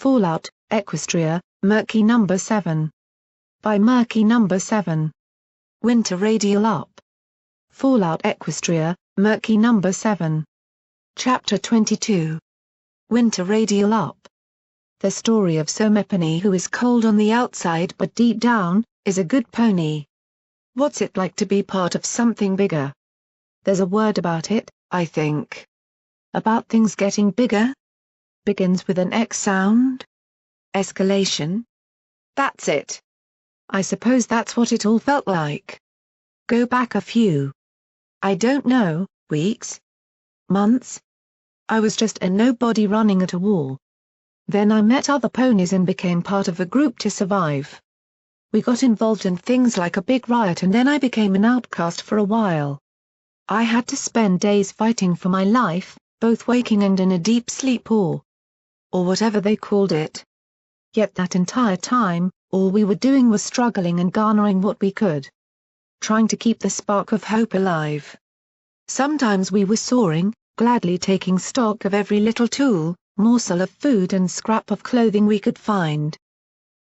Fallout, Equestria, Murky Number 7. By Murky Number 7. Winter Radial Up. Fallout Equestria, Murky Number 7. Chapter 22. Winter Radial Up. The story of somepony, who is cold on the outside but deep down, is a good pony. What's it like to be part of something bigger? There's a word about it, I think. About things getting bigger? Begins with an X sound? Escalation? That's it. I suppose that's what it all felt like. Go back a few. I don't know, weeks? Months? I was just a nobody running at a war. Then I met other ponies and became part of a group to survive. We got involved in things like a big riot, and then I became an outcast for a while. I had to spend days fighting for my life, both waking and in a deep sleep or whatever they called it. Yet that entire time, all we were doing was struggling and garnering what we could. Trying to keep the spark of hope alive. Sometimes we were soaring, gladly taking stock of every little tool, morsel of food and scrap of clothing we could find.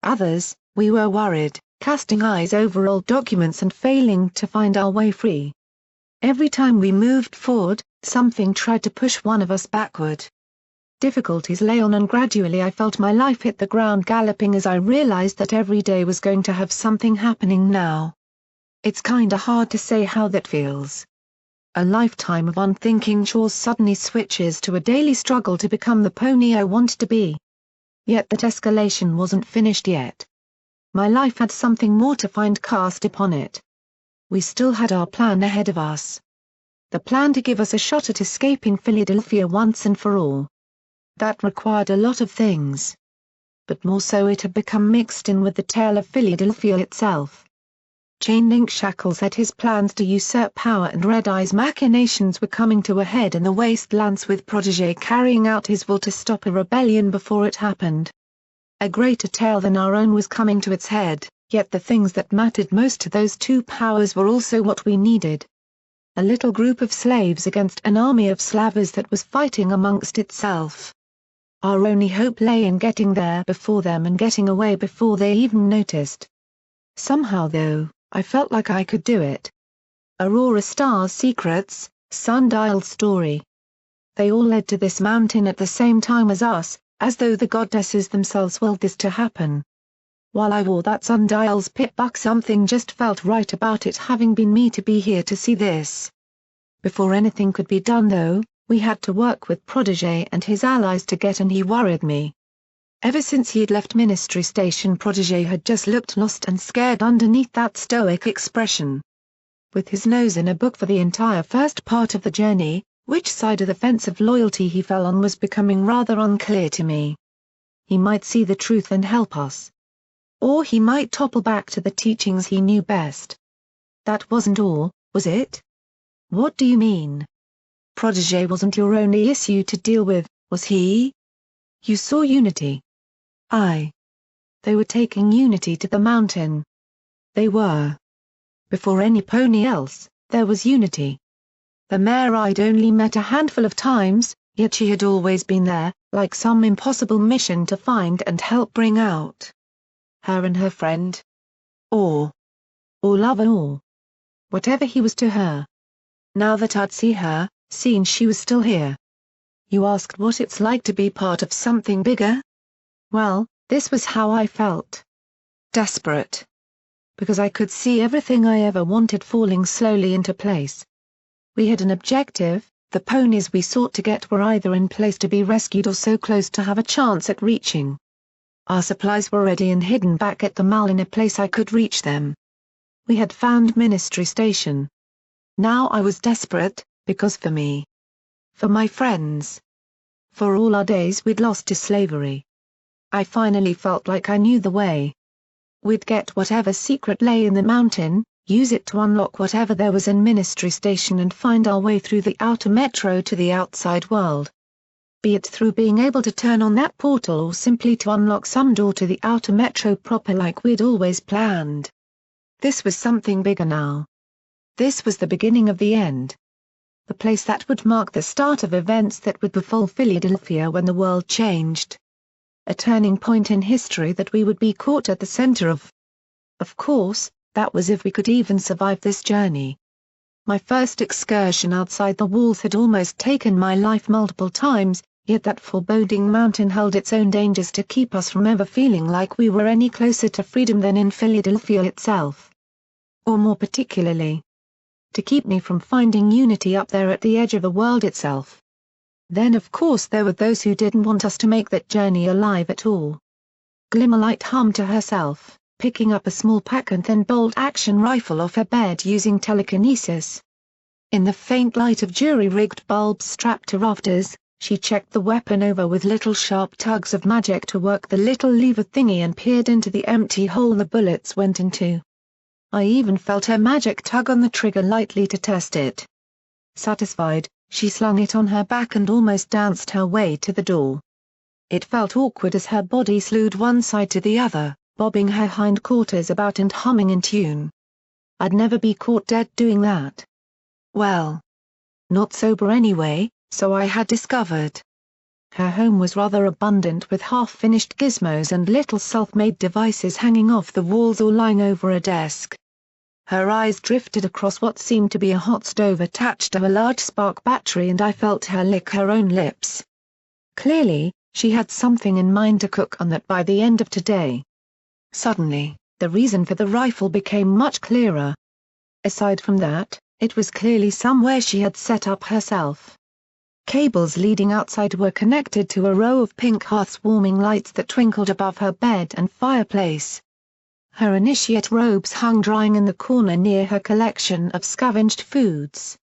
Others, we were worried, casting eyes over old documents and failing to find our way free. Every time we moved forward, something tried to push one of us backward. Difficulties lay on, and gradually I felt my life hit the ground galloping as I realized that every day was going to have something happening now. It's kinda hard to say how that feels. A lifetime of unthinking chores suddenly switches to a daily struggle to become the pony I want to be. Yet that escalation wasn't finished yet. My life had something more to find cast upon it. We still had our plan ahead of us. The plan to give us a shot at escaping Philadelphia once and for all. That required a lot of things. But more so, it had become mixed in with the tale of Philadelphia itself. Chain-link Shackles had his plans to usurp power, and Red Eye's machinations were coming to a head in the wastelands, with Protégé carrying out his will to stop a rebellion before it happened. A greater tale than our own was coming to its head, yet the things that mattered most to those two powers were also what we needed. A little group of slaves against an army of slavers that was fighting amongst itself. Our only hope lay in getting there before them and getting away before they even noticed. Somehow though, I felt like I could do it. Aurora Star's secrets, Sundial's story. They all led to this mountain at the same time as us, as though the goddesses themselves willed this to happen. While I wore that Sundial's pip-buck, something just felt right about it having been me to be here to see this. Before anything could be done though, we had to work with Protégé and his allies to get, and he worried me. Ever since he'd left Ministry Station, Protégé had just looked lost and scared underneath that stoic expression. With his nose in a book for the entire first part of the journey, which side of the fence of loyalty he fell on was becoming rather unclear to me. He might see the truth and help us. Or he might topple back to the teachings he knew best. That wasn't all, was it? What do you mean? Protégé wasn't your only issue to deal with, was he? You saw Unity. Aye. They were taking Unity to the mountain. They were. Before any pony else, there was Unity. The mare I'd only met a handful of times, yet she had always been there, like some impossible mission to find and help bring out. Her and her friend. Or lover, or whatever he was to her. Now that I'd seen she was still here. You asked what it's like to be part of something bigger? Well, this was how I felt. Desperate. Because I could see everything I ever wanted falling slowly into place. We had an objective. The ponies we sought to get were either in place to be rescued or so close to have a chance at reaching. Our supplies were ready and hidden back at the mall in a place I could reach them. We had found Ministry Station. Now I was desperate, because for me. For my friends. For all our days we'd lost to slavery. I finally felt like I knew the way. We'd get whatever secret lay in the mountain, use it to unlock whatever there was in Ministry Station, and find our way through the outer metro to the outside world. Be it through being able to turn on that portal or simply to unlock some door to the outer metro proper like we'd always planned. This was something bigger now. This was the beginning of the end. The place that would mark the start of events that would befall Philadelphia when the world changed. a turning point in history that we would be caught at the center of. Of course, that was if we could even survive this journey. My first excursion outside the walls had almost taken my life multiple times, yet that foreboding mountain held its own dangers to keep us from ever feeling like we were any closer to freedom than in Philadelphia itself. Or more particularly, to keep me from finding unity up there at the edge of the world itself. Then of course there were those who didn't want us to make that journey alive at all. Glimmerlight hummed to herself, picking up a small pack and then bolt-action rifle off her bed using telekinesis. In the faint light of jury-rigged bulbs strapped to rafters, she checked the weapon over with little sharp tugs of magic to work the little lever thingy and peered into the empty hole the bullets went into. I even felt her magic tug on the trigger lightly to test it. Satisfied, she slung it on her back and almost danced her way to the door. It felt awkward as her body slewed one side to the other, bobbing her hindquarters about and humming in tune. I'd never be caught dead doing that. Well, not sober anyway, so I had discovered. Her home was rather abundant with half-finished gizmos and little self-made devices hanging off the walls or lying over a desk. Her eyes drifted across what seemed to be a hot stove attached to a large spark battery and I felt her lick her own lips. Clearly, she had something in mind to cook on that by the end of today. Suddenly, the reason for the rifle became much clearer. Aside from that, it was clearly somewhere she had set up herself. Cables leading outside were connected to a row of pink hearth-warming lights that twinkled above her bed and fireplace. Her initiate robes hung drying in the corner near her collection of scavenged foods.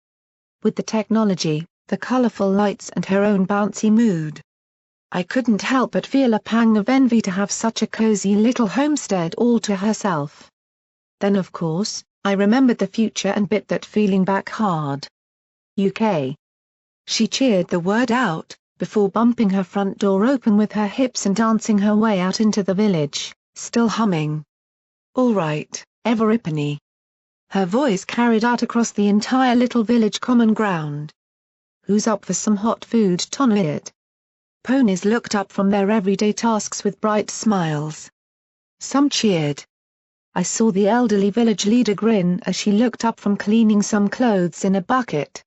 With the technology, the colorful lights and her own bouncy mood, I couldn't help but feel a pang of envy to have such a cozy little homestead all to herself. Then of course, I remembered the future and bit that feeling back hard. UK. She cheered the word out, before bumping her front door open with her hips and dancing her way out into the village, still humming. All right, Everipany. Her voice carried out across the entire little village common ground. Who's up for some hot food tonight? Ponies looked up from their everyday tasks with bright smiles. Some cheered. I saw the elderly village leader grin as she looked up from cleaning some clothes in a bucket.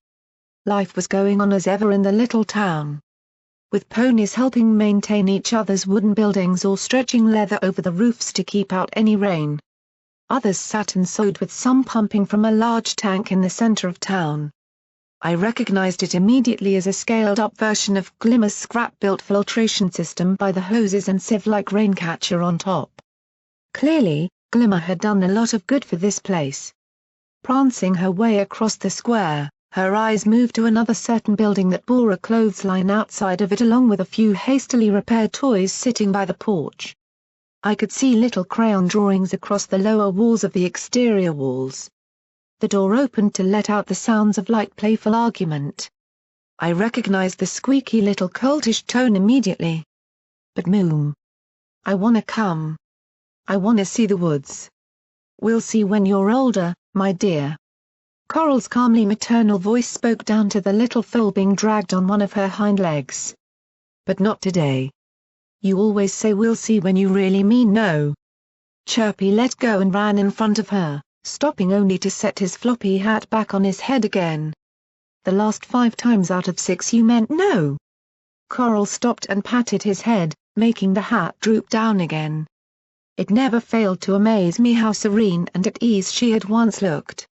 Life was going on as ever in the little town, with ponies helping maintain each other's wooden buildings or stretching leather over the roofs to keep out any rain. Others sat and sewed with some pumping from a large tank in the center of town. I recognized it immediately as a scaled-up version of Glimmer's scrap-built filtration system by the hoses and sieve-like raincatcher on top. Clearly, Glimmer had done a lot of good for this place. Prancing her way across the square, her eyes moved to another certain building that bore a clothesline outside of it along with a few hastily repaired toys sitting by the porch. I could see little crayon drawings across the lower walls of the exterior walls. The door opened to let out the sounds of light playful argument. I recognized the squeaky little coltish tone immediately. But Moom. I wanna come. I wanna see the woods. We'll see when you're older, my dear. Coral's calmly maternal voice spoke down to the little foal being dragged on one of her hind legs. But not today. You always say we'll see when you really mean no. Chirpy let go and ran in front of her, stopping only to set his floppy hat back on his head again. The last 5 times out of 6 you meant no. Coral stopped and patted his head, making the hat droop down again. It never failed to amaze me how serene and at ease she had once looked.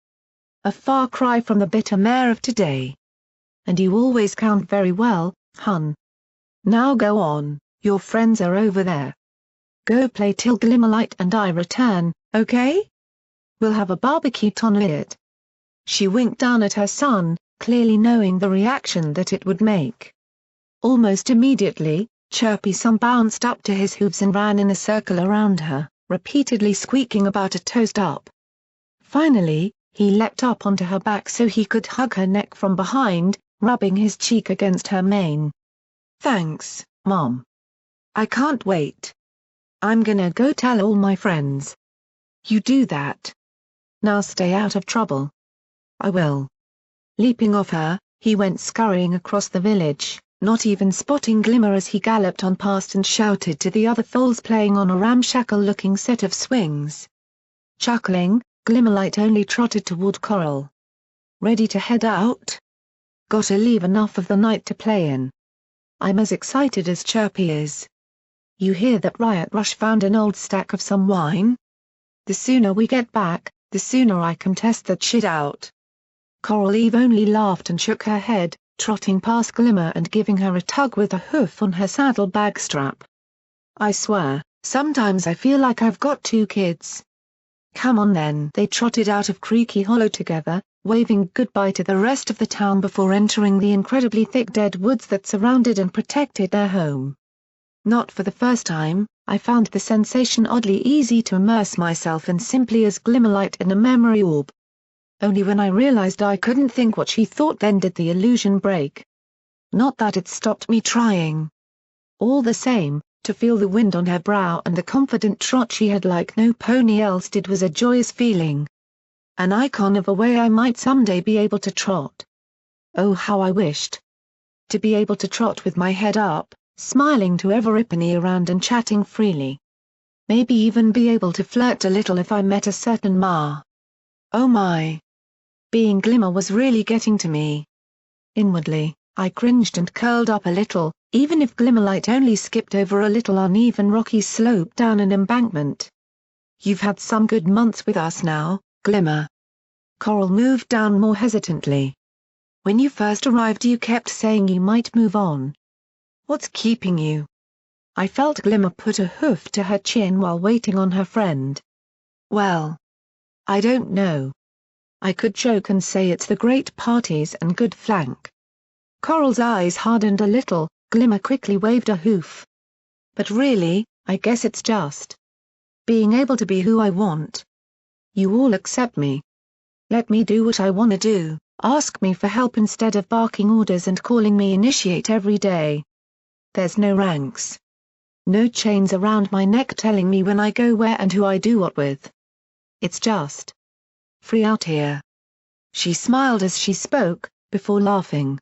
A far cry from the bitter mare of today. And you always count very well, hun. Now go on, your friends are over there. Go play till Glimmerlight and I return, okay? We'll have a barbecue tonight. She winked down at her son, clearly knowing the reaction that it would make. Almost immediately, Chirpy son bounced up to his hooves and ran in a circle around her, repeatedly squeaking about a toast up. Finally, he leapt up onto her back so he could hug her neck from behind, rubbing his cheek against her mane. Thanks, Mom. I can't wait. I'm gonna go tell all my friends. You do that. Now stay out of trouble. I will. Leaping off her, he went scurrying across the village, not even spotting Glimmer as he galloped on past and shouted to the other foals playing on a ramshackle-looking set of swings. Chuckling, Glimmerlight only trotted toward Coral. Ready to head out? Gotta leave enough of the night to play in. I'm as excited as Chirpy is. You hear that Riot Rush found an old stack of some wine? The sooner we get back, the sooner I can test that shit out. Coral Eve only laughed and shook her head, trotting past Glimmer and giving her a tug with a hoof on her saddlebag strap. I swear, sometimes I feel like I've got two kids. Come on then. They trotted out of Creaky Hollow together, waving goodbye to the rest of the town before entering the incredibly thick dead woods that surrounded and protected their home. Not for the first time, I found the sensation oddly easy to immerse myself in simply as Glimmerlight in a memory orb. Only when I realized I couldn't think what she thought then did the illusion break. Not that it stopped me trying. All the same, to feel the wind on her brow and the confident trot she had like no pony else did was a joyous feeling. An icon of a way I might someday be able to trot. Oh how I wished. To be able to trot with my head up, smiling to everybody around and chatting freely. Maybe even be able to flirt a little if I met a certain ma. Oh my. Being Glimmer was really getting to me. Inwardly, I cringed and curled up a little, even if Glimmerlight only skipped over a little uneven rocky slope down an embankment. You've had some good months with us now, Glimmer. Coral moved down more hesitantly. When you first arrived you kept saying you might move on. What's keeping you? I felt Glimmer put a hoof to her chin while waiting on her friend. Well, I don't know. I could joke and say it's the great parties and good flank. Coral's eyes hardened a little, Glimmer quickly waved a hoof. But really, I guess it's just being able to be who I want. You all accept me. Let me do what I want to do, ask me for help instead of barking orders and calling me initiate every day. There's no ranks. No chains around my neck telling me when I go where and who I do what with. It's just free out here. She smiled as she spoke, before laughing.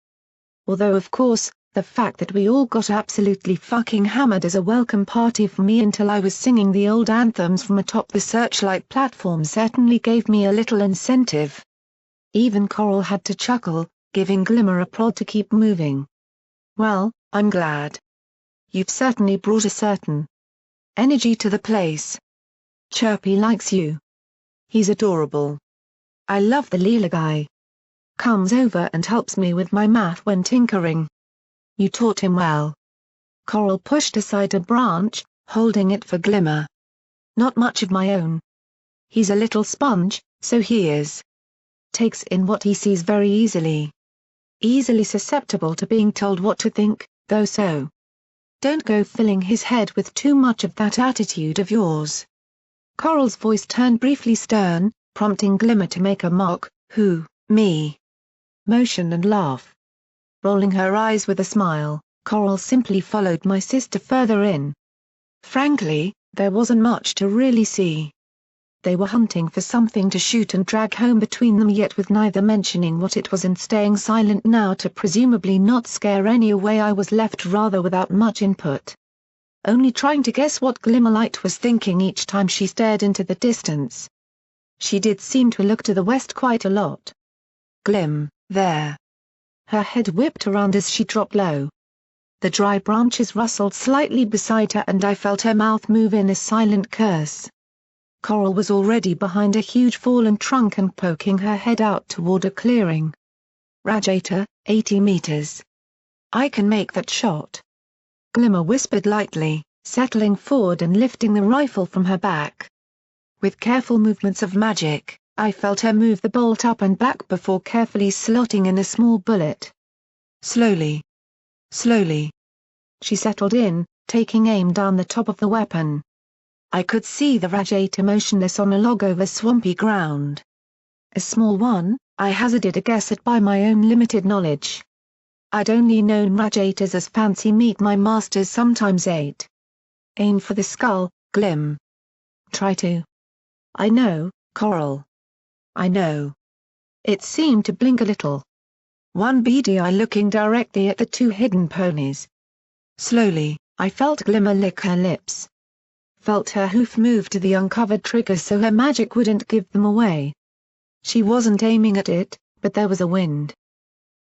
Although of course, the fact that we all got absolutely fucking hammered as a welcome party for me until I was singing the old anthems from atop the Searchlight platform certainly gave me a little incentive. Even Coral had to chuckle, giving Glimmer a prod to keep moving. Well, I'm glad. You've certainly brought a certain energy to the place. Chirpy likes you. He's adorable. I love the Leela guy. Comes over and helps me with my math when tinkering. You taught him well. Coral pushed aside a branch, holding it for Glimmer. Not much of my own. He's a little sponge, so he is. Takes in what he sees very easily. Easily susceptible to being told what to think, though so. Don't go filling his head with too much of that attitude of yours. Coral's voice turned briefly stern, prompting Glimmer to make a mock, who, me? Motion and laugh. Rolling her eyes with a smile, Coral simply followed my sister further in. Frankly, there wasn't much to really see. They were hunting for something to shoot and drag home between them yet with neither mentioning what it was and staying silent now to presumably not scare any away. I was left rather without much input. Only trying to guess what Glimmerlight was thinking each time she stared into the distance. She did seem to look to the west quite a lot. Glim, there. Her head whipped around as she dropped low. The dry branches rustled slightly beside her and I felt her mouth move in a silent curse. Coral was already behind a huge fallen trunk and poking her head out toward a clearing. Radiator, 80 meters. I can make that shot. Glimmer whispered lightly, settling forward and lifting the rifle from her back. With careful movements of magic, I felt her move the bolt up and back before carefully slotting in a small bullet. Slowly. Slowly. She settled in, taking aim down the top of the weapon. I could see the radiator motionless on a log over swampy ground. A small one, I hazarded a guess at by my own limited knowledge. I'd only known radiators as fancy meat my masters sometimes ate. Aim for the skull, Glim. Try to. I know, Coral. I know. It seemed to blink a little. one beady eye looking directly at the two hidden ponies. Slowly, I felt Glimmer lick her lips. Felt her hoof move to the uncovered trigger so her magic wouldn't give them away. She wasn't aiming at it, but there was a wind.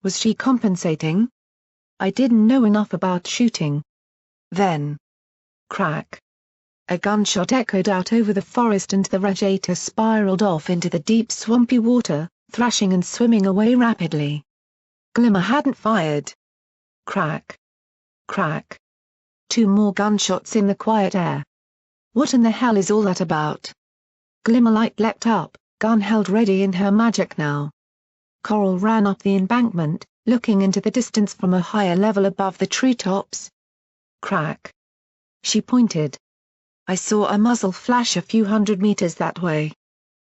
Was she compensating? I didn't know enough about shooting. Then. Crack. A gunshot echoed out over the forest and the radiator spiraled off into the deep swampy water, thrashing and swimming away rapidly. Glimmer hadn't fired. Crack. Crack. Two more gunshots in the quiet air. What in the hell is all that about? Glimmerlight leapt up, gun held ready in her magic now. Coral ran up the embankment, looking into the distance from a higher level above the treetops. Crack. She pointed. I saw a muzzle flash a few hundred meters that way.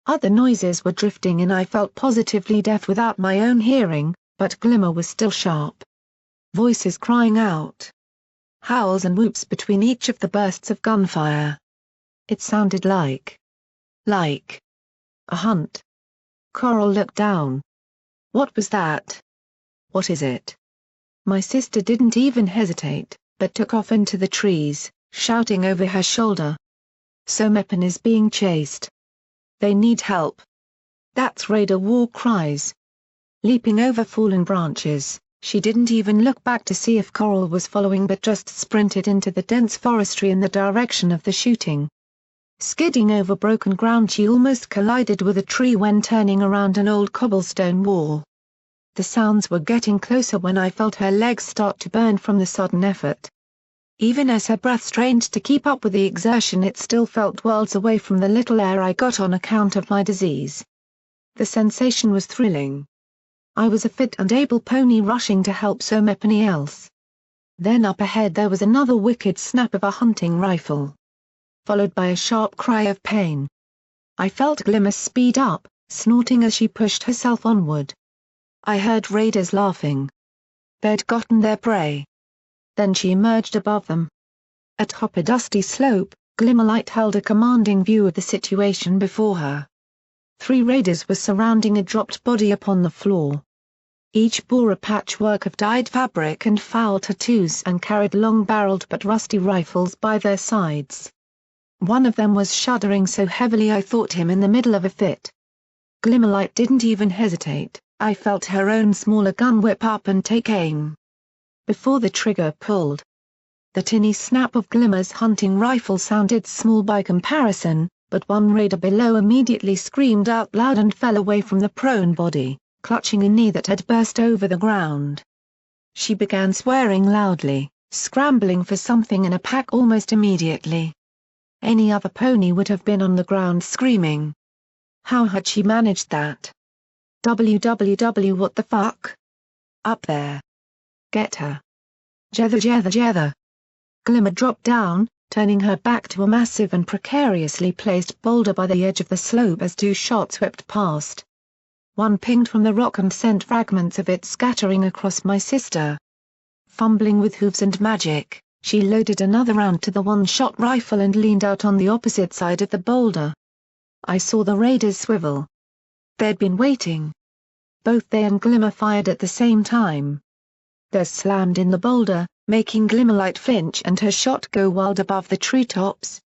Other noises were drifting and I felt positively deaf without my own hearing, but Glimmer was still sharp. Voices crying out. Howls and whoops between each of the bursts of gunfire. It sounded like a hunt. Coral looked down. What was that? What is it? My sister didn't even hesitate, but took off into the trees, shouting over her shoulder. Somepony is being chased. They need help. That's raider war cries. Leaping over fallen branches, she didn't even look back to see if Coral was following but just sprinted into the dense forestry in the direction of the shooting. Skidding over broken ground, she almost collided with a tree when turning around an old cobblestone wall. The sounds were getting closer when I felt her legs start to burn from the sudden effort. Even as her breath strained to keep up with the exertion, it still felt worlds away from the little air I got on account of my disease. The sensation was thrilling. I was a fit and able pony rushing to help Somepony else. Then up ahead there was another wicked snap of a hunting rifle, followed by a sharp cry of pain. I felt Glimmer speed up, snorting as she pushed herself onward. I heard raiders laughing. They'd gotten their prey. Then she emerged above them. Atop a dusty slope, Glimmerlight held a commanding view of the situation before her. 3 raiders were surrounding a dropped body upon the floor. Each bore a patchwork of dyed fabric and foul tattoos and carried long-barreled but rusty rifles by their sides. One of them was shuddering so heavily I thought him in the middle of a fit. Glimmerlight didn't even hesitate. I felt her own smaller gun whip up and take aim. Before the trigger pulled, the tinny snap of Glimmer's hunting rifle sounded small by comparison, but one raider below immediately screamed out loud and fell away from the prone body, clutching a knee that had burst over the ground. She began swearing loudly, scrambling for something in a pack almost immediately. Any other pony would have been on the ground screaming. How had she managed that? WWW, what the fuck? Up there. Get her. Jether. Glimmer dropped down, turning her back to a massive and precariously placed boulder by the edge of the slope as 2 shots whipped past. One pinged from the rock and sent fragments of it scattering across my sister. Fumbling with hooves and magic, she loaded another round to the one-shot rifle and leaned out on the opposite side of the boulder. I saw the raiders swivel. They'd been waiting. Both they and Glimmer fired at the same time. They slammed in the boulder, making Glimmerlight flinch and her shot go wild above the treetops.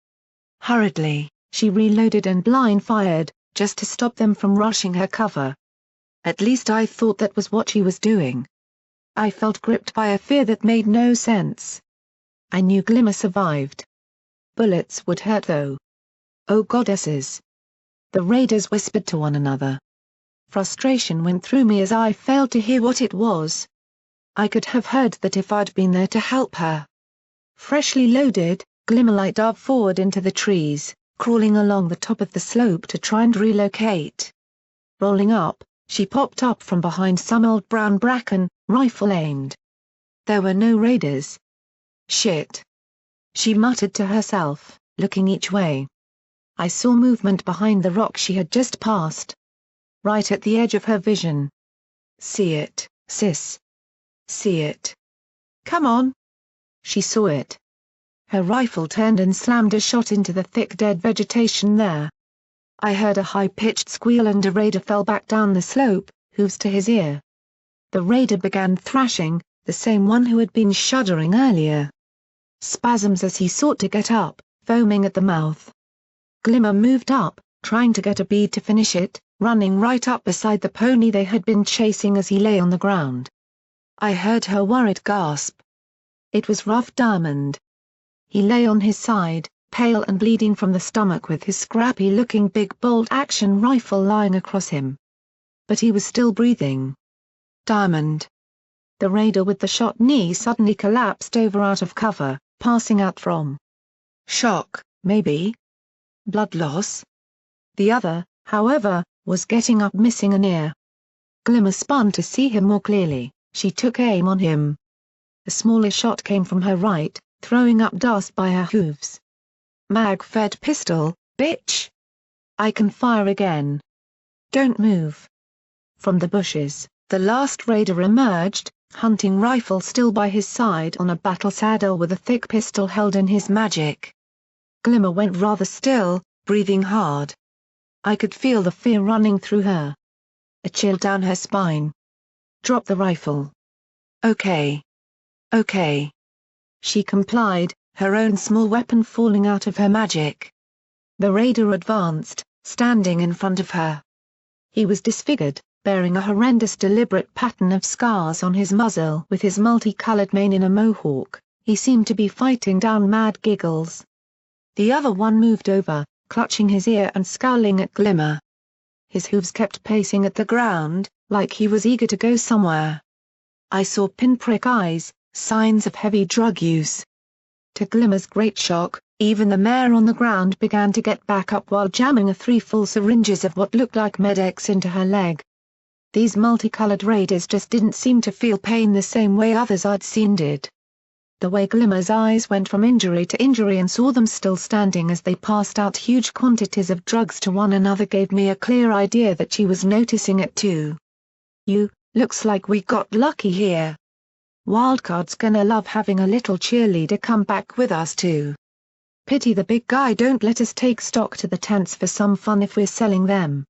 Hurriedly, she reloaded and blind-fired, just to stop them from rushing her cover. At least I thought that was what she was doing. I felt gripped by a fear that made no sense. I knew Glimmer survived. Bullets would hurt though. Oh goddesses! The raiders whispered to one another. Frustration went through me as I failed to hear what it was. I could have heard that if I'd been there to help her. Freshly loaded, Glimmerlight dove forward into the trees, crawling along the top of the slope to try and relocate. Rolling up, she popped up from behind some old brown bracken, rifle aimed. There were no raiders. Shit. She muttered to herself, looking each way. I saw movement behind the rock she had just passed. Right at the edge of her vision. See it, sis. See it. Come on. She saw it. Her rifle turned and slammed a shot into the thick dead vegetation there. I heard a high-pitched squeal and a raider fell back down the slope, hooves to his ear. The raider began thrashing, the same one who had been shuddering earlier. Spasms as he sought to get up, foaming at the mouth. Glimmer moved up, trying to get a bead to finish it, running right up beside the pony they had been chasing as he lay on the ground. I heard her worried gasp. It was Rough Diamond. He lay on his side, pale and bleeding from the stomach with his scrappy-looking big bolt-action rifle lying across him. But he was still breathing. Diamond. The raider with the shot knee suddenly collapsed over out of cover, passing out from shock, maybe? Blood loss? The other, however, was getting up missing an ear. Glimmer spun to see him more clearly. She took aim on him. A smaller shot came from her right, throwing up dust by her hooves. Mag-fed pistol, bitch! I can fire again. Don't move. From the bushes, the last raider emerged, hunting rifle still by his side on a battle saddle with a thick pistol held in his magic. Glimmer went rather still, breathing hard. I could feel the fear running through her. A chill down her spine. Drop the rifle. Okay. Okay. She complied, her own small weapon falling out of her magic. The raider advanced, standing in front of her. He was disfigured, bearing a horrendous deliberate pattern of scars on his muzzle with his multicolored mane in a mohawk. He seemed to be fighting down mad giggles. The other one moved over, clutching his ear and scowling at Glimmer. His hooves kept pacing at the ground, like he was eager to go somewhere. I saw pinprick eyes, signs of heavy drug use. To Glimmer's great shock, even the mare on the ground began to get back up while jamming 3 full syringes of what looked like Med-X into her leg. These multicolored raiders just didn't seem to feel pain the same way others I'd seen did. The way Glimmer's eyes went from injury to injury and saw them still standing as they passed out huge quantities of drugs to one another gave me a clear idea that she was noticing it too. Looks like we got lucky here. Wildcard's gonna love having a little cheerleader come back with us too. Pity the big guy don't let us take stock to the tents for some fun if we're selling them.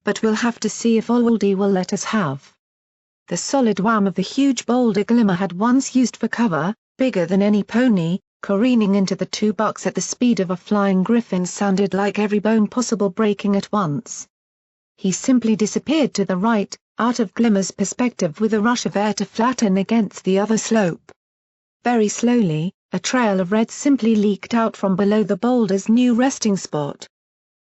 But we'll have to see if Oldie will let us have. The solid wham of the huge boulder Glimmer had once used for cover, bigger than any pony, careening into the 2 bucks at the speed of a flying griffin sounded like every bone possible breaking at once. He simply disappeared to the right, out of Glimmer's perspective with a rush of air to flatten against the other slope. Very slowly, a trail of red simply leaked out from below the boulder's new resting spot.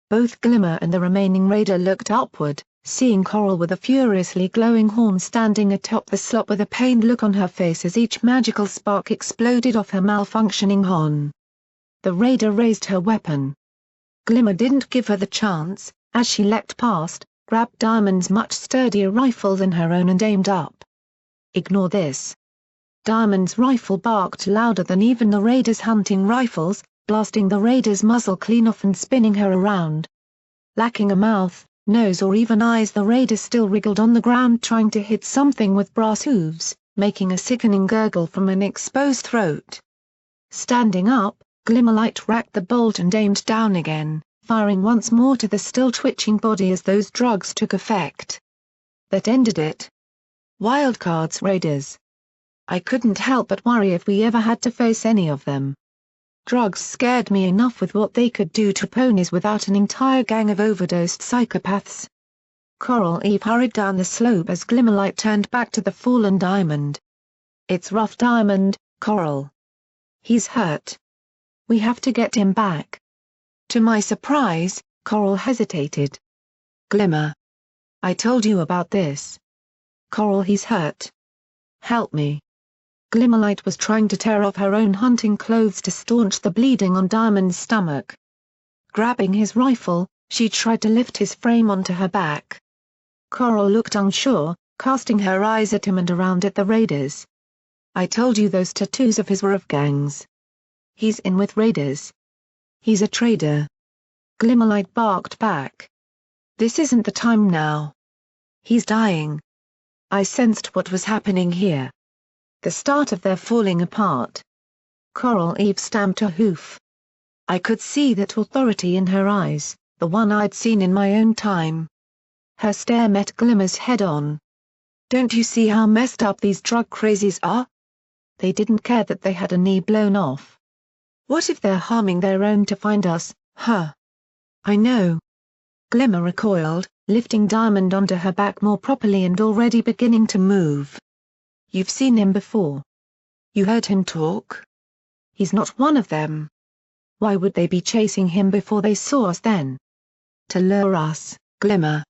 Both Glimmer and the remaining raider looked upward, seeing Coral with a furiously glowing horn standing atop the slope with a pained look on her face as each magical spark exploded off her malfunctioning horn. The raider raised her weapon. Glimmer didn't give her the chance, as she leapt past, grabbed Diamond's much sturdier rifle than her own and aimed up. Ignore this. Diamond's rifle barked louder than even the raider's hunting rifles, blasting the raider's muzzle clean off and spinning her around. Lacking a mouth, nose or even eyes, the raider still wriggled on the ground trying to hit something with brass hooves, making a sickening gurgle from an exposed throat. Standing up, Glimmerlight racked the bolt and aimed down again, firing once more to the still twitching body as those drugs took effect. That ended it. Wildcard's raiders. I couldn't help but worry if we ever had to face any of them. Drugs scared me enough with what they could do to ponies without an entire gang of overdosed psychopaths. Coral Eve hurried down the slope as Glimmerlight turned back to the fallen Diamond. It's Rough Diamond, Coral. He's hurt. We have to get him back. To my surprise, Coral hesitated. Glimmer. I told you about this. Coral, he's hurt. Help me. Glimmerlight was trying to tear off her own hunting clothes to staunch the bleeding on Diamond's stomach. Grabbing his rifle, she tried to lift his frame onto her back. Coral looked unsure, casting her eyes at him and around at the raiders. I told you those tattoos of his were of gangs. He's in with raiders. He's a trader. Glimmerlight barked back. This isn't the time now. He's dying. I sensed what was happening here. The start of their falling apart. Coral Eve stamped her hoof. I could see that authority in her eyes, the one I'd seen in my own time. Her stare met Glimmer's head-on. Don't you see how messed up these drug crazies are? They didn't care that they had a knee blown off. What if they're harming their own to find us, huh? I know. Glimmer recoiled, lifting Diamond onto her back more properly and already beginning to move. You've seen him before. You heard him talk? He's not one of them. Why would they be chasing him before they saw us then? To lure us, Glimmer.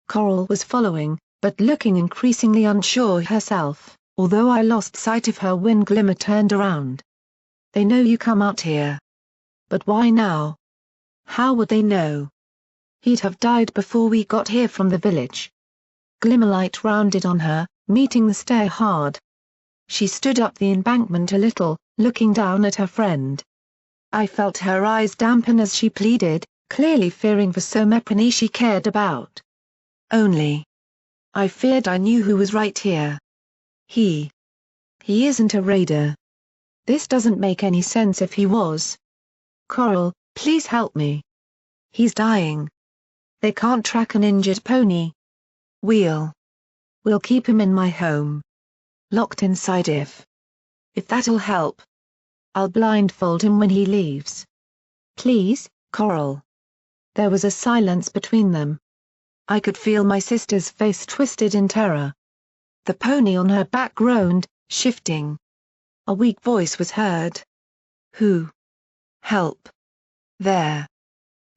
Coral was following, but looking increasingly unsure herself, although I lost sight of her when Glimmer turned around. They know you come out here. But why now? How would they know? He'd have died before we got here from the village. Glimmerlight rounded on her, meeting the stare hard. She stood up the embankment a little, looking down at her friend. I felt her eyes dampen as she pleaded, clearly fearing for somepony she cared about. Only. I feared I knew who was right here. He isn't a raider. This doesn't make any sense if he was. Coral, please help me. He's dying. They can't track an injured pony. We'll keep him in my home. Locked inside if that'll help. I'll blindfold him when he leaves. Please, Coral. There was a silence between them. I could feel my sister's face twisted in terror. The pony on her back groaned, shifting. A weak voice was heard. Who? Help. They're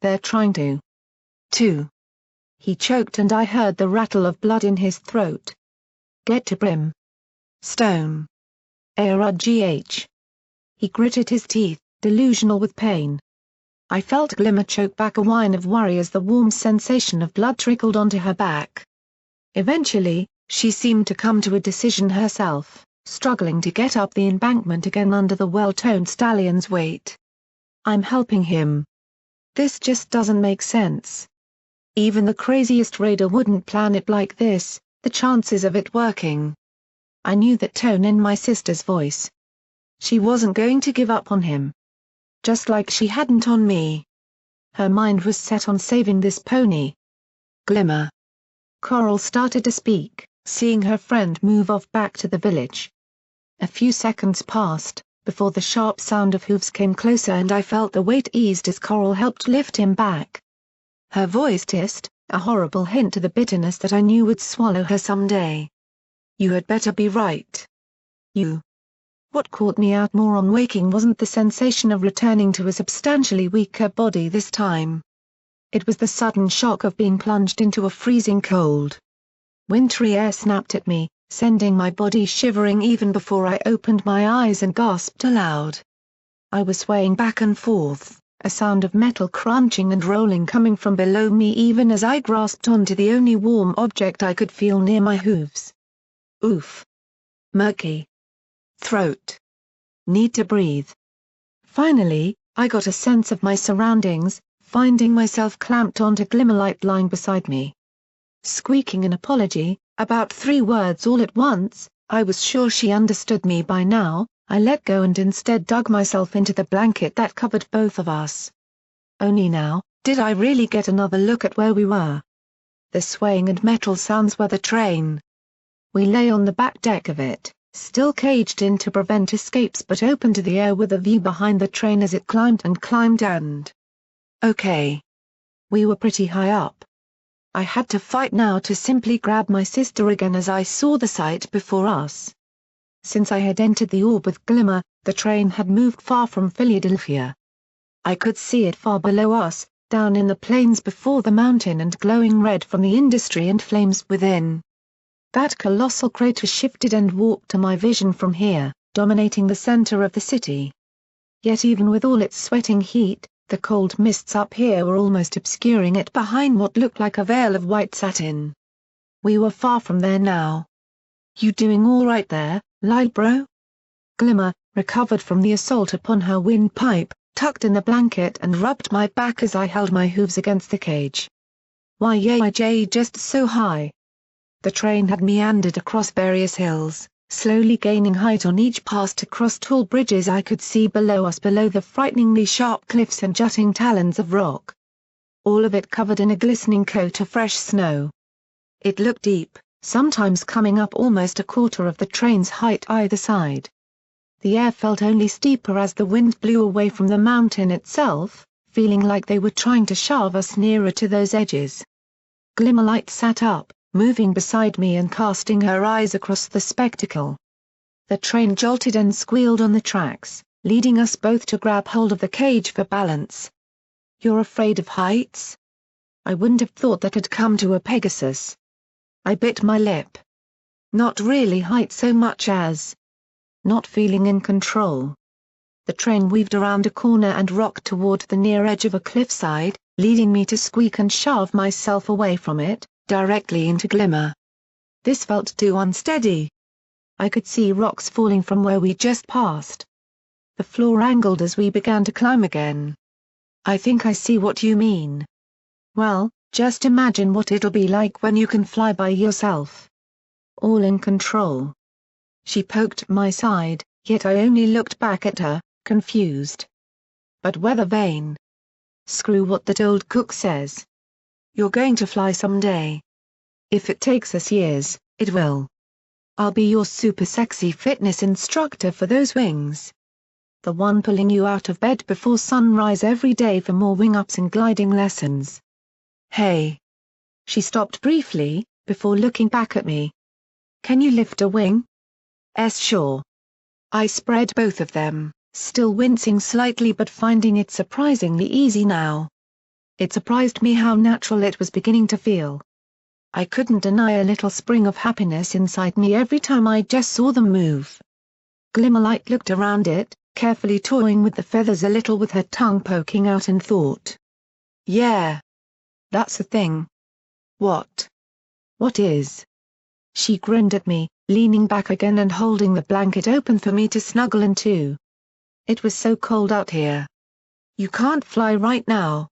trying to. He choked and I heard the rattle of blood in his throat. Get to Brim. Stone. ARGH. He gritted his teeth, delusional with pain. I felt Glimmer choke back a whine of worry as the warm sensation of blood trickled onto her back. Eventually, she seemed to come to a decision herself, struggling to get up the embankment again under the well-toned stallion's weight. I'm helping him. This just doesn't make sense. Even the craziest raider wouldn't plan it like this, the chances of it working. I knew that tone in my sister's voice. She wasn't going to give up on him. Just like she hadn't on me. Her mind was set on saving this pony. Glimmer. Coral started to speak, seeing her friend move off back to the village. A few seconds passed, before the sharp sound of hooves came closer and I felt the weight eased as Coral helped lift him back. Her voice hissed, a horrible hint to the bitterness that I knew would swallow her someday. You had better be right. What caught me out more on waking wasn't the sensation of returning to a substantially weaker body this time. It was the sudden shock of being plunged into a freezing cold. Wintry air snapped at me, sending my body shivering even before I opened my eyes and gasped aloud. I was swaying back and forth, a sound of metal crunching and rolling coming from below me even as I grasped onto the only warm object I could feel near my hooves. Oof. Murky. Throat. Need to breathe. Finally, I got a sense of my surroundings, finding myself clamped onto Glimmerlight lying beside me. Squeaking an apology, about 3 words all at once, I was sure she understood me by now, I let go and instead dug myself into the blanket that covered both of us. Only now, did I really get another look at where we were. The swaying and metal sounds were the train. We lay on the back deck of it, still caged in to prevent escapes but open to the air with a view behind the train as it climbed and. Okay. We were pretty high up. I had to fight now to simply grab my sister again as I saw the sight before us. Since I had entered the orb with Glimmer, the train had moved far from Philadelphia. I could see it far below us, down in the plains before the mountain and glowing red from the industry and flames within. That colossal crater shifted and warped to my vision from here, dominating the center of the city. Yet even with all its sweating heat, the cold mists up here were almost obscuring it behind what looked like a veil of white satin. We were far from there now. You doing all right there, lil' bro? Glimmer, recovered from the assault upon her windpipe, tucked in the blanket and rubbed my back as I held my hooves against the cage. Why yay just so high? The train had meandered across various hills, slowly gaining height on each pass to cross tall bridges I could see below us below the frighteningly sharp cliffs and jutting talons of rock. All of it covered in a glistening coat of fresh snow. It looked deep, sometimes coming up almost a quarter of the train's height either side. The air felt only steeper as the wind blew away from the mountain itself, feeling like they were trying to shove us nearer to those edges. Glimmerlight sat up, moving beside me and casting her eyes across the spectacle. The train jolted and squealed on the tracks, leading us both to grab hold of the cage for balance. "You're afraid of heights?" I wouldn't have thought that had come to a Pegasus. I bit my lip. Not really height so much as not feeling in control. The train weaved around a corner and rocked toward the near edge of a cliffside, leading me to squeak and shove myself away from it, directly into Glimmer. This felt too unsteady. I could see rocks falling from where we just passed. The floor angled as we began to climb again. "I think I see what you mean. Well, just imagine what it'll be like when you can fly by yourself. All in control." She poked my side, yet I only looked back at her, confused. "But weather vane. Screw what that old cook says. You're going to fly someday. If it takes us years, it will. I'll be your super sexy fitness instructor for those wings. The one pulling you out of bed before sunrise every day for more wing-ups and gliding lessons. Hey." She stopped briefly, before looking back at me. "Can you lift a wing?" Sure." I spread both of them, still wincing slightly but finding it surprisingly easy now. It surprised me how natural it was beginning to feel. I couldn't deny a little spring of happiness inside me every time I just saw them move. Glimmerlight looked around it, carefully toying with the feathers a little with her tongue poking out and thought. "Yeah. That's the thing." "What?" "What is?" She grinned at me, leaning back again and holding the blanket open for me to snuggle into. "It was so cold out here. You can't fly right now."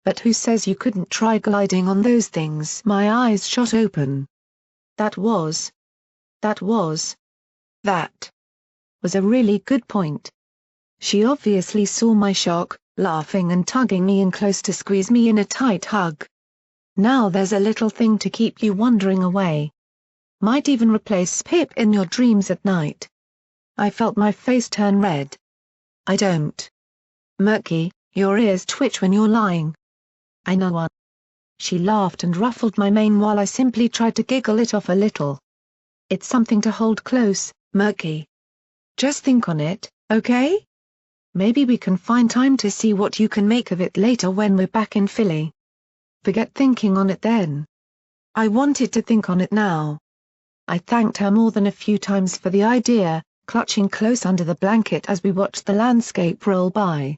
"But who says you couldn't try gliding on those things?" My eyes shot open. That was a really good point. She obviously saw my shock, laughing and tugging me in close to squeeze me in a tight hug. "Now there's a little thing to keep you wandering away. Might even replace Pip in your dreams at night." I felt my face turn red. "I don't. Murky, your ears twitch when you're lying." "I know one." She laughed and ruffled my mane while I simply tried to giggle it off a little. "It's something to hold close, Murky. Just think on it, okay? Maybe we can find time to see what you can make of it later when we're back in Philly." "Forget thinking on it then." I wanted to think on it now. I thanked her more than a few times for the idea, clutching close under the blanket as we watched the landscape roll by.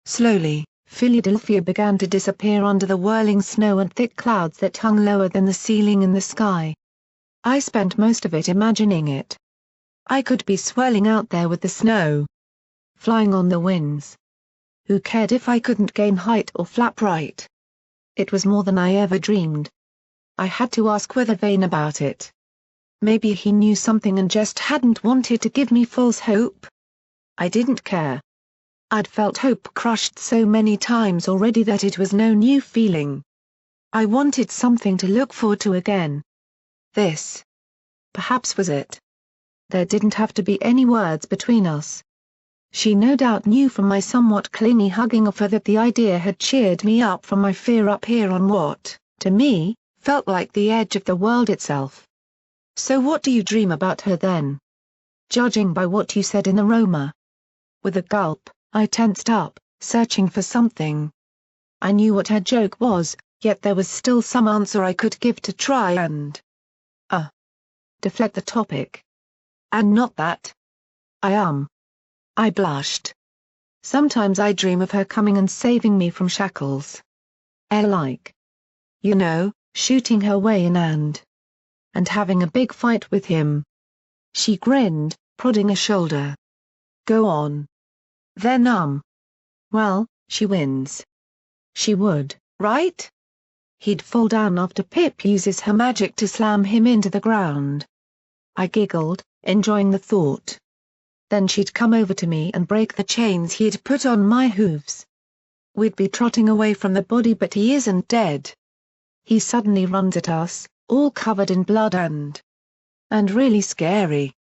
Slowly, Philadelphia began to disappear under the whirling snow and thick clouds that hung lower than the ceiling in the sky. I spent most of it imagining it. I could be swirling out there with the snow, flying on the winds. Who cared if I couldn't gain height or flap right? It was more than I ever dreamed. I had to ask Weather Vane about it. Maybe he knew something and just hadn't wanted to give me false hope. I didn't care. I'd felt hope crushed so many times already that it was no new feeling. I wanted something to look forward to again. This, perhaps, was it. There didn't have to be any words between us. She no doubt knew from my somewhat clingy hugging of her that the idea had cheered me up from my fear up here on what, to me, felt like the edge of the world itself. "So what do you dream about her then?" "Judging by what you said in the Roma." With a gulp, I tensed up, searching for something. I knew what her joke was, yet there was still some answer I could give to try and deflect the topic. "And not that." I blushed. "Sometimes I dream of her coming and saving me from shackles. Like, you know, shooting her way in and having a big fight with him." She grinned, prodding a shoulder. "Go on. Then well, she wins." "She would, right? He'd fall down after Pip uses her magic to slam him into the ground." I giggled, enjoying the thought. "Then she'd come over to me and break the chains he'd put on my hooves. We'd be trotting away from the body but he isn't dead. He suddenly runs at us, all covered in blood and really scary.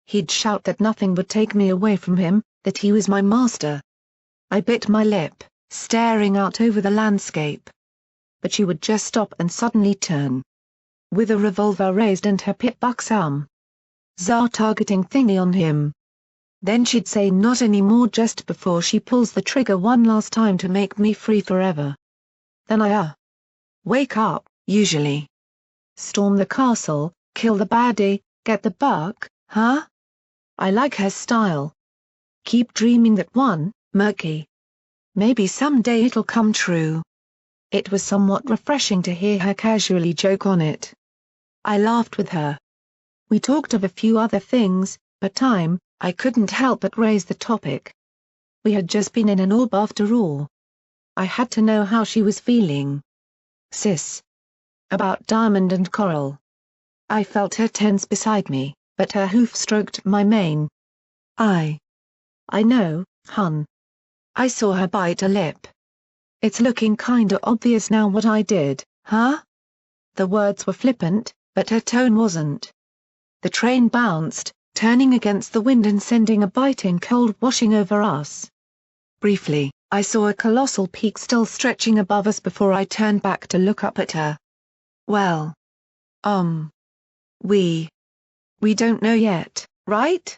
He'd shout that nothing would take me away from him, that he was my master. I bit my lip, staring out over the landscape. But she would just stop and suddenly turn, with a revolver raised and her pit buck's targeting thingy on him. Then she'd say not anymore just before she pulls the trigger one last time to make me free forever. Then I wake up, usually. Storm the castle, kill the baddie, get the buck, huh? I like her style. Keep dreaming that one, Murky. Maybe someday it'll come true. It was somewhat refreshing to hear her casually joke on it. I laughed with her. We talked of a few other things, but I couldn't help but raise the topic. We had just been in an orb after all. I had to know how she was feeling. Sis. About Diamond and Coral. I felt her tense beside me, but her hoof stroked my mane. I know, hun. I saw her bite a lip. It's looking kinda obvious now what I did, huh? The words were flippant, but her tone wasn't. The train bounced, turning against the wind and sending a biting cold washing over us. Briefly, I saw a colossal peak still stretching above us before I turned back to look up at her. Well. We don't know yet, right?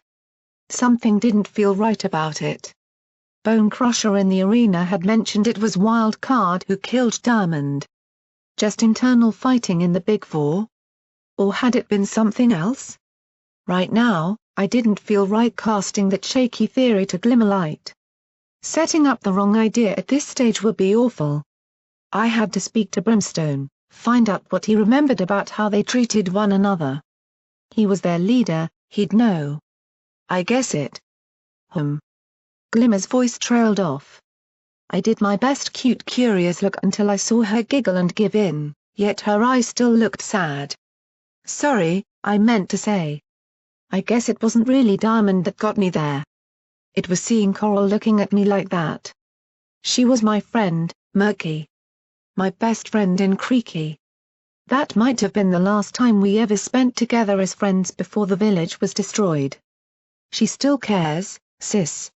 Something didn't feel right about it. Bone Crusher in the arena had mentioned it was Wild Card who killed Diamond. Just internal fighting in the Big Four? Or had it been something else? Right now, I didn't feel right casting that shaky theory to Glimmerlight. Setting up the wrong idea at this stage would be awful. I had to speak to Brimstone, find out what he remembered about how they treated one another. He was their leader, he'd know. I guess it. Glimmer's voice trailed off. I did my best cute curious look until I saw her giggle and give in, yet her eyes still looked sad. Sorry, I meant to say. I guess it wasn't really Diamond that got me there. It was seeing Coral looking at me like that. She was my friend, Murky. My best friend in Creaky. That might have been the last time we ever spent together as friends before the village was destroyed. She still cares, sis.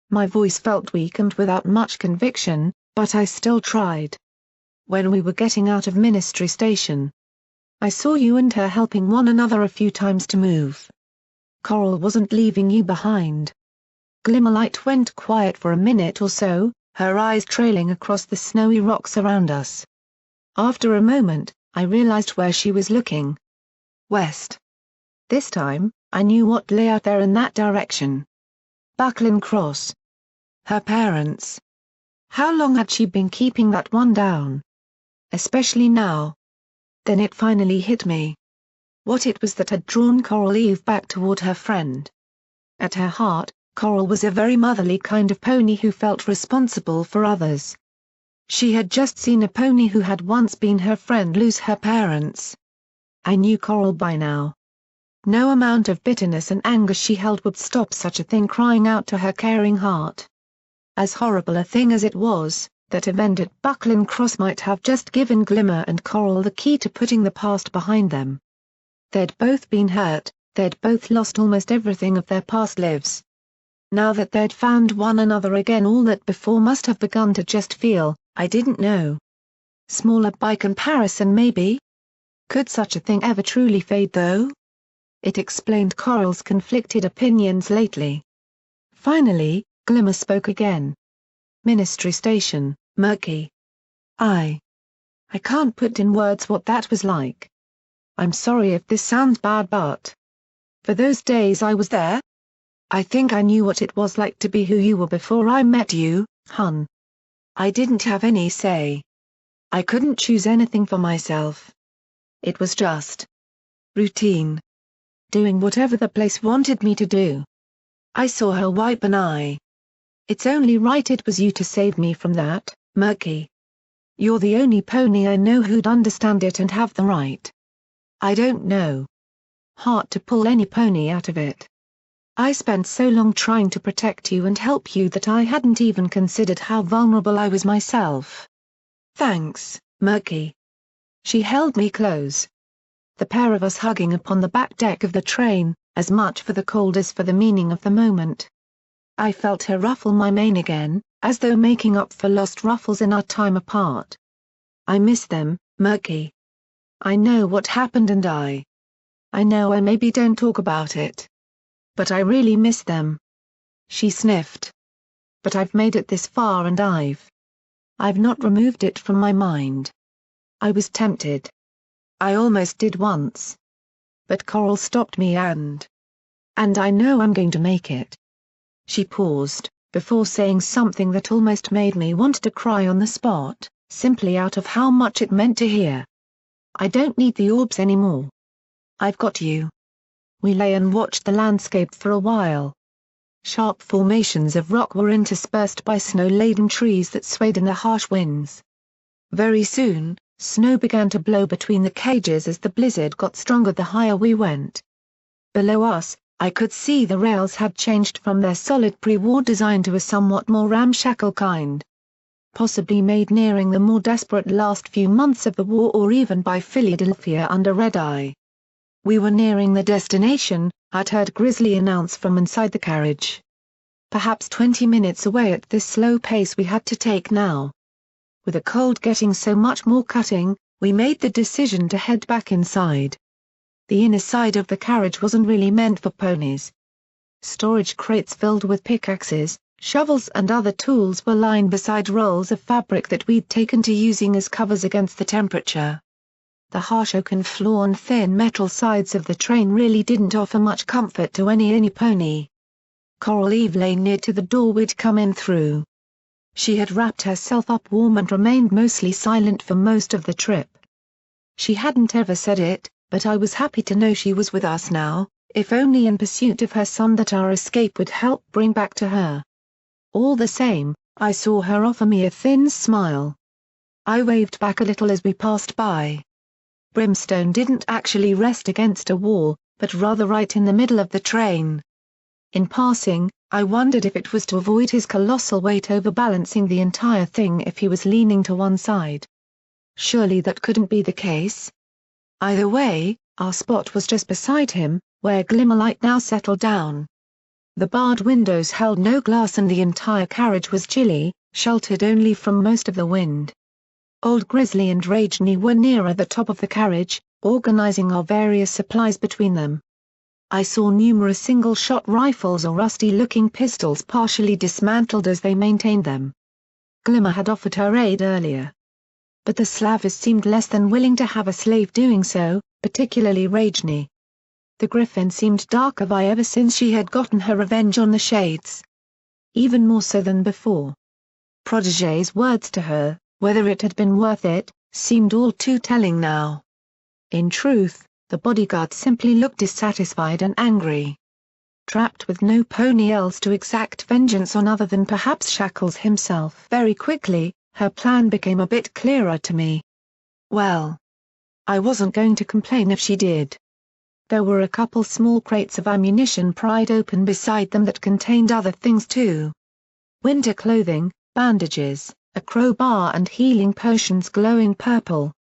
My voice felt weak and without much conviction, but I still tried. When we were getting out of Ministry Station, I saw you and her helping one another a few times to move. Coral wasn't leaving you behind. Glimmerlight went quiet for a minute or so, her eyes trailing across the snowy rocks around us. After a moment, I realized where she was looking. West. This time, I knew what lay out there in that direction. Buckland Cross. Her parents. How long had she been keeping that one down? Especially now. Then it finally hit me. What it was that had drawn Coral Eve back toward her friend. At her heart, Coral was a very motherly kind of pony who felt responsible for others. She had just seen a pony who had once been her friend lose her parents. I knew Coral by now. No amount of bitterness and anger she held would stop such a thing crying out to her caring heart. As horrible a thing as it was, that event at Buckland Cross might have just given Glimmer and Coral the key to putting the past behind them. They'd both been hurt, they'd both lost almost everything of their past lives. Now that they'd found one another again, all that before must have begun to just feel, I didn't know. Smaller by comparison maybe? Could such a thing ever truly fade though? It explained Coral's conflicted opinions lately. Finally, Glimmer spoke again. Ministry Station, Murky. I can't put in words what that was like. I'm sorry if this sounds bad, but for those days I was there. I think I knew what it was like to be who you were before I met you, hun. I didn't have any say. I couldn't choose anything for myself. It was just routine. Doing whatever the place wanted me to do. I saw her wipe an eye. It's only right it was you to save me from that, Murky. You're the only pony I know who'd understand it and have the right. I don't know. Heart to pull any pony out of it. I spent so long trying to protect you and help you that I hadn't even considered how vulnerable I was myself. Thanks, Murky. She held me close. the pair of us hugging upon the back deck of the train, as much for the cold as for the meaning of the moment. I felt her ruffle my mane again, as though making up for lost ruffles in our time apart. I miss them, Murky. I know what happened and I know I maybe don't talk about it. But I really miss them. She sniffed. But I've made it this far and I've not removed it from my mind. I was tempted. I almost did once. But Coral stopped me and I know I'm going to make it. She paused, before saying something that almost made me want to cry on the spot, simply out of how much it meant to hear. I don't need the orbs anymore. I've got you. We lay and watched the landscape for a while. Sharp formations of rock were interspersed by snow-laden trees that swayed in the harsh winds. Very soon, snow began to blow between the cages as the blizzard got stronger the higher we went. Below us, I could see the rails had changed from their solid pre-war design to a somewhat more ramshackle kind. Possibly made nearing the more desperate last few months of the war or even by Philadelphia under Red Eye. We were nearing the destination, I'd heard Grizzly announce from inside the carriage. Perhaps 20 minutes away at this slow pace we had to take now. With the cold getting so much more cutting, we made the decision to head back inside. The inner side of the carriage wasn't really meant for ponies. Storage crates filled with pickaxes, shovels and other tools were lined beside rolls of fabric that we'd taken to using as covers against the temperature. The harsh oaken floor and thin metal sides of the train really didn't offer much comfort to any pony. Coral Eve lay near to the door we'd come in through. She had wrapped herself up warm and remained mostly silent for most of the trip. She hadn't ever said it, but I was happy to know she was with us now, if only in pursuit of her son that our escape would help bring back to her. All the same, I saw her offer me a thin smile. I waved back a little as we passed by. Brimstone didn't actually rest against a wall, but rather right in the middle of the train. In passing, I wondered if it was to avoid his colossal weight overbalancing the entire thing if he was leaning to one side. Surely that couldn't be the case. Either way, our spot was just beside him, where Glimmerlight now settled down. The barred windows held no glass and the entire carriage was chilly, sheltered only from most of the wind. Old Grizzly and Rageny were nearer the top of the carriage, organizing our various supplies between them. I saw numerous single-shot rifles or rusty-looking pistols partially dismantled as they maintained them. Glimmer had offered her aid earlier. But the Slavers seemed less than willing to have a slave doing so, particularly Rageny. The Griffin seemed dark of eye ever since she had gotten her revenge on the Shades. Even more so than before. Protégé's words to her, whether it had been worth it, seemed all too telling now. In truth, the bodyguard simply looked dissatisfied and angry. Trapped with no pony else to exact vengeance on other than perhaps Shackles himself. Very quickly, her plan became a bit clearer to me. Well, I wasn't going to complain if she did. There were a couple small crates of ammunition pried open beside them that contained other things too. Winter clothing, bandages, a crowbar and healing potions glowing purple.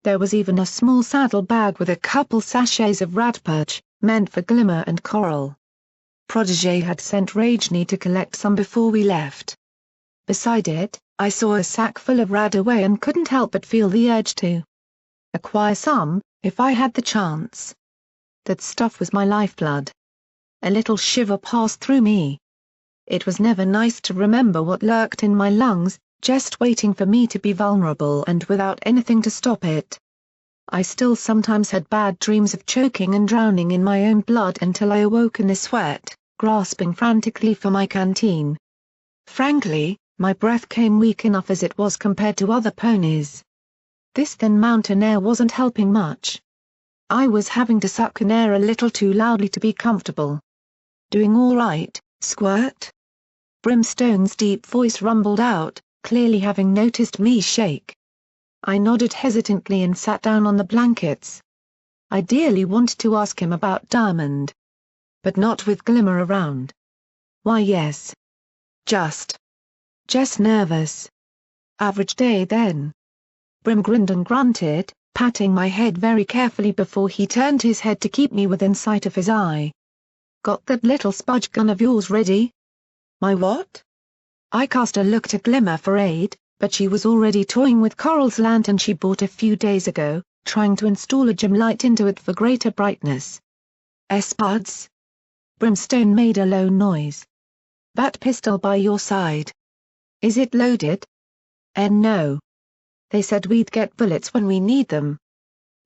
There was even a small saddle bag with a couple sachets of radperch, meant for Glimmer and Coral. Protégé had sent Rageny to collect some before we left. Beside it, I saw a sack full of radaway and couldn't help but feel the urge to acquire some, if I had the chance. That stuff was my lifeblood. A little shiver passed through me. It was never nice to remember what lurked in my lungs, just waiting for me to be vulnerable and without anything to stop it. I still sometimes had bad dreams of choking and drowning in my own blood until I awoke in the sweat, grasping frantically for my canteen. Frankly, my breath came weak enough as it was compared to other ponies. This thin mountain air wasn't helping much. I was having to suck in air a little too loudly to be comfortable. "Doing all right, Squirt?" Brimstone's deep voice rumbled out, clearly having noticed me shake. I nodded hesitantly and sat down on the blankets. I dearly wanted to ask him about Diamond. But not with Glimmer around. Why yes. Just nervous. Average day then. Brim grinned and grunted, patting my head very carefully before he turned his head to keep me within sight of his eye. "Got that little spudge gun of yours ready?" "My what?" I cast a look to Glimmer for aid, but she was already toying with Coral's lantern she bought a few days ago, trying to install a gem light into it for greater brightness. "Spuds?" Brimstone made a low noise. "That pistol by your side. Is it loaded?" No. They said we'd get bullets when we need them."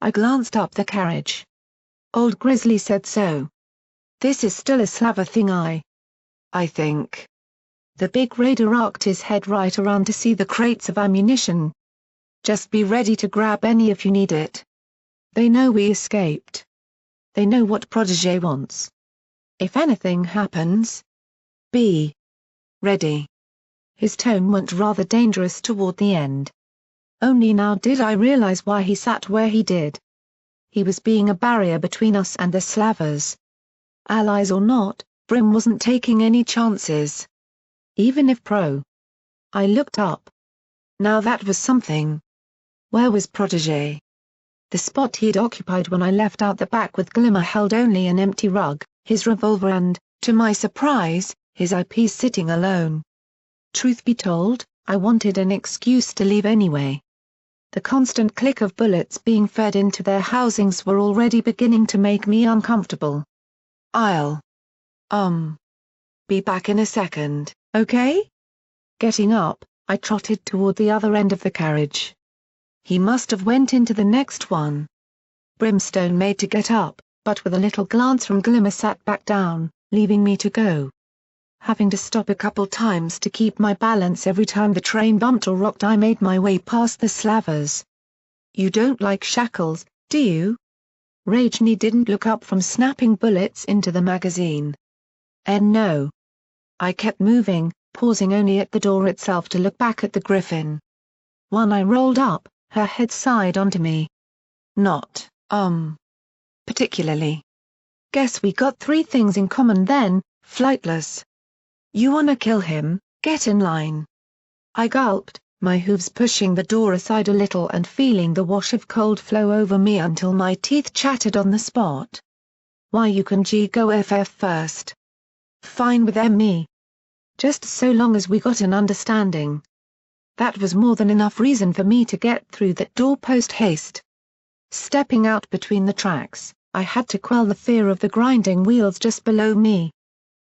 I glanced up the carriage. "Old Grizzly said so. This is still a Slaver thing I think." The big raider arched his head right around to see the crates of ammunition. "Just be ready to grab any if you need it. They know we escaped. They know what Protege wants. If anything happens, be ready." His tone went rather dangerous toward the end. Only now did I realize why he sat where he did. He was being a barrier between us and the Slavers. Allies or not, Brim wasn't taking any chances. Even if I looked up. Now that was something. Where was Protege? The spot he'd occupied when I left out the back with Glimmer held only an empty rug, his revolver and, to my surprise, his eyepiece sitting alone. Truth be told, I wanted an excuse to leave anyway. The constant click of bullets being fed into their housings were already beginning to make me uncomfortable. "I'll be back in a second, okay?" Getting up, I trotted toward the other end of the carriage. He must have went into the next one. Brimstone made to get up, but with a little glance from Glimmer sat back down, leaving me to go. Having to stop a couple times to keep my balance every time the train bumped or rocked, I made my way past the Slavers. "You don't like shackles, do you?" Rajni didn't look up from snapping bullets into the magazine. No. I kept moving, pausing only at the door itself to look back at the Griffin. When I rolled up, her head sighed onto me. "Not, particularly. Guess we got 3 things in common then, flightless. You wanna kill him, get in line." I gulped, my hooves pushing the door aside a little and feeling the wash of cold flow over me until my teeth chattered on the spot. "Why you can go FF first. Fine with me. Just so long as we got an understanding." That was more than enough reason for me to get through that door post-haste. Stepping out between the tracks, I had to quell the fear of the grinding wheels just below me.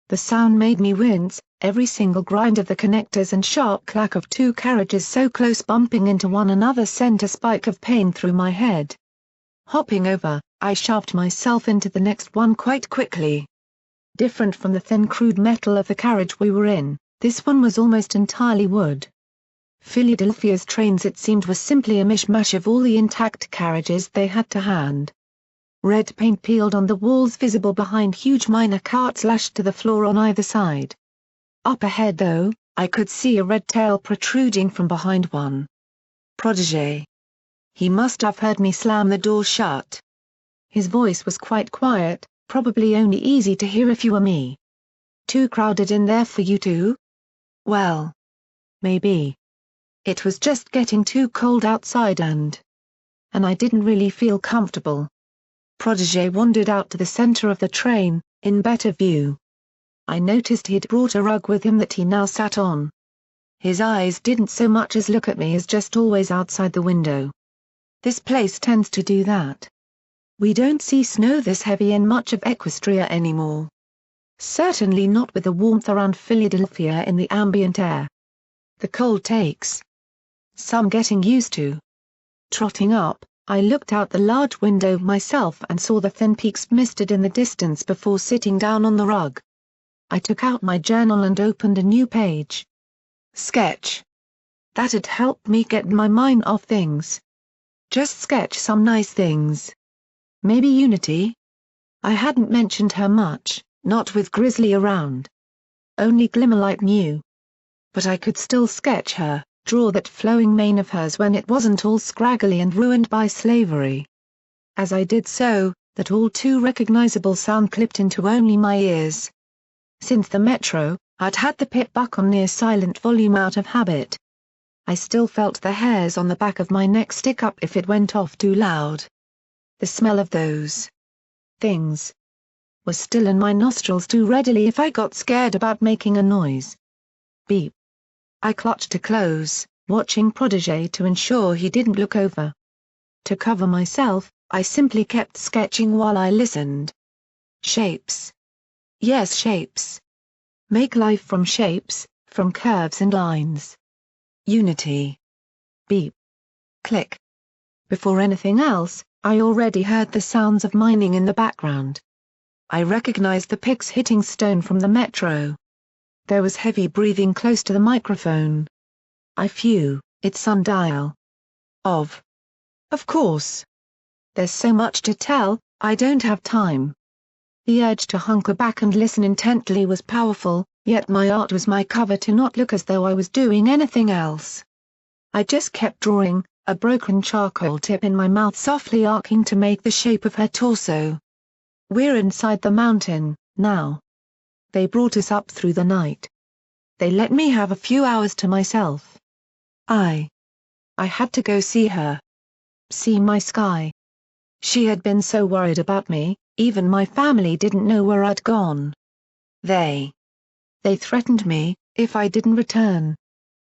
The sound made me wince, every single grind of the connectors and sharp clack of 2 carriages so close bumping into one another sent a spike of pain through my head. Hopping over, I shoved myself into the next one quite quickly. Different from the thin crude metal of the carriage we were in, this one was almost entirely wood. Philadelphia's trains, it seemed, were simply a mishmash of all the intact carriages they had to hand. Red paint peeled on the walls visible behind huge minor carts lashed to the floor on either side. Up ahead though, I could see a red tail protruding from behind one. Protege. He must have heard me slam the door shut. His voice was quite quiet, probably only easy to hear if you were me. "Too crowded in there for you two?" "Well, maybe. It was just getting too cold outside and I didn't really feel comfortable." Protege wandered out to the center of the train, in better view. I noticed he'd brought a rug with him that he now sat on. His eyes didn't so much as look at me as just always outside the window. This place tends to do that. We don't see snow this heavy in much of Equestria anymore. Certainly not with the warmth around Philadelphia in the ambient air. The cold takes some getting used to. Trotting up, I looked out the large window myself and saw the thin peaks misted in the distance before sitting down on the rug. I took out my journal and opened a new page. Sketch. That'd help me get my mind off things. Just sketch some nice things. Maybe Unity? I hadn't mentioned her much, not with Grizzly around. Only Glimmerlight knew. But I could still sketch her, draw that flowing mane of hers when it wasn't all scraggly and ruined by slavery. As I did so, that all too recognizable sound clipped into only my ears. Since the Metro, I'd had the pit buck on near silent volume out of habit. I still felt the hairs on the back of my neck stick up if it went off too loud. The smell of those things was still in my nostrils too readily if I got scared about making a noise. Beep. I clutched to close, watching Protégé to ensure he didn't look over. To cover myself, I simply kept sketching while I listened. Shapes. Yes, shapes. Make life from shapes, from curves and lines. Unity. Beep. Click. Before anything else, I already heard the sounds of mining in the background. I recognized the picks hitting stone from the metro. There was heavy breathing close to the microphone. I phew, it's sundial. Of course. There's so much to tell, I don't have time. The urge to hunker back and listen intently was powerful, yet my art was my cover to not look as though I was doing anything else. I just kept drawing, a broken charcoal tip in my mouth softly arcing to make the shape of her torso. We're inside the mountain, now. They brought us up through the night. They let me have a few hours to myself. I had to go see her. See my sky. She had been so worried about me, even my family didn't know where I'd gone. They threatened me, if I didn't return.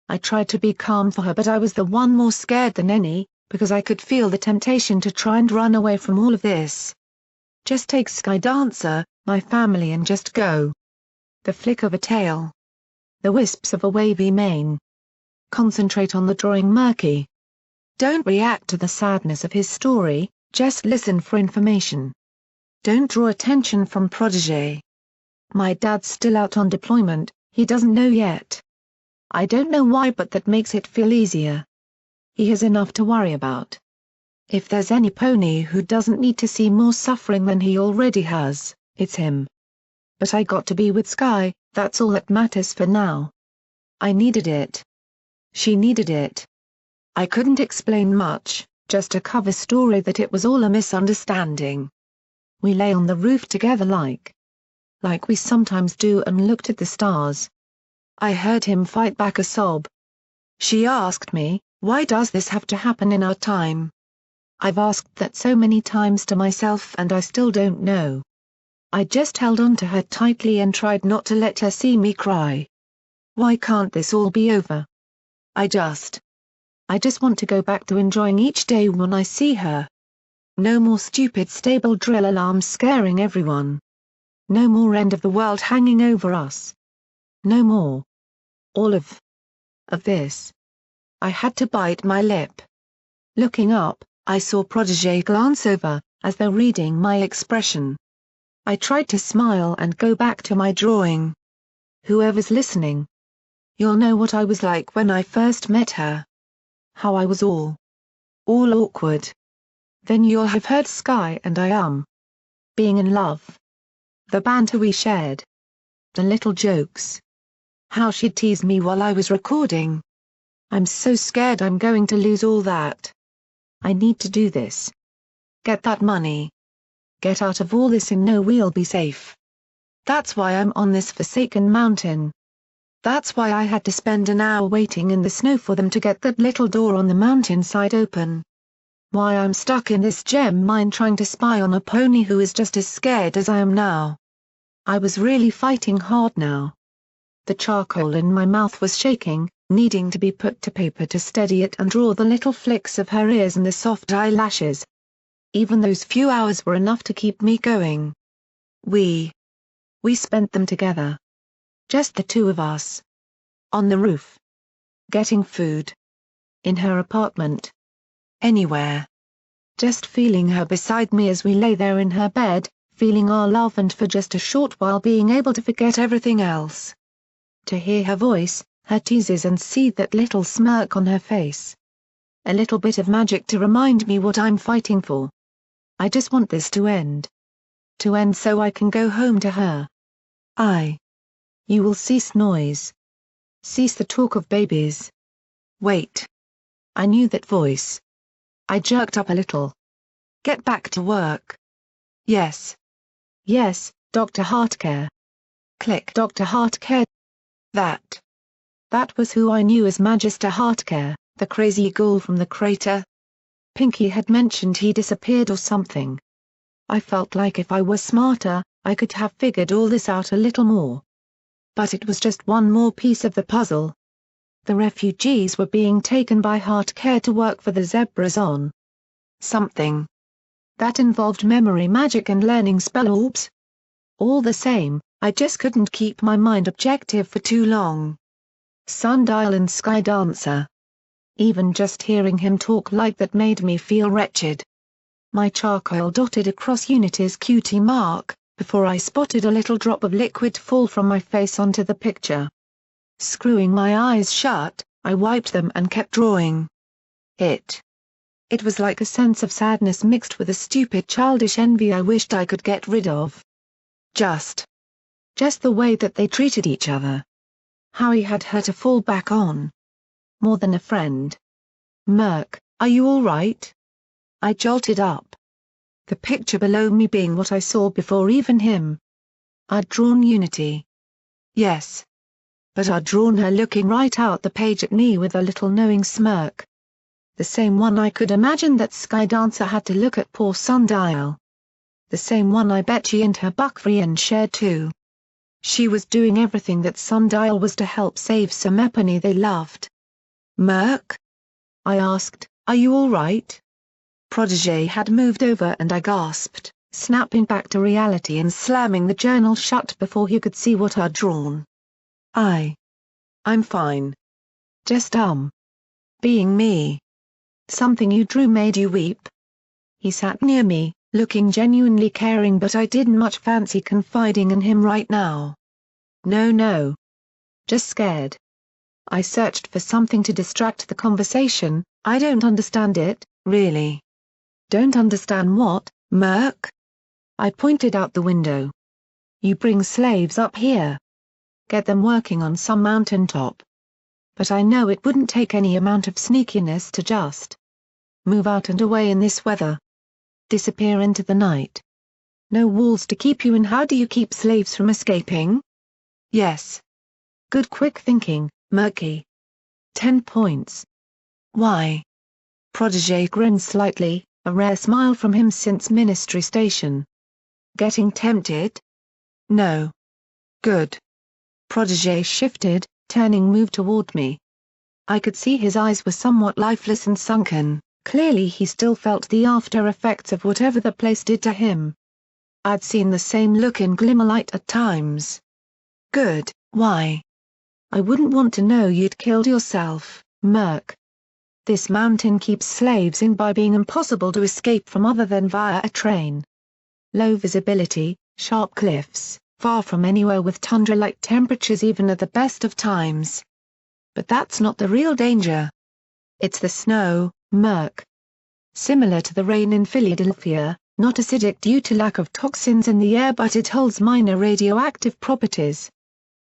I tried to be calm for her but I was the one more scared than any, because I could feel the temptation to try and run away from all of this. Just take Sky Dancer, my family and just go. The flick of a tail. The wisps of a wavy mane. Concentrate on the drawing Murky. Don't react to the sadness of his story, just listen for information. Don't draw attention from Protégé. My dad's still out on deployment, he doesn't know yet. I don't know why but that makes it feel easier. He has enough to worry about. If there's any pony who doesn't need to see more suffering than he already has, it's him. But I got to be with Sky, that's all that matters for now. I needed it. She needed it. I couldn't explain much, just a cover story that it was all a misunderstanding. We lay on the roof together like we sometimes do and looked at the stars. I heard him fight back a sob. She asked me, why does this have to happen in our time? I've asked that so many times to myself and I still don't know. I just held on to her tightly and tried not to let her see me cry. Why can't this all be over? I just want to go back to enjoying each day when I see her. No more stupid stable drill alarms scaring everyone. No more end of the world hanging over us. No more. All of this. I had to bite my lip. Looking up, I saw Protégé glance over, as though reading my expression. I tried to smile and go back to my drawing. Whoever's listening. You'll know what I was like when I first met her. How I was all awkward. Then you'll have heard Sky and I being in love. The banter we shared. The little jokes. How she'd tease me while I was recording. I'm so scared I'm going to lose all that. I need to do this. Get that money. Get out of all this and know we'll be safe. That's why I'm on this forsaken mountain. That's why I had to spend an hour waiting in the snow for them to get that little door on the mountainside open. Why I'm stuck in this gem mine trying to spy on a pony who is just as scared as I am now. I was really fighting hard now. The charcoal in my mouth was shaking, needing to be put to paper to steady it and draw the little flicks of her ears and the soft eyelashes. Even those few hours were enough to keep me going. We spent them together. Just the two of us. On the roof. Getting food. In her apartment. Anywhere. Just feeling her beside me as we lay there in her bed, feeling our love and for just a short while being able to forget everything else. To hear her voice, her teases and see that little smirk on her face. A little bit of magic to remind me what I'm fighting for. I just want this to end. To end so I can go home to her. You will cease noise. Cease the talk of babies. Wait. I knew that voice. I jerked up a little. Get back to work. Yes. Yes, Dr. Heartcare. Click Dr. Heartcare. That. That was who I knew as Magister Heartcare, the crazy ghoul from the crater. Pinky had mentioned he disappeared or something. I felt like if I were smarter, I could have figured all this out a little more. But it was just one more piece of the puzzle. The refugees were being taken by Heartcare to work for the Zebras on something that involved memory magic and learning spell orbs. All the same, I just couldn't keep my mind objective for too long. Sundial and Sky Dancer. Even just hearing him talk like that made me feel wretched. My charcoal dotted across Unity's cutie mark, before I spotted a little drop of liquid fall from my face onto the picture. Screwing my eyes shut, I wiped them and kept drawing. It was like a sense of sadness mixed with a stupid childish envy I wished I could get rid of. Just the way that they treated each other. How he had her to fall back on. More than a friend. Murk, are you all right? I jolted up. The picture below me being what I saw before even him. I'd drawn Unity. Yes. But I'd drawn her looking right out the page at me with a little knowing smirk. The same one I could imagine that Sky Dancer had to look at poor Sundial. The same one I bet she and her Buckfriend shared too. She was doing everything that Sundial was to help save somepony they loved. Murk? I asked, are you all right? Protégé had moved over and I gasped, snapping back to reality and slamming the journal shut before he could see what I'd drawn. I'm fine. Just being me. Something you drew made you weep? He sat near me, looking genuinely caring, but I didn't much fancy confiding in him right now. No. Just scared. I searched for something to distract the conversation. I don't understand it, really. Don't understand what, Murk? I pointed out the window. You bring slaves up here. Get them working on some mountaintop. But I know it wouldn't take any amount of sneakiness to just move out and away in this weather. Disappear into the night. No walls to keep you in. How do you keep slaves from escaping? Yes. Good quick thinking, Murky. 10 points. Why? Protégé grinned slightly, a rare smile from him since Ministry Station. Getting tempted? No. Good. Protégé shifted, turning moved toward me. I could see his eyes were somewhat lifeless and sunken, clearly he still felt the after effects of whatever the place did to him. I'd seen the same look in Glimmerlight at times. Good, why? I wouldn't want to know you'd killed yourself, Murk. This mountain keeps slaves in by being impossible to escape from other than via a train. Low visibility, sharp cliffs, far from anywhere with tundra-like temperatures even at the best of times. But that's not the real danger. It's the snow, Murk. Similar to the rain in Philadelphia, not acidic due to lack of toxins in the air, but it holds minor radioactive properties.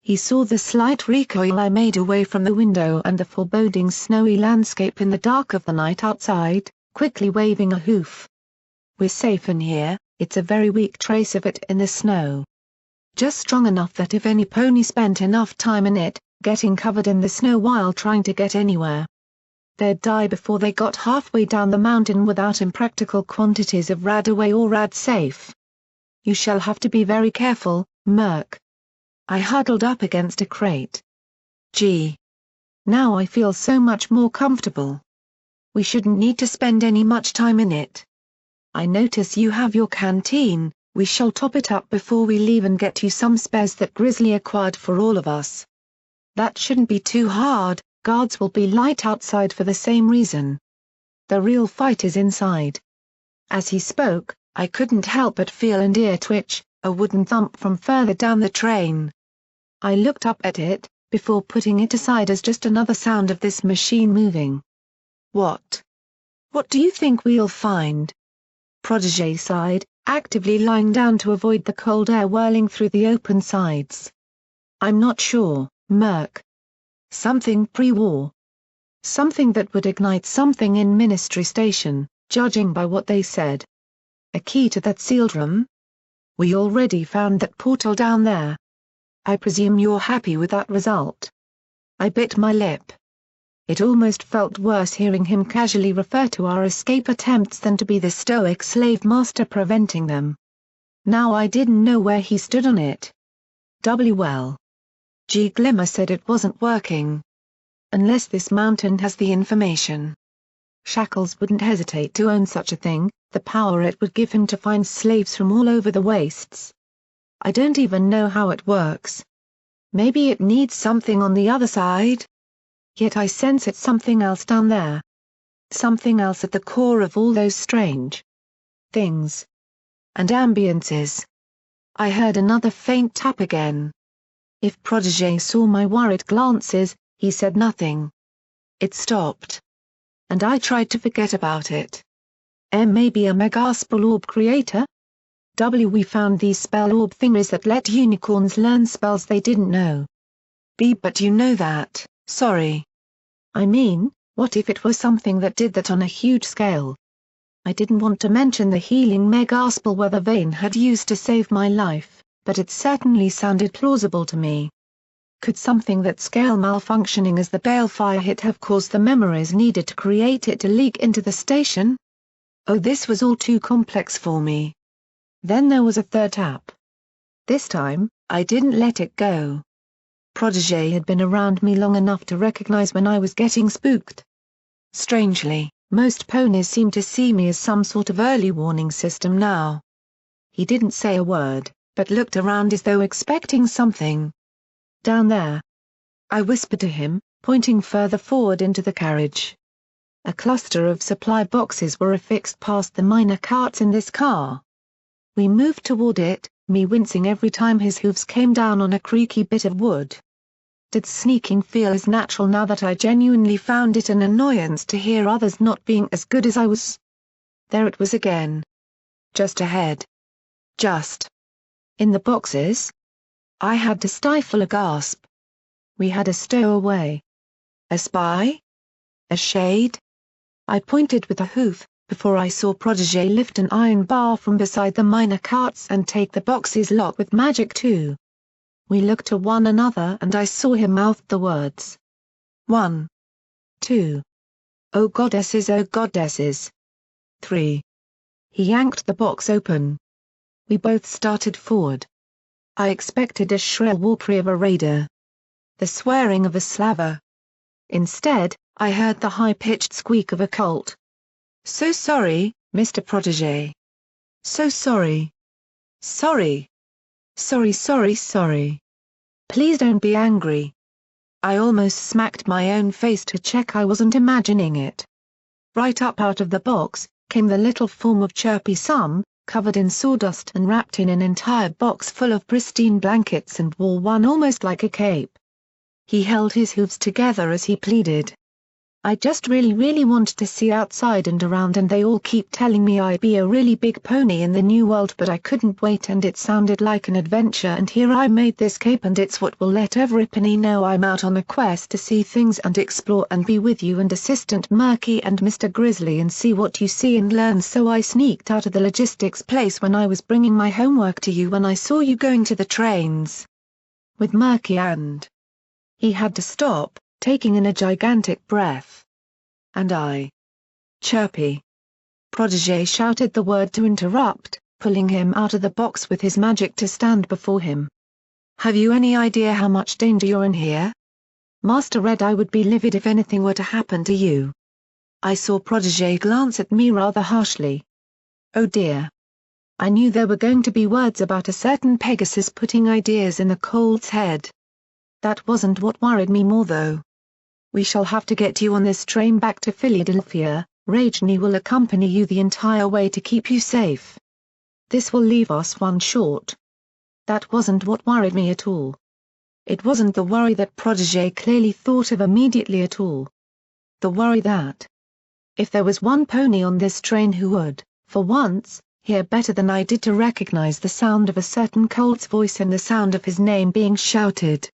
He saw the slight recoil I made away from the window and the foreboding snowy landscape in the dark of the night outside, quickly waving a hoof. We're safe in here, it's a very weak trace of it in the snow. Just strong enough that if any pony spent enough time in it, getting covered in the snow while trying to get anywhere, they'd die before they got halfway down the mountain without impractical quantities of rad away or rad safe. You shall have to be very careful, Murk. I huddled up against a crate. Gee. Now I feel so much more comfortable. We shouldn't need to spend any much time in it. I notice you have your canteen. We shall top it up before we leave and get you some spares that Grizzly acquired for all of us. That shouldn't be too hard, guards will be light outside for the same reason. The real fight is inside. As he spoke, I couldn't help but feel an ear twitch, a wooden thump from further down the train. I looked up at it, before putting it aside as just another sound of this machine moving. What? What do you think we'll find? Protégé sighed, actively lying down to avoid the cold air whirling through the open sides. I'm not sure, Murk. Something pre-war. Something that would ignite something in Ministry Station, judging by what they said. A key to that sealed room? We already found that portal down there. I presume you're happy with that result. I bit my lip. It almost felt worse hearing him casually refer to our escape attempts than to be the stoic slave master preventing them. Now I didn't know where he stood on it. Well. G. Glimmer said it wasn't working. Unless this mountain has the information. Shackles wouldn't hesitate to own such a thing, the power it would give him to find slaves from all over the wastes. I don't even know how it works. Maybe it needs something on the other side? Yet I sense it's something else down there. Something else at the core of all those strange things and ambiances. I heard another faint tap again. If Protégé saw my worried glances, he said nothing. It stopped. And I tried to forget about it. Maybe a megaspell orb creator? We found these spell orb thingies that let unicorns learn spells they didn't know. But you know that, sorry. I mean, what if it was something that did that on a huge scale? I didn't want to mention the healing megaspell Weather Vane had used to save my life, but it certainly sounded plausible to me. Could something that scale malfunctioning as the balefire hit have caused the memories needed to create it to leak into the station? Oh, this was all too complex for me. Then there was a third tap. This time, I didn't let it go. Protégé had been around me long enough to recognize when I was getting spooked. Strangely, most ponies seem to see me as some sort of early warning system now. He didn't say a word, but looked around as though expecting something. Down there. I whispered to him, pointing further forward into the carriage. A cluster of supply boxes were affixed past the minor carts in this car. We moved toward it, me wincing every time his hooves came down on a creaky bit of wood. Did sneaking feel as natural now that I genuinely found it an annoyance to hear others not being as good as I was? There it was again. Just ahead. Just. In the boxes? I had to stifle a gasp. We had a stowaway. A spy? A shade? I pointed with a hoof, before I saw Protégé lift an iron bar from beside the minor carts and take the box's lock with magic too. We looked to one another and I saw him mouth the words. 1. 2. Oh goddesses. 3. He yanked the box open. We both started forward. I expected a shrill war cry of a raider. The swearing of a slaver. Instead, I heard the high-pitched squeak of a colt. So sorry, Mr. Protégé. So sorry. Sorry. Sorry. Please don't be angry. I almost smacked my own face to check I wasn't imagining it. Right up out of the box, came the little form of Chirpy Some, covered in sawdust and wrapped in an entire box full of pristine blankets and wore one almost like a cape. He held his hooves together as he pleaded. I just really want to see outside and around, and they all keep telling me I'd be a really big pony in the new world, but I couldn't wait and it sounded like an adventure, and here I made this cape and it's what will let every pony know I'm out on a quest to see things and explore and be with you and Assistant Murky and Mr. Grizzly and see what you see and learn. So I sneaked out of the logistics place when I was bringing my homework to you when I saw you going to the trains with Murky and... He had to stop, taking in a gigantic breath. And I. Chirpy. Protégé shouted the word to interrupt, pulling him out of the box with his magic to stand before him. Have you any idea how much danger you're in here? Master Red, I would be livid if anything were to happen to you. I saw Protégé glance at me rather harshly. Oh dear. I knew there were going to be words about a certain Pegasus putting ideas in the colt's head. That wasn't what worried me more though. We shall have to get you on this train back to Philadelphia. Rajni will accompany you the entire way to keep you safe. This will leave us one short. That wasn't what worried me at all. It wasn't the worry that Protégé clearly thought of immediately at all. The worry that, if there was one pony on this train who would, for once, hear better than I did to recognize the sound of a certain colt's voice and the sound of his name being shouted.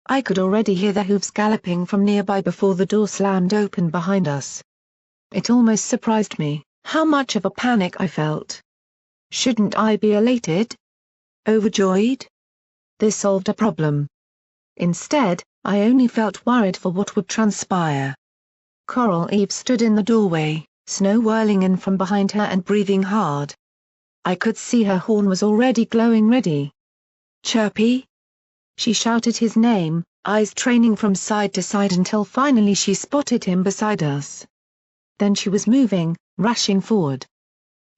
I could already hear the hooves galloping from nearby before the door slammed open behind us. It almost surprised me, how much of a panic I felt. Shouldn't I be elated? Overjoyed? This solved a problem. Instead, I only felt worried for what would transpire. Coral Eve stood in the doorway, snow whirling in from behind her and breathing hard. I could see her horn was already glowing ready. "Chirpy!" She shouted his name, eyes training from side to side until finally she spotted him beside us. Then she was moving, rushing forward.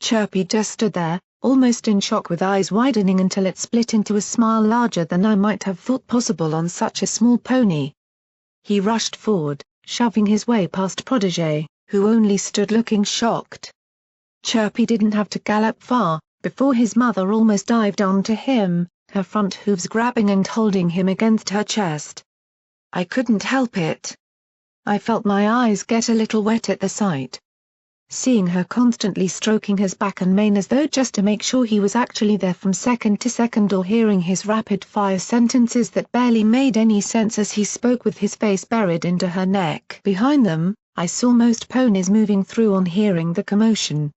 Chirpy just stood there, almost in shock with eyes widening until it split into a smile larger than I might have thought possible on such a small pony. He rushed forward, shoving his way past Protégé, who only stood looking shocked. Chirpy didn't have to gallop far, before his mother almost dived onto him, her front hooves grabbing and holding him against her chest. I couldn't help it. I felt my eyes get a little wet at the sight. Seeing her constantly stroking his back and mane as though just to make sure he was actually there from second to second, or hearing his rapid-fire sentences that barely made any sense as he spoke with his face buried into her neck behind them, I saw most ponies moving through on hearing the commotion.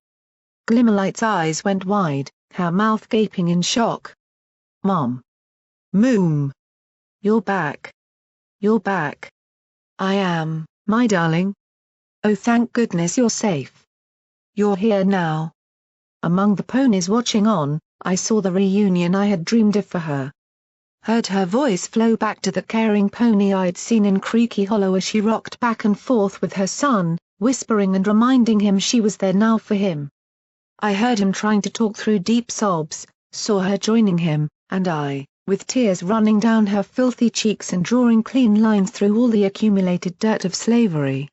Glimmerlight's eyes went wide, her mouth gaping in shock. "Mom. Moom. You're back. You're back." "I am, my darling. Oh, thank goodness you're safe. You're here now." Among the ponies watching on, I saw the reunion I had dreamed of for her. Heard her voice flow back to the caring pony I'd seen in Creaky Hollow as she rocked back and forth with her son, whispering and reminding him she was there now for him. I heard him trying to talk through deep sobs, saw her joining him, and I, with tears running down her filthy cheeks and drawing clean lines through all the accumulated dirt of slavery.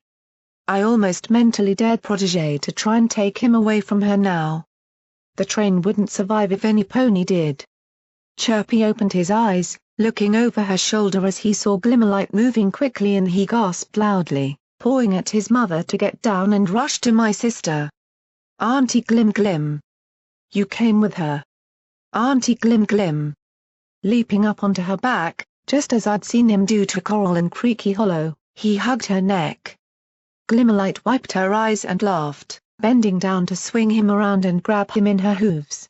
I almost mentally dared Protégé to try and take him away from her now. The train wouldn't survive if any pony did. Chirpy opened his eyes, looking over her shoulder as he saw Glimmerlight moving quickly, and he gasped loudly, pawing at his mother to get down and rush to my sister. "Auntie Glim Glim. You came with her. Auntie Glim Glim." Leaping up onto her back, just as I'd seen him do to Coral in Creaky Hollow, he hugged her neck. Glimmerlight wiped her eyes and laughed, bending down to swing him around and grab him in her hooves.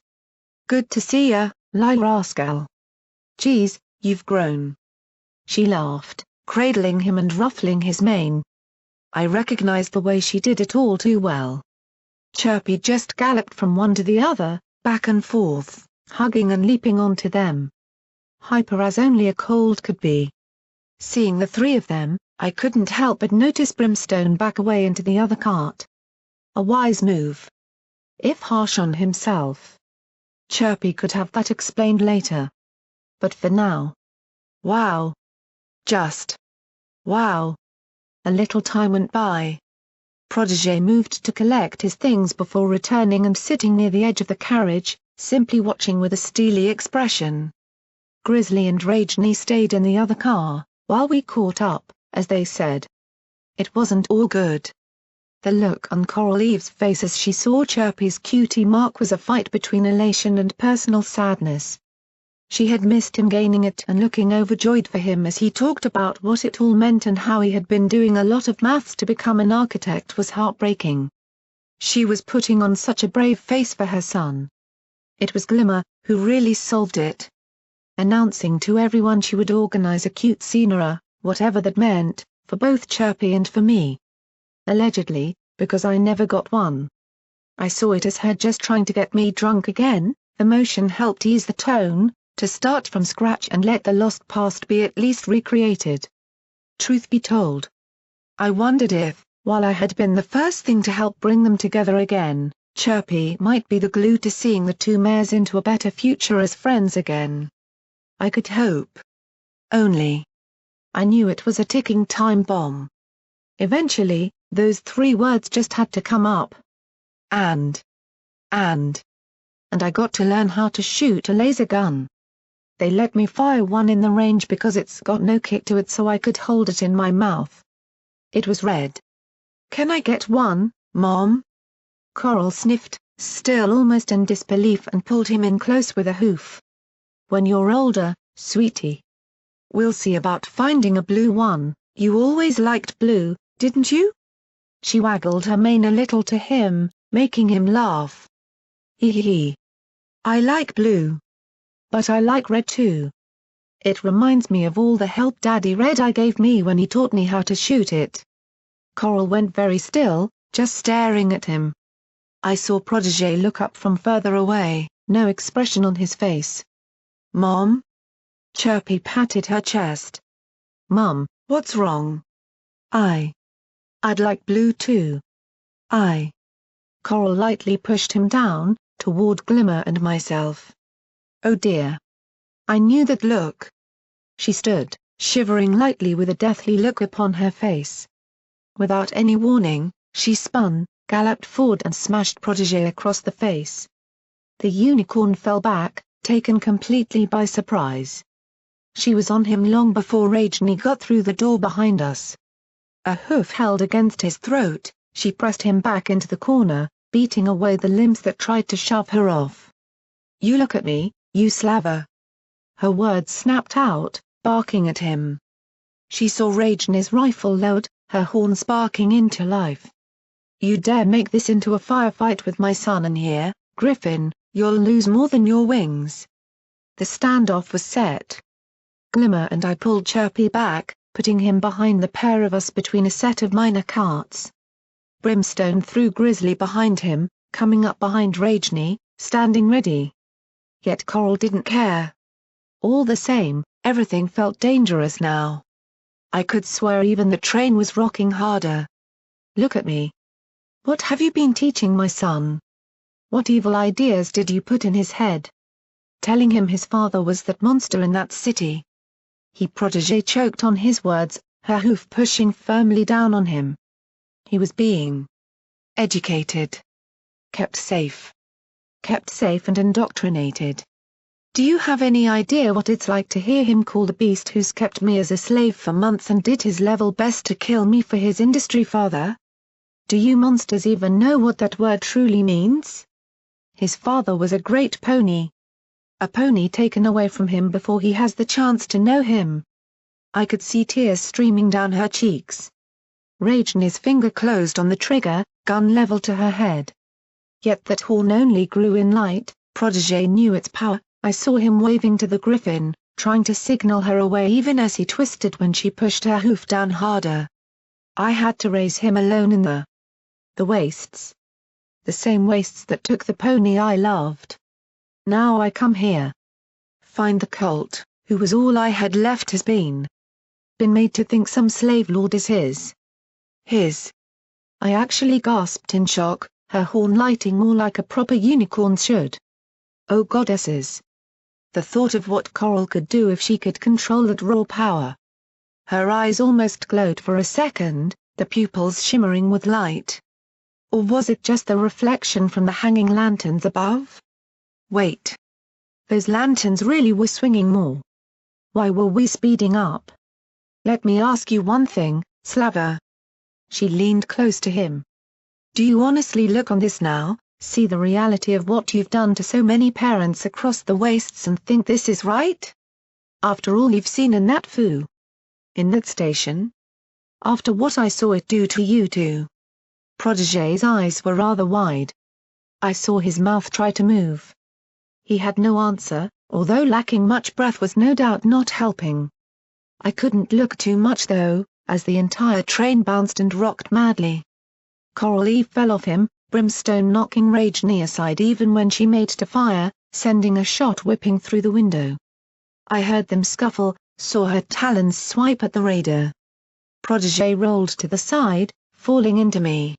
"Good to see ya, lil' rascal. Geez, you've grown." She laughed, cradling him and ruffling his mane. I recognized the way she did it all too well. Chirpy just galloped from one to the other, back and forth, hugging and leaping onto them. Hyper as only a cold could be. Seeing the three of them, I couldn't help but notice Brimstone back away into the other cart. A wise move. If harsh on himself. Chirpy could have that explained later. But for now. Wow. Just. Wow. A little time went by. Protégé moved to collect his things before returning and sitting near the edge of the carriage, simply watching with a steely expression. Grizzly and Ragney stayed in the other car, while we caught up, as they said. It wasn't all good. The look on Coral Eve's face as she saw Chirpy's cutie mark was a fight between elation and personal sadness. She had missed him gaining it and looking overjoyed for him as he talked about what it all meant and how he had been doing a lot of maths to become an architect was heartbreaking. She was putting on such a brave face for her son. It was Glimmer, who really solved it. Announcing to everyone she would organize a cute scenera, whatever that meant, for both Chirpy and for me. Allegedly, because I never got one. I saw it as her just trying to get me drunk again. Emotion helped ease the tone, to start from scratch and let the lost past be at least recreated. Truth be told, I wondered if, while I had been the first thing to help bring them together again, Chirpy might be the glue to seeing the two mares into a better future as friends again. I could hope. Only. I knew it was a ticking time bomb. Eventually, those three words just had to come up. And I got to learn how to shoot a laser gun. They let me fire one in the range because it's got no kick to it, so I could hold it in my mouth. It was red. "Can I get one, Mom?" Coral sniffed, still almost in disbelief, and pulled him in close with a hoof. "When you're older, sweetie. We'll see about finding a blue one. You always liked blue, didn't you?" She waggled her mane a little to him, making him laugh. Hee hee hee. "I like blue. But I like red too." It reminds me of all the help Daddy Red Eye gave me when he taught me how to shoot it. Coral went very still, just staring at him. I saw Protégé look up from further away, no expression on his face. Mom? Chirpy patted her chest. Mum, what's wrong? I'd like blue too. Coral lightly pushed him down, toward Glimmer and myself. Oh dear. I knew that look. She stood, shivering lightly with a deathly look upon her face. Without any warning, she spun, galloped forward and smashed Protégé across the face. The unicorn fell back, taken completely by surprise. She was on him long before Rajni got through the door behind us. A hoof held against his throat, she pressed him back into the corner, beating away the limbs that tried to shove her off. You look at me, you slaver. Her words snapped out, barking at him. She saw Rajni's rifle load, her horns barking into life. You dare make this into a firefight with my son in here, Griffin, you'll lose more than your wings. The standoff was set. Glimmer and I pulled Chirpy back, putting him behind the pair of us between a set of minor carts. Brimstone threw Grizzly behind him, coming up behind Rajni, standing ready. Yet Coral didn't care. All the same, everything felt dangerous now. I could swear even the train was rocking harder. Look at me. What have you been teaching my son? What evil ideas did you put in his head? Telling him his father was that monster in that city. Protégé choked on his words, her hoof pushing firmly down on him. He was being educated. Kept safe and indoctrinated. Do you have any idea what it's like to hear him call the beast who's kept me as a slave for months and did his level best to kill me for his industry father? Do you monsters even know what that word truly means? His father was a great pony. A pony taken away from him before he has the chance to know him. I could see tears streaming down her cheeks. Rajni's finger closed on the trigger, gun leveled to her head. Yet that horn only grew in light, Protégé knew its power. I saw him waving to the Griffin, trying to signal her away even as he twisted when she pushed her hoof down harder. I had to raise him alone in the wastes. The same wastes that took the pony I loved. Now I come here. Find the colt, who was all I had left has been made to think some slave lord is his. I actually gasped in shock, her horn lighting more like a proper unicorn should. Oh goddesses. The thought of what Coral could do if she could control that raw power. Her eyes almost glowed for a second, the pupils shimmering with light. Or was it just the reflection from the hanging lanterns above? Wait. Those lanterns really were swinging more. Why were we speeding up? Let me ask you one thing, Slaver. She leaned close to him. Do you honestly look on this now, see the reality of what you've done to so many parents across the wastes and think this is right? After all you've seen in that foo? In that station? After what I saw it do to you two? Protégé's eyes were rather wide. I saw his mouth try to move. He had no answer, although lacking much breath was no doubt not helping. I couldn't look too much though, as the entire train bounced and rocked madly. Coral Eve fell off him, Brimstone knocking Rajni aside even when she made to fire, sending a shot whipping through the window. I heard them scuffle, saw her talons swipe at the radar. Protégé rolled to the side, falling into me.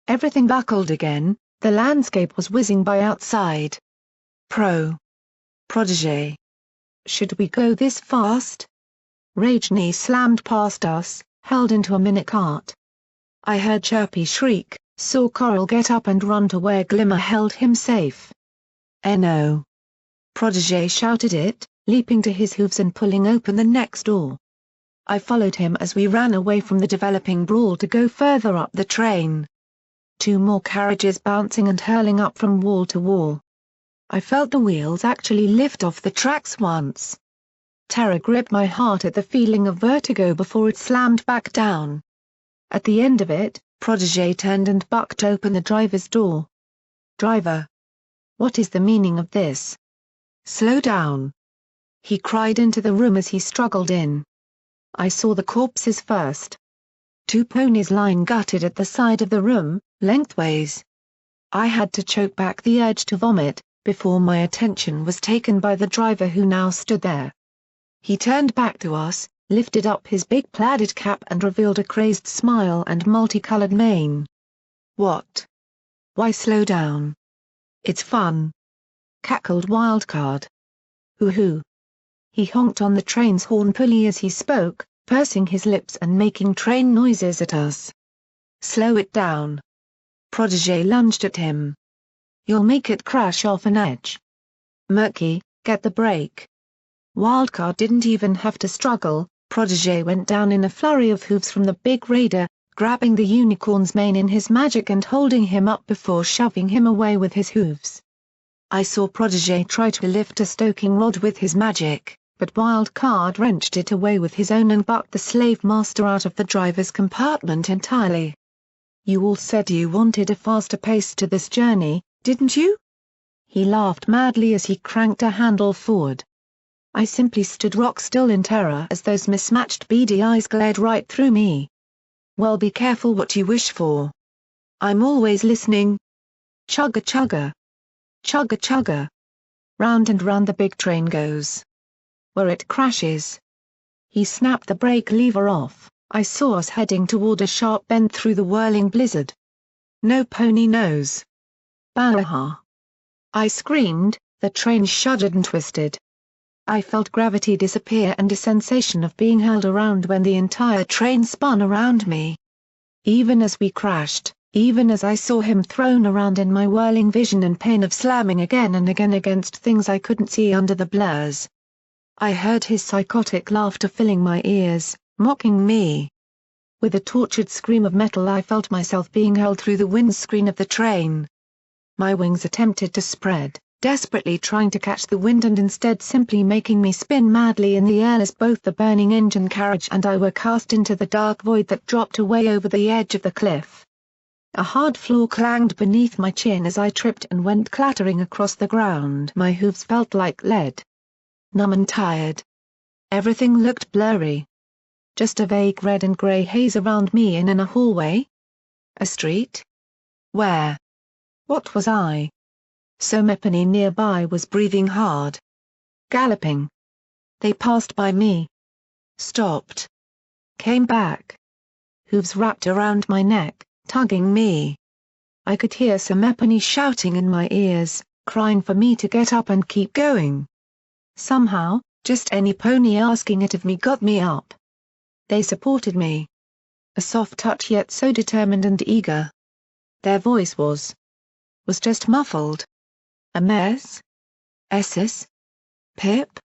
Everything buckled again, the landscape was whizzing by outside. Protégé. Should we go this fast? Rajni slammed past us, held into a minute cart. I heard Chirpy shriek, saw Coral get up and run to where Glimmer held him safe. No. Protégé shouted it, leaping to his hooves and pulling open the next door. I followed him as we ran away from the developing brawl to go further up the train. 2 more carriages bouncing and hurling up from wall to wall. I felt the wheels actually lift off the tracks once. Terror gripped my heart at the feeling of vertigo before it slammed back down. At the end of it, Protégé turned and bucked open the driver's door. Driver. What is the meaning of this? Slow down. he cried into the room as he struggled in. I saw the corpses first. 2 ponies lying gutted at the side of the room, lengthways. I had to choke back the urge to vomit, before my attention was taken by the driver who now stood there. He turned back to us, lifted up his big plaided cap and revealed a crazed smile and multicolored mane. "What? Why slow down? It's fun," cackled Wildcard. "Hoo-hoo." He honked on the train's horn pulley as he spoke, pursing his lips and making train noises at us. "Slow it down." Protégé lunged at him. "You'll make it crash off an edge. Murky, get the brake." Wildcard didn't even have to struggle. Protégé went down in a flurry of hooves from the big raider, grabbing the unicorn's mane in his magic and holding him up before shoving him away with his hooves. I saw Protégé try to lift a stoking rod with his magic, but Wildcard wrenched it away with his own and bucked the slave master out of the driver's compartment entirely. "You all said you wanted a faster pace to this journey, didn't you?" He laughed madly as he cranked a handle forward. I simply stood rock still in terror as those mismatched beady eyes glared right through me. "Well, be careful what you wish for. I'm always listening. Chugga chugga. Chugga chugga. Round and round the big train goes. Where it crashes." He snapped the brake lever off. I saw us heading toward a sharp bend through the whirling blizzard. "No pony knows." "Bah!" I screamed. The train shuddered and twisted. I felt gravity disappear and a sensation of being held around when the entire train spun around me. Even as we crashed, even as I saw him thrown around in my whirling vision and pain of slamming again and again against things I couldn't see under the blurs. I heard his psychotic laughter filling my ears, mocking me. With a tortured scream of metal I felt myself being hurled through the windscreen of the train. My wings attempted to spread, desperately trying to catch the wind and instead simply making me spin madly in the air as both the burning engine carriage and I were cast into the dark void that dropped away over the edge of the cliff. A hard floor clanged beneath my chin as I tripped and went clattering across the ground. My hooves felt like lead. Numb and tired. Everything looked blurry. Just a vague red and grey haze around me and in a hallway? A street? Where? What was I? Somepony nearby was breathing hard. Galloping. They passed by me. Stopped. Came back. Hooves wrapped around my neck, tugging me. I could hear Somepony shouting in my ears, crying for me to get up and keep going. Somehow, just any pony asking it of me got me up. They supported me. A soft touch yet so determined and eager. Their voice was just muffled. A mess? Esses? Pip?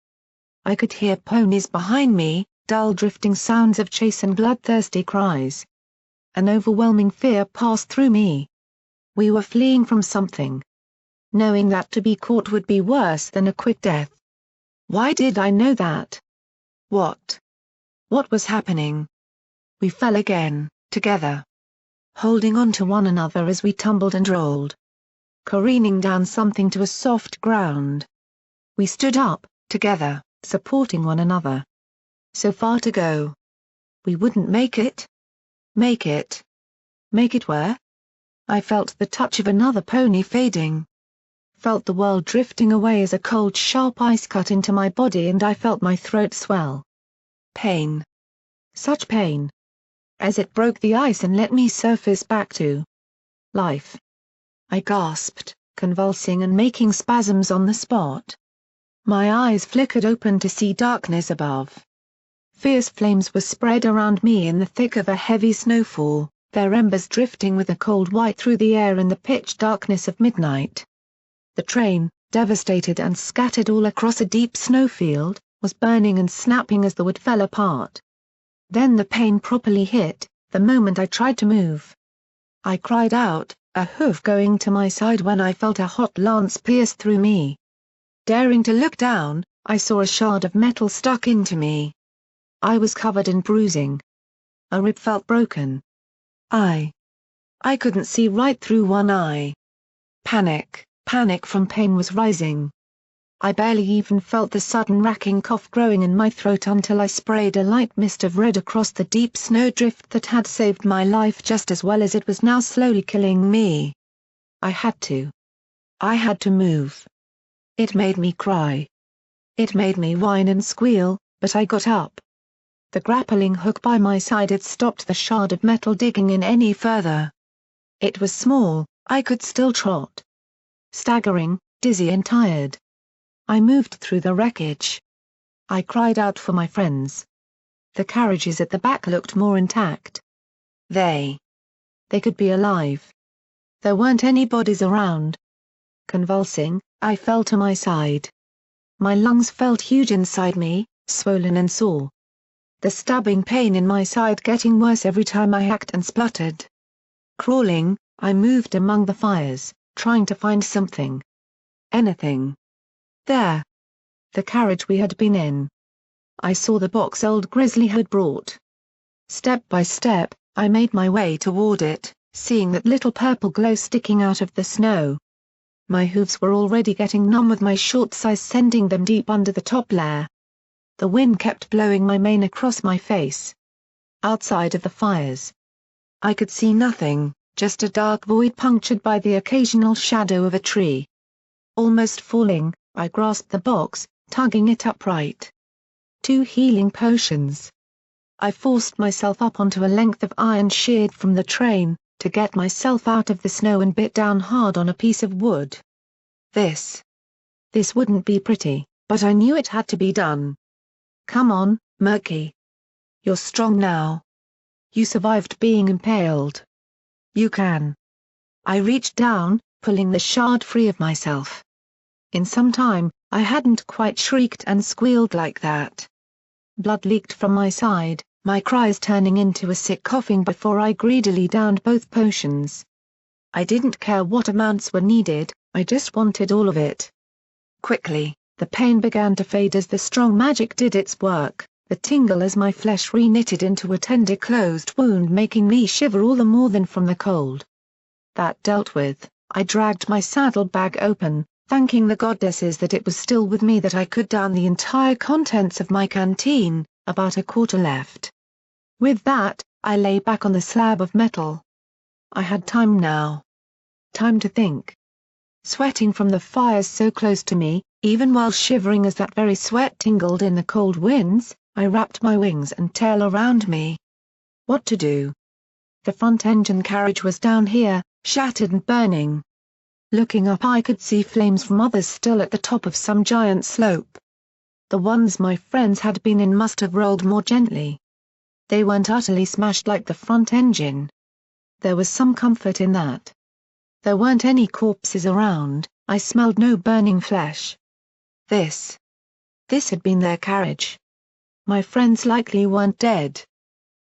I could hear ponies behind me, dull drifting sounds of chase and bloodthirsty cries. An overwhelming fear passed through me. We were fleeing from something. Knowing that to be caught would be worse than a quick death. Why did I know that? What? What was happening? We fell again, together. Holding on to one another as we tumbled and rolled. Careening down something to a soft ground. We stood up, together, supporting one another. So far to go. We wouldn't make it? Make it? Make it where? I felt the touch of another pony fading. Felt the world drifting away as a cold sharp ice cut into my body and I felt my throat swell. Pain. Such pain. As it broke the ice and let me surface back to life. I gasped, convulsing and making spasms on the spot. My eyes flickered open to see darkness above. Fierce flames were spread around me in the thick of a heavy snowfall, their embers drifting with a cold white through the air in the pitch darkness of midnight. The train, devastated and scattered all across a deep snowfield, was burning and snapping as the wood fell apart. Then the pain properly hit, the moment I tried to move. I cried out, a hoof going to my side when I felt a hot lance pierce through me. Daring to look down, I saw a shard of metal stuck into me. I was covered in bruising. A rib felt broken. I couldn't see right through one eye. Panic from pain was rising. I barely even felt the sudden racking cough growing in my throat until I sprayed a light mist of red across the deep snowdrift that had saved my life just as well as it was now slowly killing me. I had to. I had to move. It made me cry. It made me whine and squeal, but I got up. The grappling hook by my side had stopped the shard of metal digging in any further. It was small, I could still trot. Staggering, dizzy and tired. I moved through the wreckage. I cried out for my friends. The carriages at the back looked more intact. They could be alive. There weren't any bodies around. Convulsing, I fell to my side. My lungs felt huge inside me, swollen and sore. The stabbing pain in my side getting worse every time I hacked and spluttered. Crawling, I moved among the fires, trying to find something. Anything. There. The carriage we had been in. I saw the box old Grizzly had brought. Step by step, I made my way toward it, seeing that little purple glow sticking out of the snow. My hooves were already getting numb with my short size sending them deep under the top layer. The wind kept blowing my mane across my face. Outside of the fires, I could see nothing, just a dark void punctured by the occasional shadow of a tree. Almost falling, I grasped the box, tugging it upright. 2 healing potions. I forced myself up onto a length of iron sheared from the train, to get myself out of the snow and bit down hard on a piece of wood. This wouldn't be pretty, but I knew it had to be done. Come on, Murky. You're strong now. You survived being impaled. You can. I reached down, pulling the shard free of myself. In some time, I hadn't quite shrieked and squealed like that. Blood leaked from my side, my cries turning into a sick coughing before I greedily downed both potions. I didn't care what amounts were needed, I just wanted all of it. Quickly, the pain began to fade as the strong magic did its work, the tingle as my flesh re-knitted into a tender closed wound making me shiver all the more than from the cold. That dealt with, I dragged my saddlebag open, thanking the goddesses that it was still with me that I could down the entire contents of my canteen, about a quarter left. With that, I lay back on the slab of metal. I had time now. Time to think. Sweating from the fires so close to me, even while shivering as that very sweat tingled in the cold winds, I wrapped my wings and tail around me. What to do? The front engine carriage was down here, shattered and burning. Looking up I could see flames from others still at the top of some giant slope. The ones my friends had been in must have rolled more gently. They weren't utterly smashed like the front engine. There was some comfort in that. There weren't any corpses around, I smelled no burning flesh. This had been their carriage. My friends likely weren't dead.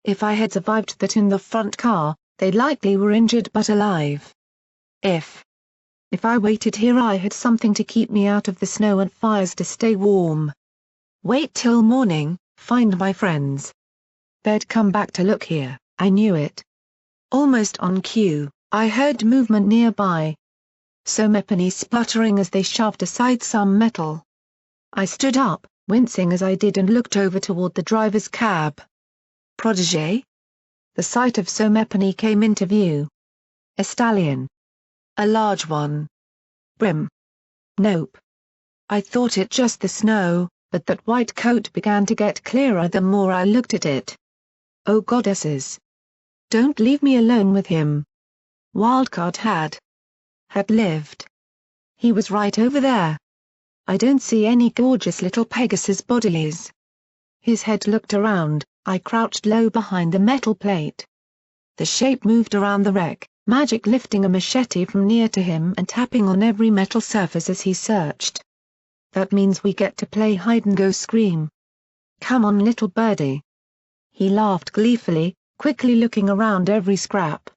If I had survived that in the front car, they likely were injured but alive. If I waited here I had something to keep me out of the snow and fires to stay warm. Wait till morning, find my friends. They'd come back to look here, I knew it. Almost on cue, I heard movement nearby. Somepony spluttering as they shoved aside some metal. I stood up, wincing as I did and looked over toward the driver's cab. Protégé? The sight of Somepony came into view. A stallion. A large one. Brim. Nope. I thought it just the snow, but that white coat began to get clearer the more I looked at it. Oh goddesses. Don't leave me alone with him. Wildcard had lived. He was right over there. I don't see any gorgeous little Pegasus bodilies. His head looked around, I crouched low behind the metal plate. The shape moved around the wreck, magic lifting a machete from near to him and tapping on every metal surface as he searched. That means we get to play hide-and-go-scream. Come on little birdie. He laughed gleefully, quickly looking around every scrap.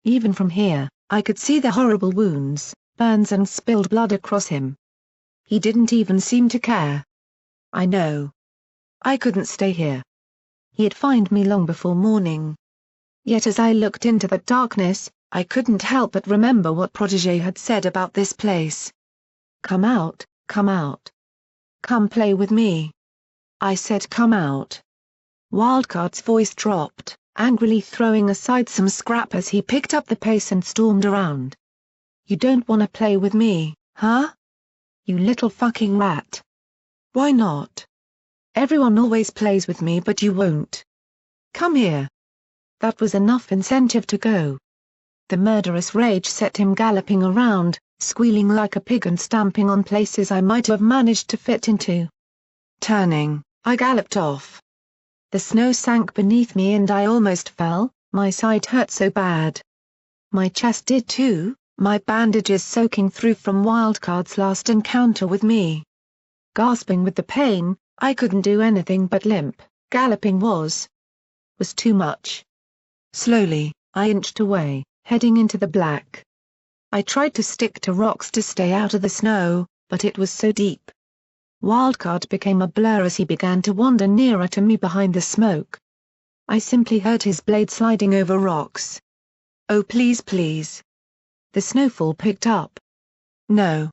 Even from here, I could see the horrible wounds, burns and spilled blood across him. He didn't even seem to care. I know. I couldn't stay here. He'd find me long before morning. Yet as I looked into the darkness, I couldn't help but remember what Protégé had said about this place. Come out, Come out. Come play with me. I said come out. Wildcard's voice dropped, angrily throwing aside some scrap as he picked up the pace and stormed around. You don't want to play with me, huh? You little fucking rat. Why not? Everyone always plays with me but you won't. Come here. That was enough incentive to go. The murderous rage set him galloping around, squealing like a pig and stamping on places I might have managed to fit into. Turning, I galloped off. The snow sank beneath me and I almost fell, my side hurt so bad. My chest did too, my bandages soaking through from Wildcard's last encounter with me. Gasping with the pain, I couldn't do anything but limp. Galloping was too much. Slowly, I inched away, heading into the black. I tried to stick to rocks to stay out of the snow, but it was so deep. Wildcard became a blur as he began to wander nearer to me behind the smoke. I simply heard his blade sliding over rocks. Oh please please. The snowfall picked up. No.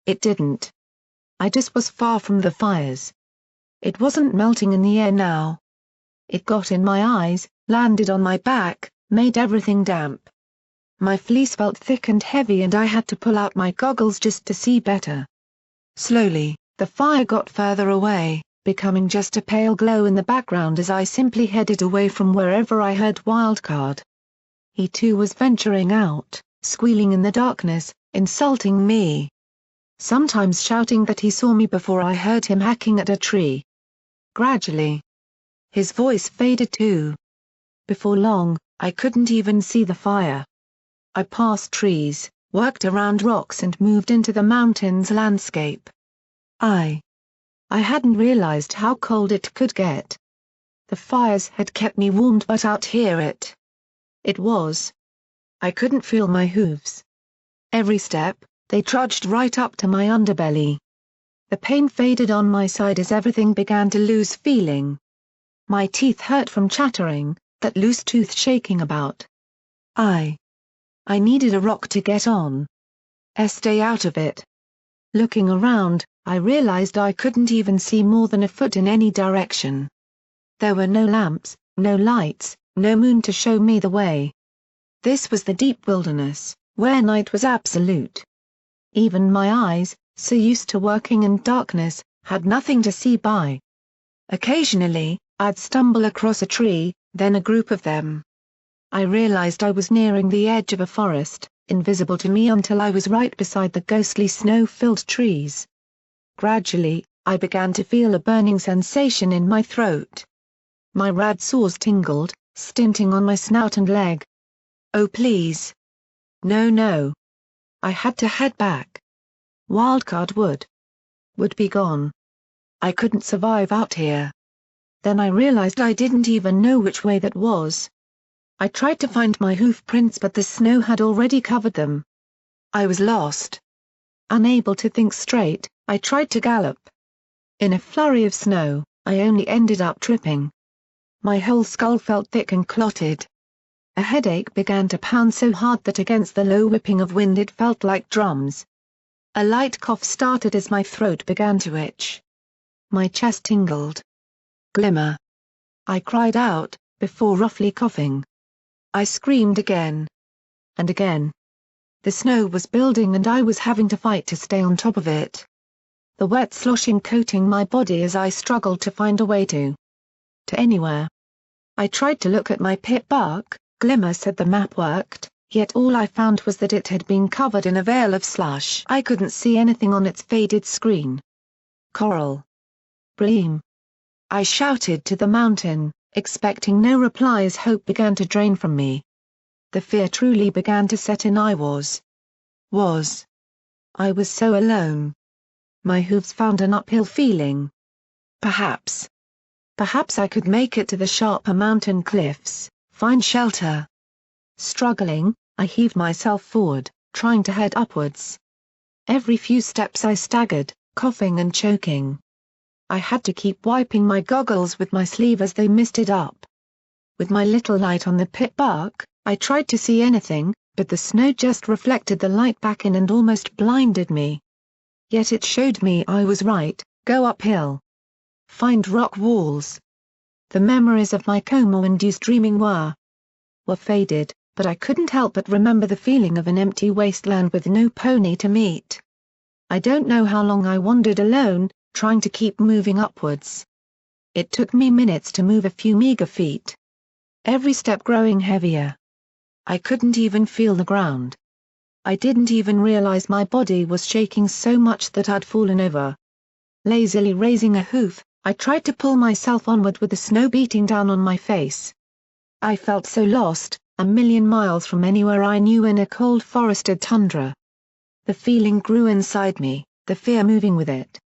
It didn't. I just was far from the fires. It wasn't melting in the air now. It got in my eyes, landed on my back, made everything damp. My fleece felt thick and heavy and I had to pull out my goggles just to see better. Slowly, the fire got further away, becoming just a pale glow in the background as I simply headed away from wherever I heard Wildcard. He too was venturing out, squealing in the darkness, insulting me. Sometimes shouting that he saw me before I heard him hacking at a tree. Gradually, his voice faded too. Before long, I couldn't even see the fire. I passed trees, worked around rocks and moved into the mountains landscape. I hadn't realized how cold it could get. The fires had kept me warmed but out here it was. I couldn't feel my hooves. Every step, they trudged right up to my underbelly. The pain faded on my side as everything began to lose feeling. My teeth hurt from chattering, that loose tooth shaking about. I needed a rock to get on. Stay out of it. Looking around, I realized I couldn't even see more than a foot in any direction. There were no lamps, no lights, no moon to show me the way. This was the deep wilderness, where night was absolute. Even my eyes, so used to working in darkness, had nothing to see by. Occasionally, I'd stumble across a tree, then a group of them. I realized I was nearing the edge of a forest, invisible to me until I was right beside the ghostly snow-filled trees. Gradually, I began to feel a burning sensation in my throat. My rad sores tingled, stinting on my snout and leg. Oh please. No. I had to head back. Wildcard would be gone. I couldn't survive out here. Then I realized I didn't even know which way that was. I tried to find my hoof prints but the snow had already covered them. I was lost. Unable to think straight, I tried to gallop. In a flurry of snow, I only ended up tripping. My whole skull felt thick and clotted. A headache began to pound so hard that against the low whipping of wind it felt like drums. A light cough started as my throat began to itch. My chest tingled. Glimmer. I cried out, before roughly coughing. I screamed again. And again. The snow was building and I was having to fight to stay on top of it. The wet sloshing coating my body as I struggled to find a way to anywhere. I tried to look at my pit book. Glimmer said the map worked, yet all I found was that it had been covered in a veil of slush. I couldn't see anything on its faded screen. Coral. Bream. I shouted to the mountain, expecting no reply as hope began to drain from me. The fear truly began to set in. I was so alone. My hooves found an uphill feeling. Perhaps I could make it to the sharper mountain cliffs, find shelter. Struggling, I heaved myself forward, trying to head upwards. Every few steps I staggered, coughing and choking. I had to keep wiping my goggles with my sleeve as they misted up. With my little light on the pit bark, I tried to see anything, but the snow just reflected the light back in and almost blinded me. Yet it showed me I was right: go uphill. Find rock walls. The memories of my coma-induced dreaming were faded, but I couldn't help but remember the feeling of an empty wasteland with no pony to meet. I don't know how long I wandered alone, trying to keep moving upwards. It took me minutes to move a few meager feet. Every step growing heavier. I couldn't even feel the ground. I didn't even realize my body was shaking so much that I'd fallen over. Lazily raising a hoof, I tried to pull myself onward with the snow beating down on my face. I felt so lost, a million miles from anywhere I knew in a cold forested tundra. The feeling grew inside me, the fear moving with it.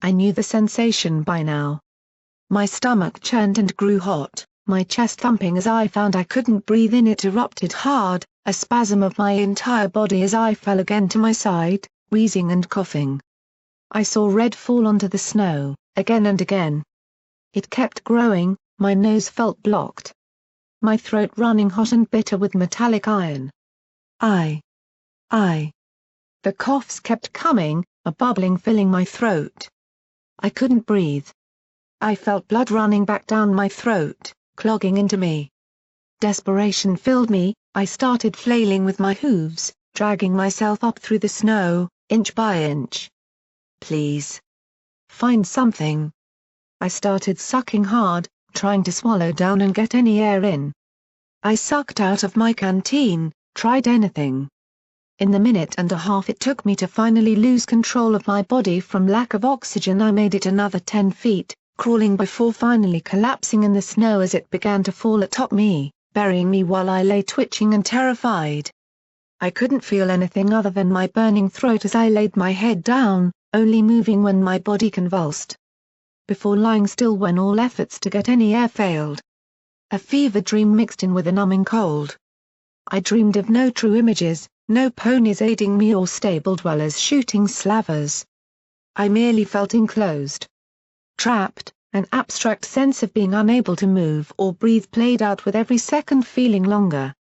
I knew the sensation by now. My stomach churned and grew hot, my chest thumping as I found I couldn't breathe in. It erupted hard, a spasm of my entire body as I fell again to my side, wheezing and coughing. I saw red fall onto the snow, again and again. It kept growing, my nose felt blocked. My throat running hot and bitter with metallic iron. I. The coughs kept coming, a bubbling filling my throat. I couldn't breathe. I felt blood running back down my throat, clogging into me. Desperation filled me, I started flailing with my hooves, dragging myself up through the snow, inch by inch. Please. Find something. I started sucking hard, trying to swallow down and get any air in. I sucked out of my canteen, tried anything. In the minute and a half it took me to finally lose control of my body from lack of oxygen, I made it another 10 feet, crawling before finally collapsing in the snow as it began to fall atop me, burying me while I lay twitching and terrified. I couldn't feel anything other than my burning throat as I laid my head down, only moving when my body convulsed. Before lying still when all efforts to get any air failed. A fever dream mixed in with a numbing cold. I dreamed of no true images, no ponies aiding me or stable dwellers shooting slavers. I merely felt enclosed. Trapped, an abstract sense of being unable to move or breathe played out with every second feeling longer.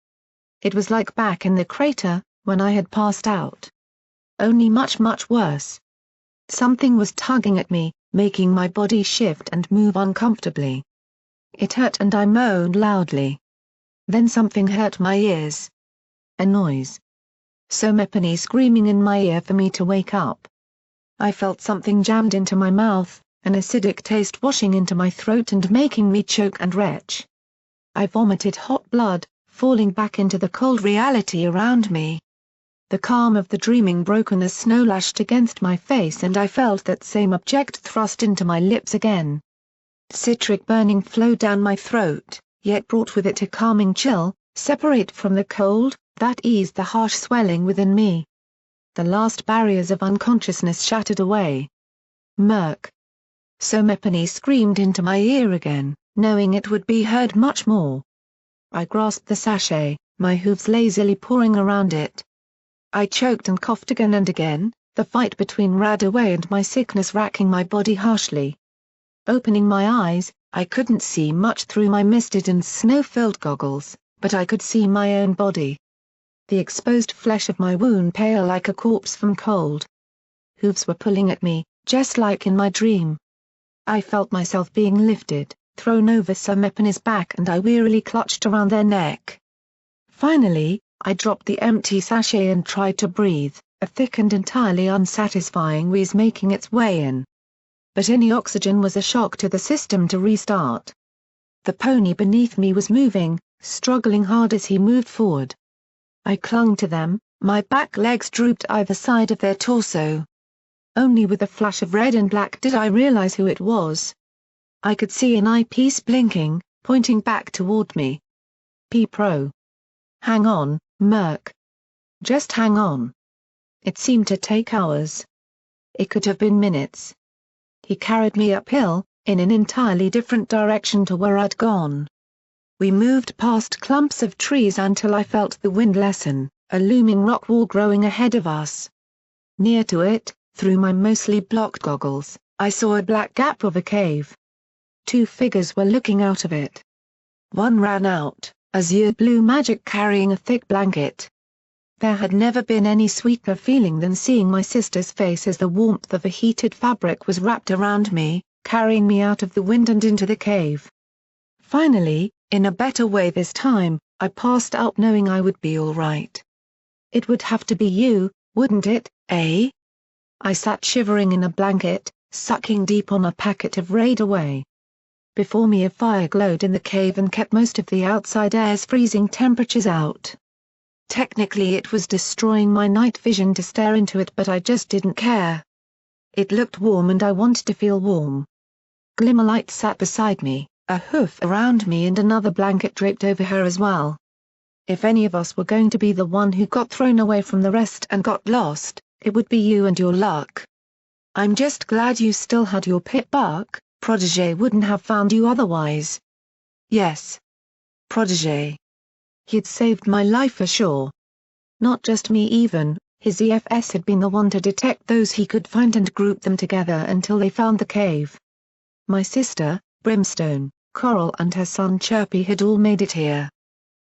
It was like back in the crater, when I had passed out. Only much worse. Something was tugging at me, making my body shift and move uncomfortably. It hurt and I moaned loudly. Then something hurt my ears. A noise. Somepony screaming in my ear for me to wake up. I felt something jammed into my mouth, an acidic taste washing into my throat and making me choke and retch. I vomited hot blood, falling back into the cold reality around me. The calm of the dreaming broken as snow lashed against my face and I felt that same object thrust into my lips again. Citric burning flowed down my throat, yet brought with it a calming chill, separate from the cold, that eased the harsh swelling within me. The last barriers of unconsciousness shattered away. Murk. Somepony screamed into my ear again, knowing it would be heard much more. I grasped the sachet, my hooves lazily pawing around it. I choked and coughed again and again, the fight between Radaway and my sickness racking my body harshly. Opening my eyes, I couldn't see much through my misted and snow-filled goggles, but I could see my own body. The exposed flesh of my wound pale like a corpse from cold. Hooves were pulling at me, just like in my dream. I felt myself being lifted, thrown over Somepony's back and I wearily clutched around their neck. Finally, I dropped the empty sachet and tried to breathe, a thick and entirely unsatisfying wheeze making its way in. But any oxygen was a shock to the system to restart. The pony beneath me was moving, struggling hard as he moved forward. I clung to them, my back legs drooped either side of their torso. Only with a flash of red and black did I realize who it was. I could see an eyepiece blinking, pointing back toward me. P-Pro. Hang on, Murk. Just hang on. It seemed to take hours. It could have been minutes. He carried me uphill, in an entirely different direction to where I'd gone. We moved past clumps of trees until I felt the wind lessen, a looming rock wall growing ahead of us. Near to it, through my mostly blocked goggles, I saw a black gap of a cave. 2 figures were looking out of it. One ran out, azure blue magic carrying a thick blanket. There had never been any sweeter feeling than seeing my sister's face as the warmth of a heated fabric was wrapped around me, carrying me out of the wind and into the cave. Finally, in a better way this time, I passed out knowing I would be all right. It would have to be you, wouldn't it, eh? I sat shivering in a blanket, sucking deep on a packet of Raid Away. Before me a fire glowed in the cave and kept most of the outside air's freezing temperatures out. Technically it was destroying my night vision to stare into it, but I just didn't care. It looked warm and I wanted to feel warm. Glimmerlight sat beside me, a hoof around me and another blanket draped over her as well. If any of us were going to be the one who got thrown away from the rest and got lost, it would be you and your luck. I'm just glad you still had your pit buck. Protégé wouldn't have found you otherwise. Yes. Protégé. He'd saved my life for sure. Not just me even, his EFS had been the one to detect those he could find and group them together until they found the cave. My sister, Brimstone, Coral and her son Chirpy had all made it here.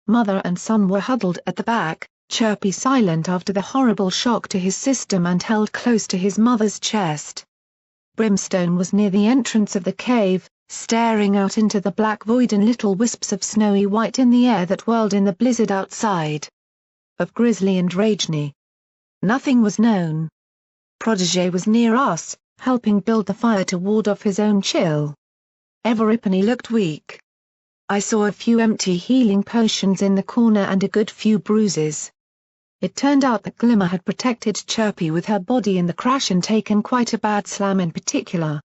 Mother and son were huddled at the back, Chirpy silent after the horrible shock to his system and held close to his mother's chest. Brimstone was near the entrance of the cave, staring out into the black void and little wisps of snowy white in the air that whirled in the blizzard outside. Of Grizzly and Rageny, nothing was known. Protégé was near us, helping build the fire to ward off his own chill. Everipany looked weak. I saw a few empty healing potions in the corner and a good few bruises. It turned out that Glimmer had protected Chirpy with her body in the crash and taken quite a bad slam in particular.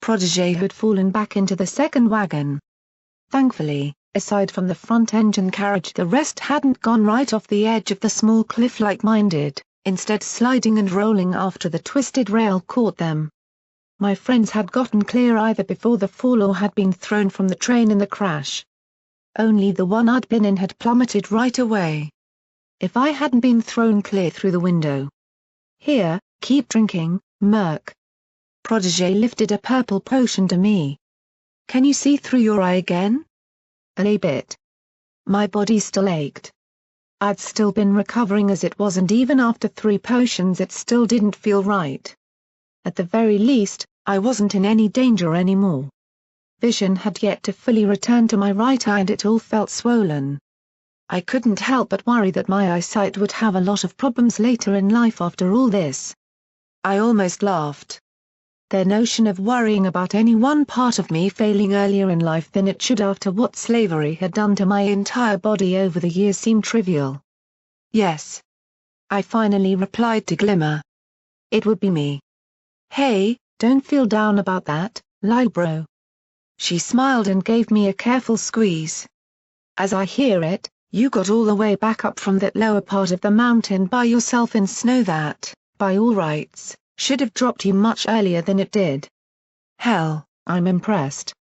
Protégé had fallen back into the second wagon. Thankfully, aside from the front engine carriage, the rest hadn't gone right off the edge of the small cliff like mine did, instead sliding and rolling after the twisted rail caught them. My friends had gotten clear either before the fall or had been thrown from the train in the crash. Only the one I'd been in had plummeted right away. If I hadn't been thrown clear through the window. Here, keep drinking, Murk. Protégé lifted a purple potion to me. Can you see through your eye again? A bit. My body still ached. I'd still been recovering as it was, and even after 3 potions it still didn't feel right. At the very least, I wasn't in any danger anymore. Vision had yet to fully return to my right eye and it all felt swollen. I couldn't help but worry that my eyesight would have a lot of problems later in life after all this. I almost laughed. The notion of worrying about any one part of me failing earlier in life than it should after what slavery had done to my entire body over the years seemed trivial. Yes. I finally replied to Glimmer. It would be me. Hey, don't feel down about that, Libro. She smiled and gave me a careful squeeze. As I hear it, you got all the way back up from that lower part of the mountain by yourself in snow that, by all rights, should have dropped you much earlier than it did. Hell, I'm impressed.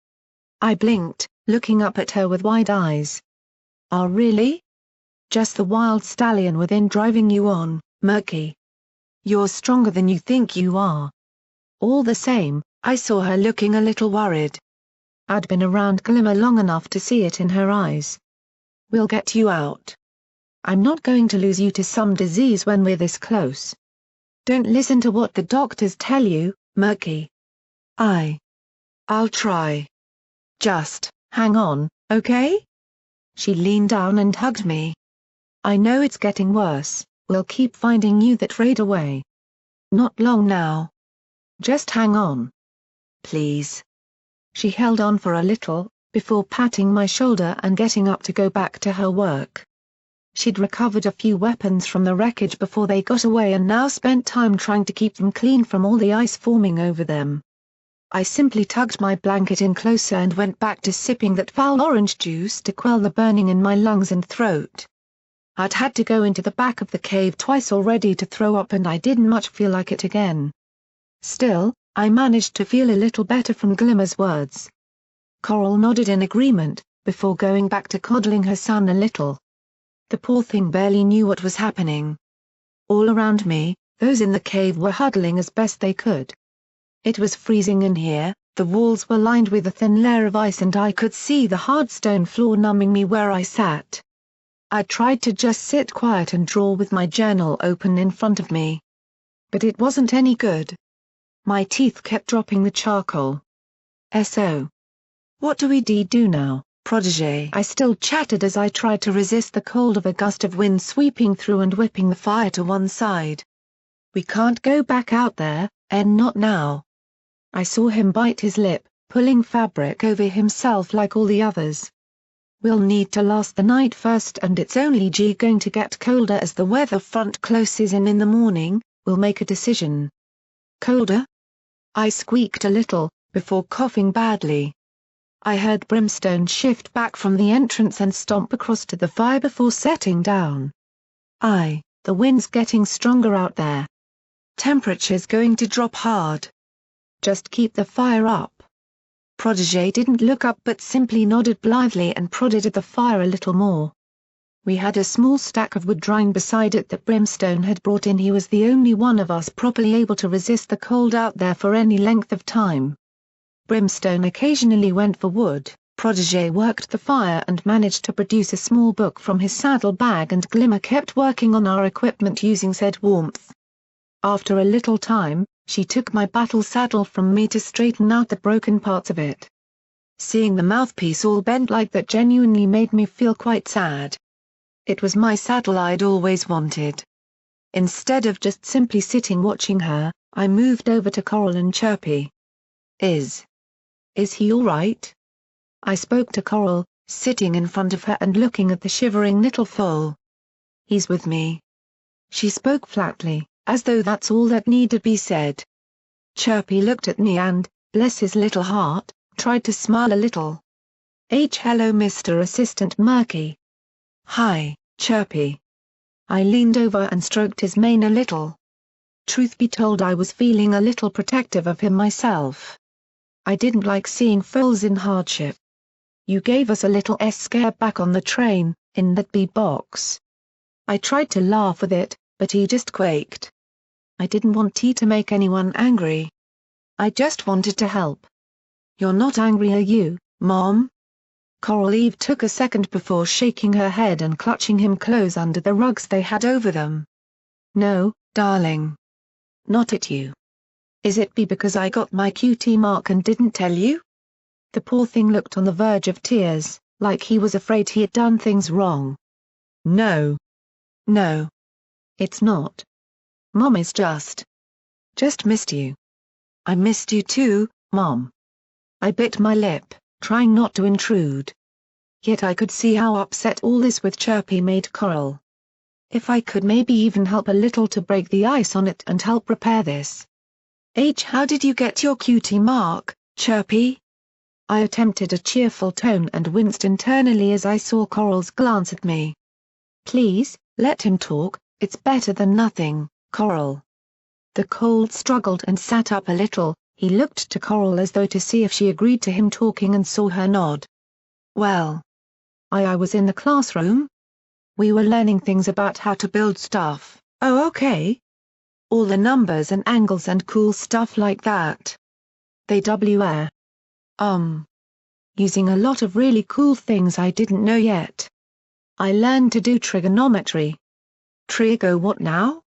I blinked, looking up at her with wide eyes. Oh really? Just the wild stallion within driving you on, Murky. You're stronger than you think you are. All the same, I saw her looking a little worried. I'd been around Glimmer long enough to see it in her eyes. We'll get you out. I'm not going to lose you to some disease when we're this close. Don't listen to what the doctors tell you, Murky. I'll try. Just, hang on, okay? She leaned down and hugged me. I know it's getting worse, we'll keep finding you that Raid Away. Not long now. Just hang on. Please. She held on for a little, before patting my shoulder and getting up to go back to her work. She'd recovered a few weapons from the wreckage before they got away and now spent time trying to keep them clean from all the ice forming over them. I simply tugged my blanket in closer and went back to sipping that foul orange juice to quell the burning in my lungs and throat. I'd had to go into the back of the cave twice already to throw up and I didn't much feel like it again. Still, I managed to feel a little better from Glimmer's words. Coral nodded in agreement, before going back to coddling her son a little. The poor thing barely knew what was happening. All around me, those in the cave were huddling as best they could. It was freezing in here, the walls were lined with a thin layer of ice and I could see the hard stone floor numbing me where I sat. I tried to just sit quiet and draw with my journal open in front of me. But it wasn't any good. My teeth kept dropping the charcoal. So. What do we do now, protégé? I still chattered as I tried to resist the cold of a gust of wind sweeping through and whipping the fire to one side. We can't go back out there, and not now. I saw him bite his lip, pulling fabric over himself like all the others. We'll need to last the night first, and it's only going to get colder as the weather front closes in the morning. We'll make a decision. Colder? I squeaked a little, before coughing badly. I heard Brimstone shift back from the entrance and stomp across to the fire before setting down. The wind's getting stronger out there. Temperature's going to drop hard. Just keep the fire up. Protégé didn't look up but simply nodded blithely and prodded at the fire a little more. We had a small stack of wood drying beside it that Brimstone had brought in. He was the only one of us properly able to resist the cold out there for any length of time. Brimstone occasionally went for wood, Protégé worked the fire and managed to produce a small book from his saddle bag, and Glimmer kept working on our equipment using said warmth. After a little time, she took my battle saddle from me to straighten out the broken parts of it. Seeing the mouthpiece all bent like that genuinely made me feel quite sad. It was my saddle I'd always wanted. Instead of just simply sitting watching her, I moved over to Coral and Chirpy. Is he all right? I spoke to Coral, sitting in front of her and looking at the shivering little foal. He's with me. She spoke flatly, as though that's all that needed be said. Chirpy looked at me and, bless his little heart, tried to smile a little. Hello Mr. Assistant Murky. Hi, Chirpy. I leaned over and stroked his mane a little. Truth be told, I was feeling a little protective of him myself. I didn't like seeing foals in hardship. You gave us a little scare back on the train, in that box. I tried to laugh with it, but he just quaked. I didn't want to make anyone angry. I just wanted to help. You're not angry, are you, Mom? Coral Eve took a second before shaking her head and clutching him close under the rugs they had over them. No, darling. Not at you. Is it because I got my cutie mark and didn't tell you? The poor thing looked on the verge of tears, like he was afraid he had done things wrong. No. No. It's not. Mom is just missed you. I missed you too, Mom. I bit my lip, trying not to intrude. Yet I could see how upset all this with Chirpy made Coral. If I could maybe even help a little to break the ice on it and help repair this. How did you get your cutie mark, Chirpy? I attempted a cheerful tone and winced internally as I saw Coral's glance at me. Please, let him talk, it's better than nothing, Coral. The cold struggled and sat up a little. He looked to Coral as though to see if she agreed to him talking and saw her nod. Well. I was in the classroom. We were learning things about how to build stuff. Oh okay. All the numbers and angles and cool stuff like that. They were. Using a lot of really cool things I didn't know yet. I learned to do trigonometry. Trigo what now?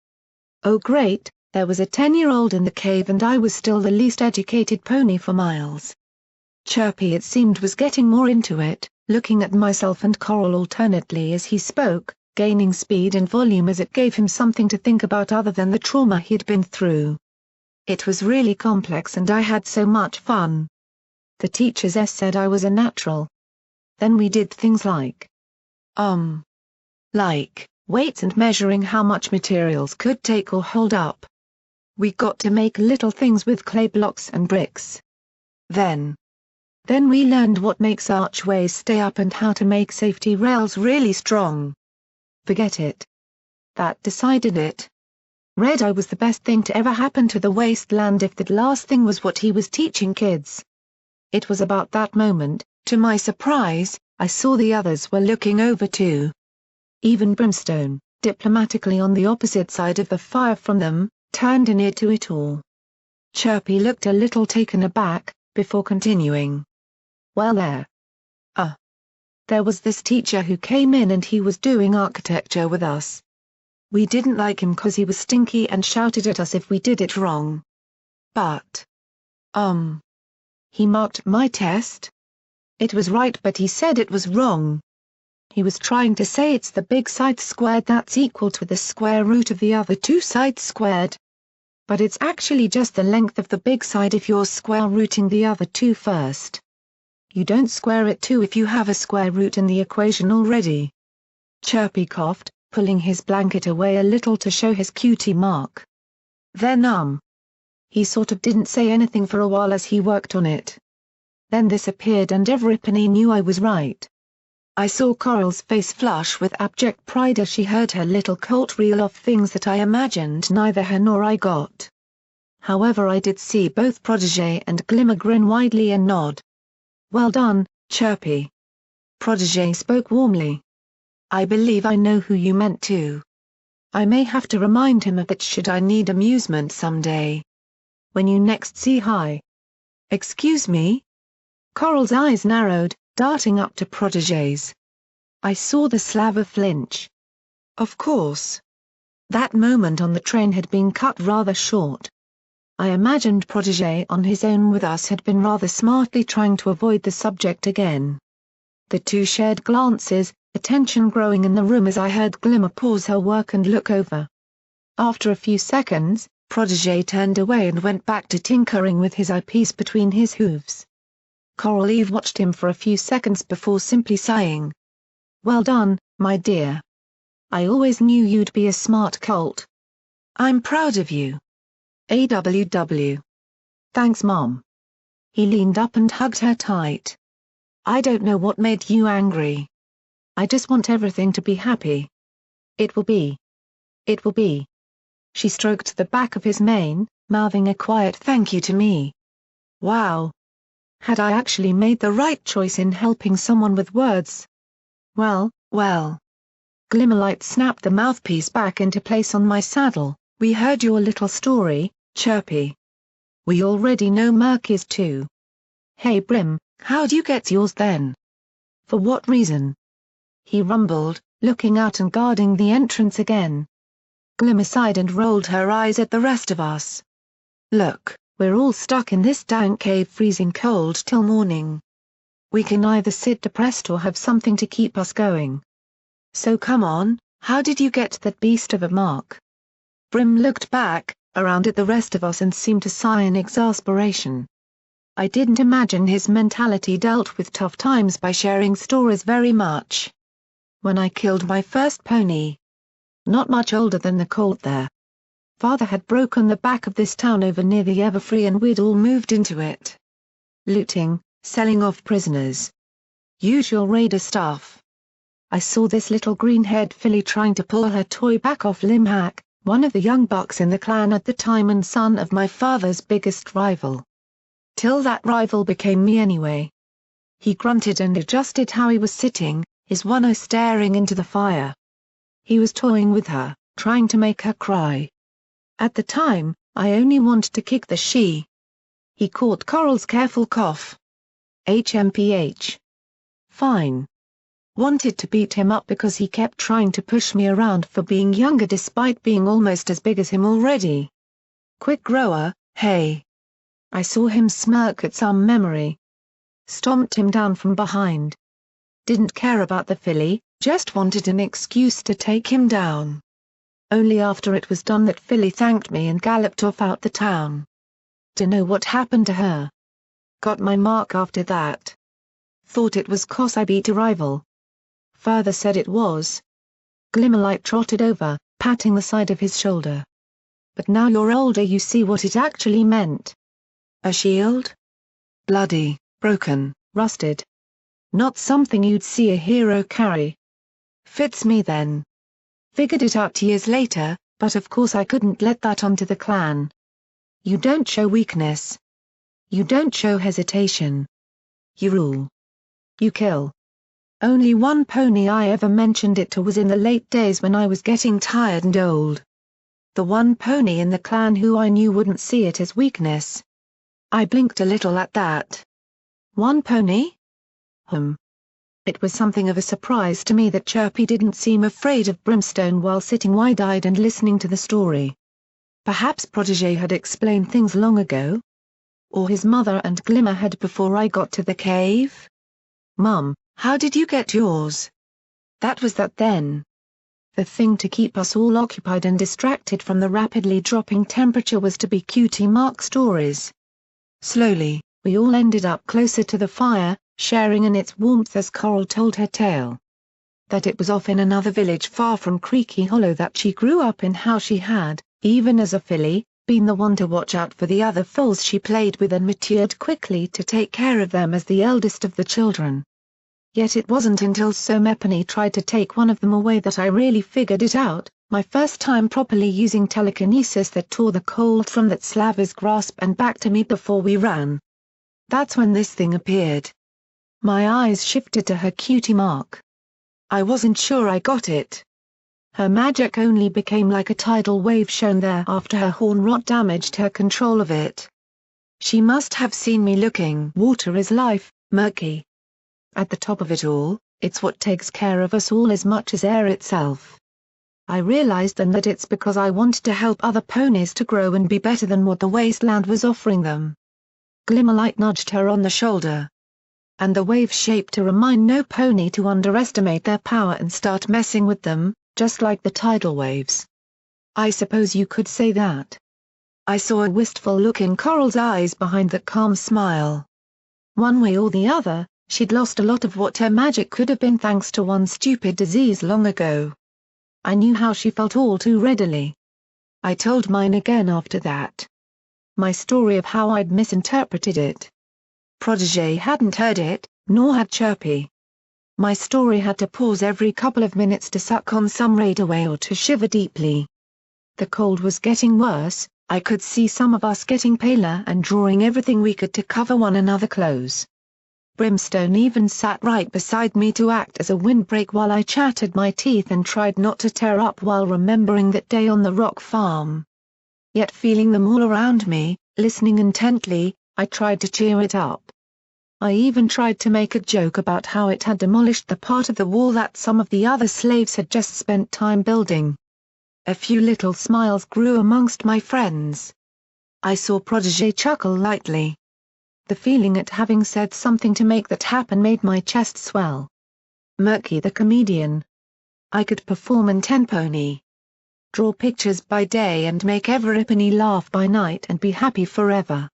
Oh great, there was a 10-year-old in the cave and I was still the least educated pony for miles. Chirpy it seemed was getting more into it, looking at myself and Coral alternately as he spoke, gaining speed and volume as it gave him something to think about other than the trauma he'd been through. It was really complex and I had so much fun. The teachers said I was a natural. Then we did things like weights and measuring how much materials could take or hold up. We got to make little things with clay blocks and bricks. Then we learned what makes archways stay up and how to make safety rails really strong. Forget it. That decided it. Red Eye was the best thing to ever happen to the wasteland if that last thing was what he was teaching kids. It was about that moment, to my surprise, I saw the others were looking over too. Even Brimstone, diplomatically on the opposite side of the fire from them, turned an ear to it all. Chirpy looked a little taken aback, before continuing. Well there. There was this teacher who came in and he was doing architecture with us. We didn't like him 'cause he was stinky and shouted at us if we did it wrong. But, he marked my test? It was right but he said it was wrong. He was trying to say it's the big side squared that's equal to the square root of the other two sides squared. But it's actually just the length of the big side if you're square rooting the other two first. You don't square it too if you have a square root in the equation already. Chirpy coughed, pulling his blanket away a little to show his cutie mark. Then he sort of didn't say anything for a while as he worked on it. Then this appeared and everybody knew I was right. I saw Coral's face flush with abject pride as she heard her little colt reel off things that I imagined neither her nor I got. However, I did see both Protégé and Glimmer grin widely and nod. Well done, Chirpy. Protégé spoke warmly. I believe I know who you meant too. I may have to remind him of it should I need amusement someday. When you next see Hi. Excuse me? Coral's eyes narrowed, darting up to Protégé's. I saw the slaver flinch. Of course. That moment on the train had been cut rather short. I imagined Protégé on his own with us had been rather smartly trying to avoid the subject again. The two shared glances, attention growing in the room as I heard Glimmer pause her work and look over. After a few seconds, Protégé turned away and went back to tinkering with his eyepiece between his hooves. Coral Eve watched him for a few seconds before simply sighing. Well done, my dear. I always knew you'd be a smart colt. I'm proud of you. AWW. Thanks, Mom. He leaned up and hugged her tight. I don't know what made you angry. I just want everything to be happy. It will be. It will be. She stroked the back of his mane, mouthing a quiet thank you to me. Wow. Had I actually made the right choice in helping someone with words? Well. Glimmerlight snapped the mouthpiece back into place on my saddle. We heard your little story, Chirpy. We already know Murky's too. Hey Brim, how'd you get yours then? For what reason? He rumbled, looking out and guarding the entrance again. Glimmer sighed and rolled her eyes at the rest of us. Look, we're all stuck in this dank cave freezing cold till morning. We can either sit depressed or have something to keep us going. So come on, how did you get that beast of a mark? Brim looked back, around at the rest of us and seemed to sigh in exasperation. I didn't imagine his mentality dealt with tough times by sharing stories very much. When I killed my first pony. Not much older than the colt there. Father had broken the back of this town over near the Everfree and we'd all moved into it. Looting, selling off prisoners. Usual raider stuff. I saw this little green-haired filly trying to pull her toy back off Limhack, one of the young bucks in the clan at the time and son of my father's biggest rival. Till that rival became me anyway. He grunted and adjusted how he was sitting, his one eye staring into the fire. He was toying with her, trying to make her cry. At the time, I only wanted to kick the she. He caught Coral's careful cough. HMPH. Fine. Wanted to beat him up because he kept trying to push me around for being younger despite being almost as big as him already. Quick grower, hey. I saw him smirk at some memory. Stomped him down from behind. Didn't care about the filly, just wanted an excuse to take him down. Only after it was done that filly thanked me and galloped off out the town. Dunno what happened to her. Got my mark after that. Thought it was 'cause I beat a rival. Father said it was. Glimmerlight trotted over, patting the side of his shoulder. But now you're older you see what it actually meant. A shield? Bloody, broken, rusted. Not something you'd see a hero carry. Fits me then. Figured it out years later, but of course I couldn't let that onto the clan. You don't show weakness. You don't show hesitation. You rule. You kill. Only one pony I ever mentioned it to was in the late days when I was getting tired and old. The one pony in the clan who I knew wouldn't see it as weakness. I blinked a little at that. One pony? It was something of a surprise to me that Chirpy didn't seem afraid of Brimstone while sitting wide-eyed and listening to the story. Perhaps Protégé had explained things long ago? Or his mother and Glimmer had before I got to the cave? "Mum, how did you get yours?" That was that then. The thing to keep us all occupied and distracted from the rapidly dropping temperature was to be Cutie Mark stories. Slowly, we all ended up closer to the fire, sharing in its warmth as Coral told her tale. That it was off in another village far from Creaky Hollow that she grew up in, how she had, even as a filly, been the one to watch out for the other foals she played with and matured quickly to take care of them as the eldest of the children. Yet it wasn't until somepony tried to take one of them away that I really figured it out, my first time properly using telekinesis that tore the cold from that slaver's grasp and back to me before we ran. That's when this thing appeared. My eyes shifted to her Cutie Mark. I wasn't sure I got it. Her magic only became like a tidal wave shown there after her horn rot damaged her control of it. She must have seen me looking. Water is life, Murky. At the top of it all, it's what takes care of us all as much as air itself. I realized then that it's because I wanted to help other ponies to grow and be better than what the wasteland was offering them. Glimmerlight nudged her on the shoulder. And the wave shaped to remind no pony to underestimate their power and start messing with them, just like the tidal waves. I suppose you could say that. I saw a wistful look in Coral's eyes behind that calm smile. One way or the other, she'd lost a lot of what her magic could have been thanks to one stupid disease long ago. I knew how she felt all too readily. I told mine again after that. My story of how I'd misinterpreted it. Protégé hadn't heard it, nor had Chirpy. My story had to pause every couple of minutes to suck on some raidaway or to shiver deeply. The cold was getting worse, I could see some of us getting paler and drawing everything we could to cover one another close. Brimstone even sat right beside me to act as a windbreak while I chattered my teeth and tried not to tear up while remembering that day on the rock farm. Yet feeling them all around me, listening intently, I tried to cheer it up. I even tried to make a joke about how it had demolished the part of the wall that some of the other slaves had just spent time building. A few little smiles grew amongst my friends. I saw Protégé chuckle lightly. The feeling at having said something to make that happen made my chest swell. Murky the comedian. I could perform in tenpony. Draw pictures by day and make everypony laugh by night and be happy forever.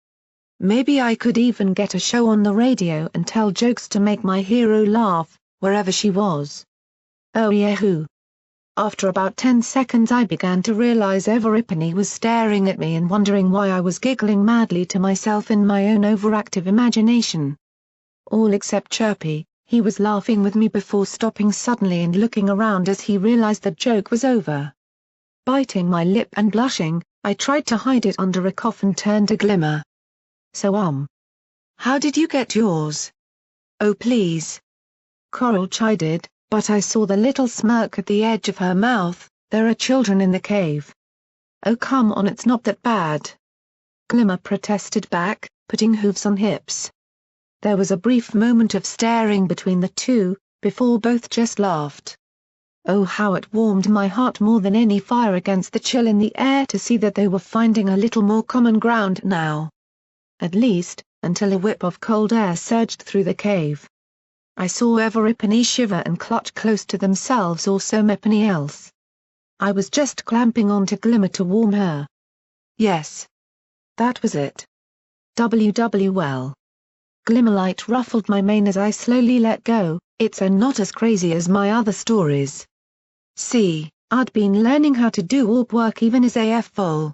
Maybe I could even get a show on the radio and tell jokes to make my hero laugh, wherever she was. Oh yahoo! After about 10 seconds I began to realize everypony was staring at me and wondering why I was giggling madly to myself in my own overactive imagination. All except Chirpy, he was laughing with me before stopping suddenly and looking around as he realized the joke was over. Biting my lip and blushing, I tried to hide it under a cough and turned to Glimmer. So how did you get yours? Oh please. Coral chided, but I saw the little smirk at the edge of her mouth. There are children in the cave. Oh come on, it's not that bad. Glimmer protested back, putting hooves on hips. There was a brief moment of staring between the two, before both just laughed. Oh how it warmed my heart more than any fire against the chill in the air to see that they were finding a little more common ground now. At least, until a whip of cold air surged through the cave. I saw everypony shiver and clutch close to themselves or somepony else. I was just clamping onto Glimmer to warm her. Yes. That was it. Well. Glimmerlight ruffled my mane as I slowly let go. It's not as crazy as my other stories. See, I'd been learning how to do orb work even as AF foal.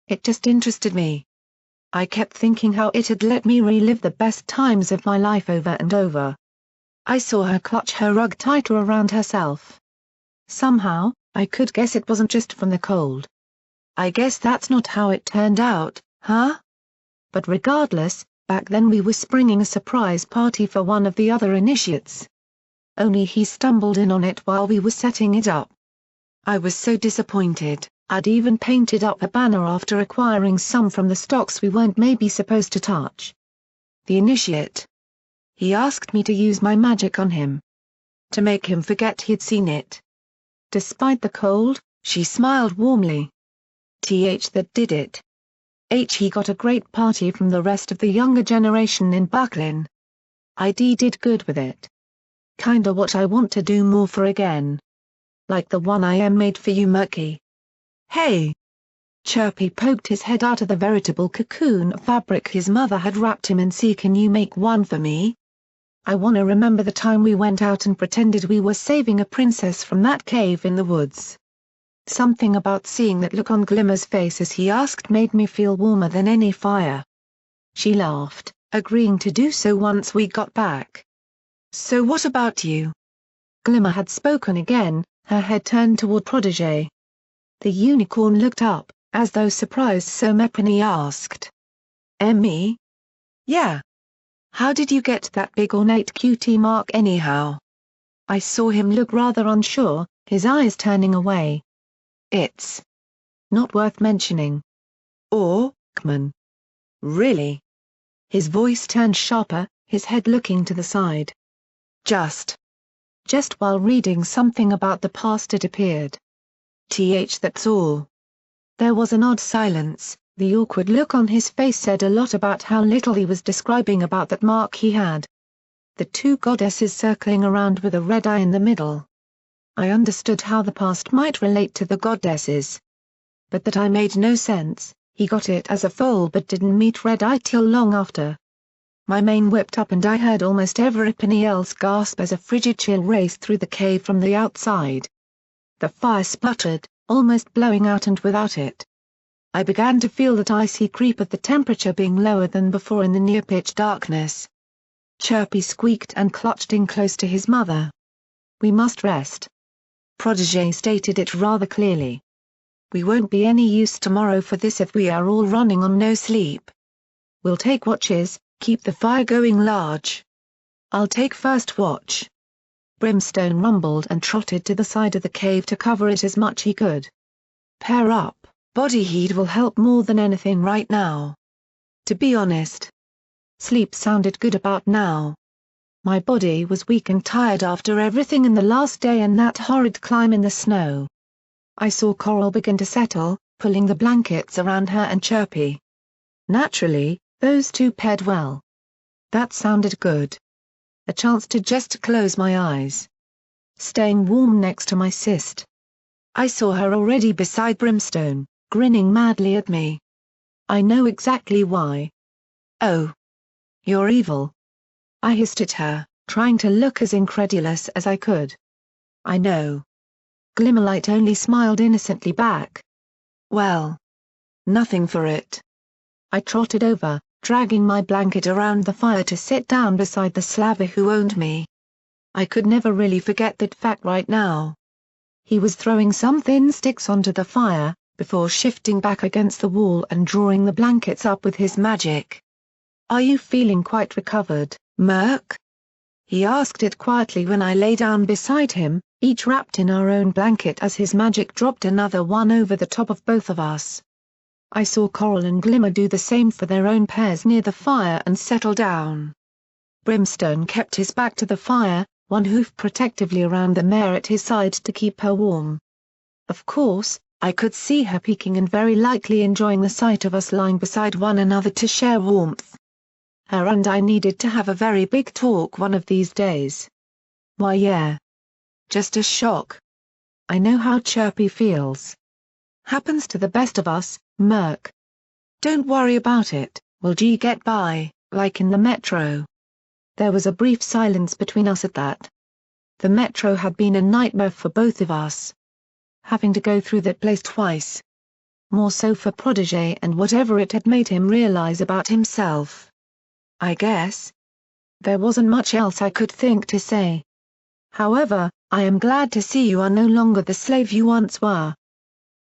It just interested me. I kept thinking how it had let me relive the best times of my life over and over. I saw her clutch her rug tighter around herself. Somehow, I could guess it wasn't just from the cold. I guess that's not how it turned out, huh? But regardless, back then we were springing a surprise party for one of the other initiates. Only he stumbled in on it while we were setting it up. I was so disappointed. I'd even painted up a banner after acquiring some from the stocks we weren't maybe supposed to touch. The initiate. He asked me to use my magic on him. To make him forget he'd seen it. Despite the cold, she smiled warmly. That did it. He got a great party from the rest of the younger generation in Brooklyn. Did good with it. Kinda what I want to do more for again. Like the one I made for you, Murky. Hey! Chirpy poked his head out of the veritable cocoon of fabric his mother had wrapped him in. See, can you make one for me? I wanna remember the time we went out and pretended we were saving a princess from that cave in the woods. Something about seeing that look on Glimmer's face as he asked made me feel warmer than any fire. She laughed, agreeing to do so once we got back. So what about you? Glimmer had spoken again, her head turned toward Protégé. The unicorn looked up, as though surprised. Somepony asked. Me? Yeah. How did you get that big ornate cutie mark anyhow? I saw him look rather unsure, his eyes turning away. It's not worth mentioning. Kman. Really? His voice turned sharper, his head looking to the side. Just while reading something about the past it appeared. That's all. There was an odd silence, the awkward look on his face said a lot about how little he was describing about that mark he had. The two goddesses circling around with a red eye in the middle. I understood how the past might relate to the goddesses. But that made no sense. He got it as a foal but didn't meet Red Eye till long after. My mane whipped up and I heard almost everybody else gasp as a frigid chill raced through the cave from the outside. The fire sputtered, almost blowing out, and without it, I began to feel that icy creep of the temperature being lower than before in the near-pitch darkness. Chirpy squeaked and clutched in close to his mother. We must rest. Protégé stated it rather clearly. We won't be any use tomorrow for this if we are all running on no sleep. We'll take watches, keep the fire going large. I'll take first watch. Brimstone rumbled and trotted to the side of the cave to cover it as much he could. Pair up, body heat will help more than anything right now. To be honest, sleep sounded good about now. My body was weak and tired after everything in the last day and that horrid climb in the snow. I saw Coral begin to settle, pulling the blankets around her and Chirpy. Naturally, those two paired well. That sounded good. A chance to just close my eyes. Staying warm next to my cyst. I saw her already beside Brimstone, grinning madly at me. I know exactly why. Oh. You're evil. I hissed at her, trying to look as incredulous as I could. I know. Glimmerlight only smiled innocently back. Well. Nothing for it. I trotted over, dragging my blanket around the fire to sit down beside the slaver who owned me. I could never really forget that fact right now. He was throwing some thin sticks onto the fire, before shifting back against the wall and drawing the blankets up with his magic. Are you feeling quite recovered, Murk? He asked it quietly when I lay down beside him, each wrapped in our own blanket as his magic dropped another one over the top of both of us. I saw Coral and Glimmer do the same for their own pairs near the fire and settle down. Brimstone kept his back to the fire, one hoof protectively around the mare at his side to keep her warm. Of course, I could see her peeking and very likely enjoying the sight of us lying beside one another to share warmth. Her and I needed to have a very big talk one of these days. Why, yeah. Just a shock. I know how Chirpy feels. Happens to the best of us, Murk. Don't worry about it, we'll get by, like in the metro. There was a brief silence between us at that. The metro had been a nightmare for both of us. Having to go through that place twice. More so for Protégé and whatever it had made him realize about himself. I guess. There wasn't much else I could think to say. However, I am glad to see you are no longer the slave you once were.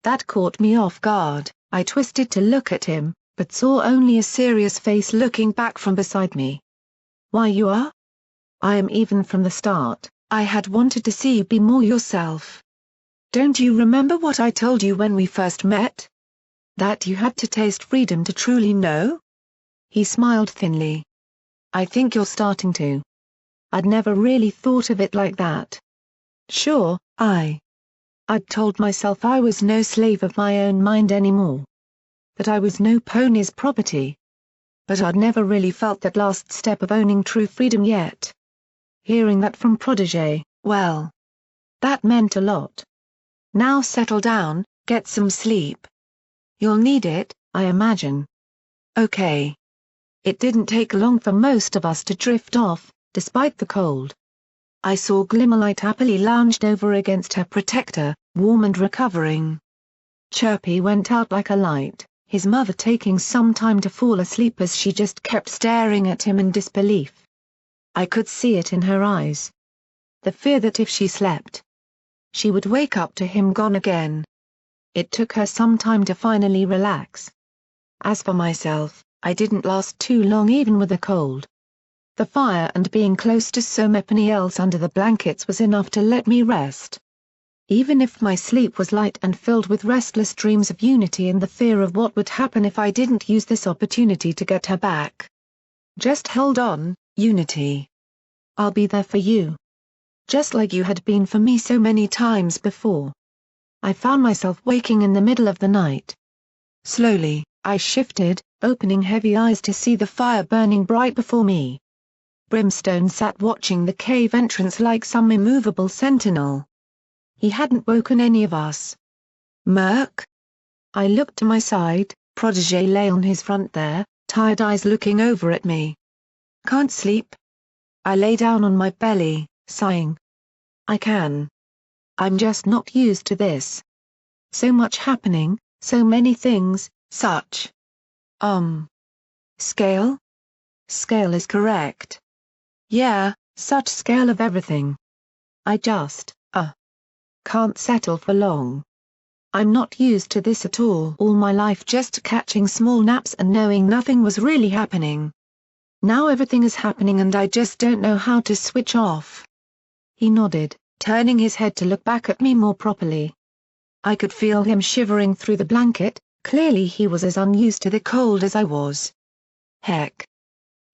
That caught me off guard. I twisted to look at him, but saw only a serious face looking back from beside me. Why, you are? I am. Even from the start, I had wanted to see you be more yourself. Don't you remember what I told you when we first met? That you had to taste freedom to truly know? He smiled thinly. I think you're starting to. I'd never really thought of it like that. Sure, I'd told myself I was no slave of my own mind anymore. That I was no pony's property. But I'd never really felt that last step of owning true freedom yet. Hearing that from Protégé, well, that meant a lot. Now settle down, get some sleep. You'll need it, I imagine. Okay. It didn't take long for most of us to drift off, despite the cold. I saw Glimmerlight happily lounged over against her protector, warm and recovering. Chirpy went out like a light, his mother taking some time to fall asleep as she just kept staring at him in disbelief. I could see it in her eyes. The fear that if she slept, she would wake up to him gone again. It took her some time to finally relax. As for myself, I didn't last too long even with a cold. The fire and being close to so many else under the blankets was enough to let me rest. Even if my sleep was light and filled with restless dreams of Unity and the fear of what would happen if I didn't use this opportunity to get her back. Just hold on, Unity. I'll be there for you. Just like you had been for me so many times before. I found myself waking in the middle of the night. Slowly, I shifted, opening heavy eyes to see the fire burning bright before me. Brimstone sat watching the cave entrance like some immovable sentinel. He hadn't woken any of us. Murk? I looked to my side, Protégé lay on his front there, tired eyes looking over at me. Can't sleep? I lay down on my belly, sighing. I can. I'm just not used to this. So much happening, so many things, such. Scale? Scale is correct. Yeah, such scale of everything. I just, can't settle for long. I'm not used to this at all my life just catching small naps and knowing nothing was really happening. Now everything is happening and I just don't know how to switch off. He nodded, turning his head to look back at me more properly. I could feel him shivering through the blanket, clearly he was as unused to the cold as I was. Heck.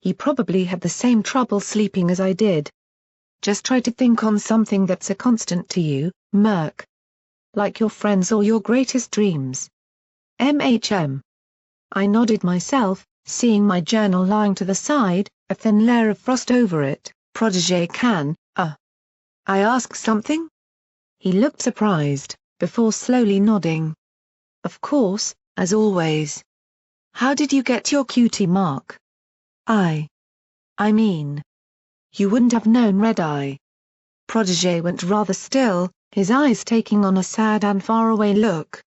He probably had the same trouble sleeping as I did. Just try to think on something that's a constant to you, Murk. Like your friends or your greatest dreams. MHM. I nodded myself, seeing my journal lying to the side, a thin layer of frost over it. Protégé can, I ask something? He looked surprised, before slowly nodding. Of course, as always. How did you get your cutie mark? I mean. You wouldn't have known Red-Eye. Protégé went rather still, his eyes taking on a sad and faraway look.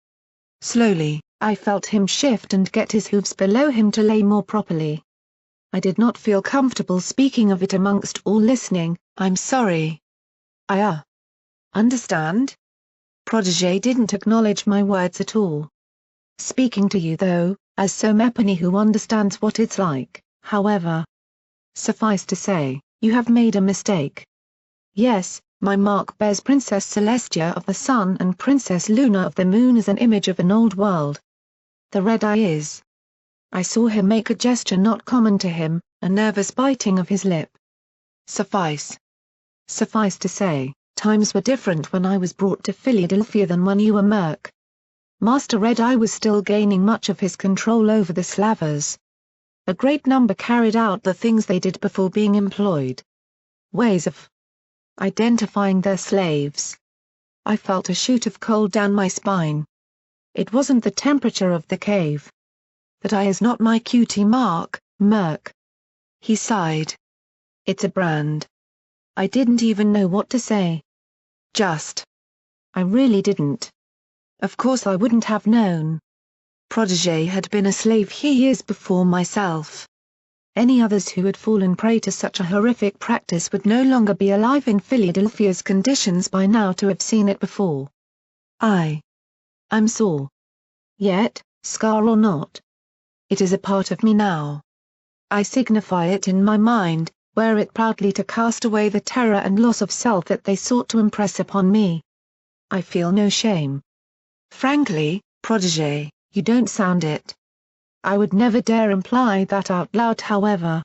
Slowly, I felt him shift and get his hooves below him to lay more properly. I did not feel comfortable speaking of it amongst all listening. I'm sorry. I understand? Protégé didn't acknowledge my words at all. Speaking to you though, as somepony who understands what it's like, however. Suffice to say, you have made a mistake. Yes, my mark bears Princess Celestia of the Sun and Princess Luna of the Moon as an image of an old world. The Red-Eye is. I saw him make a gesture not common to him, a nervous biting of his lip. Suffice to say, times were different when I was brought to Philadelphia than when you were Murk. Master Red-Eye was still gaining much of his control over the Slavers. A great number carried out the things they did before being employed. Ways of identifying their slaves. I felt a shoot of cold down my spine. It wasn't the temperature of the cave. That eye is not my cutie mark, Murk. He sighed. It's a brand. I didn't even know what to say. I really didn't. Of course I wouldn't have known. Protégé had been a slave here years before myself. Any others who had fallen prey to such a horrific practice would no longer be alive in Philadelphia's conditions by now to have seen it before. I'm sore. Yet, scar or not. It is a part of me now. I signify it in my mind, wear it proudly to cast away the terror and loss of self that they sought to impress upon me. I feel no shame. Frankly, Protégé, you don't sound it. I would never dare imply that out loud however.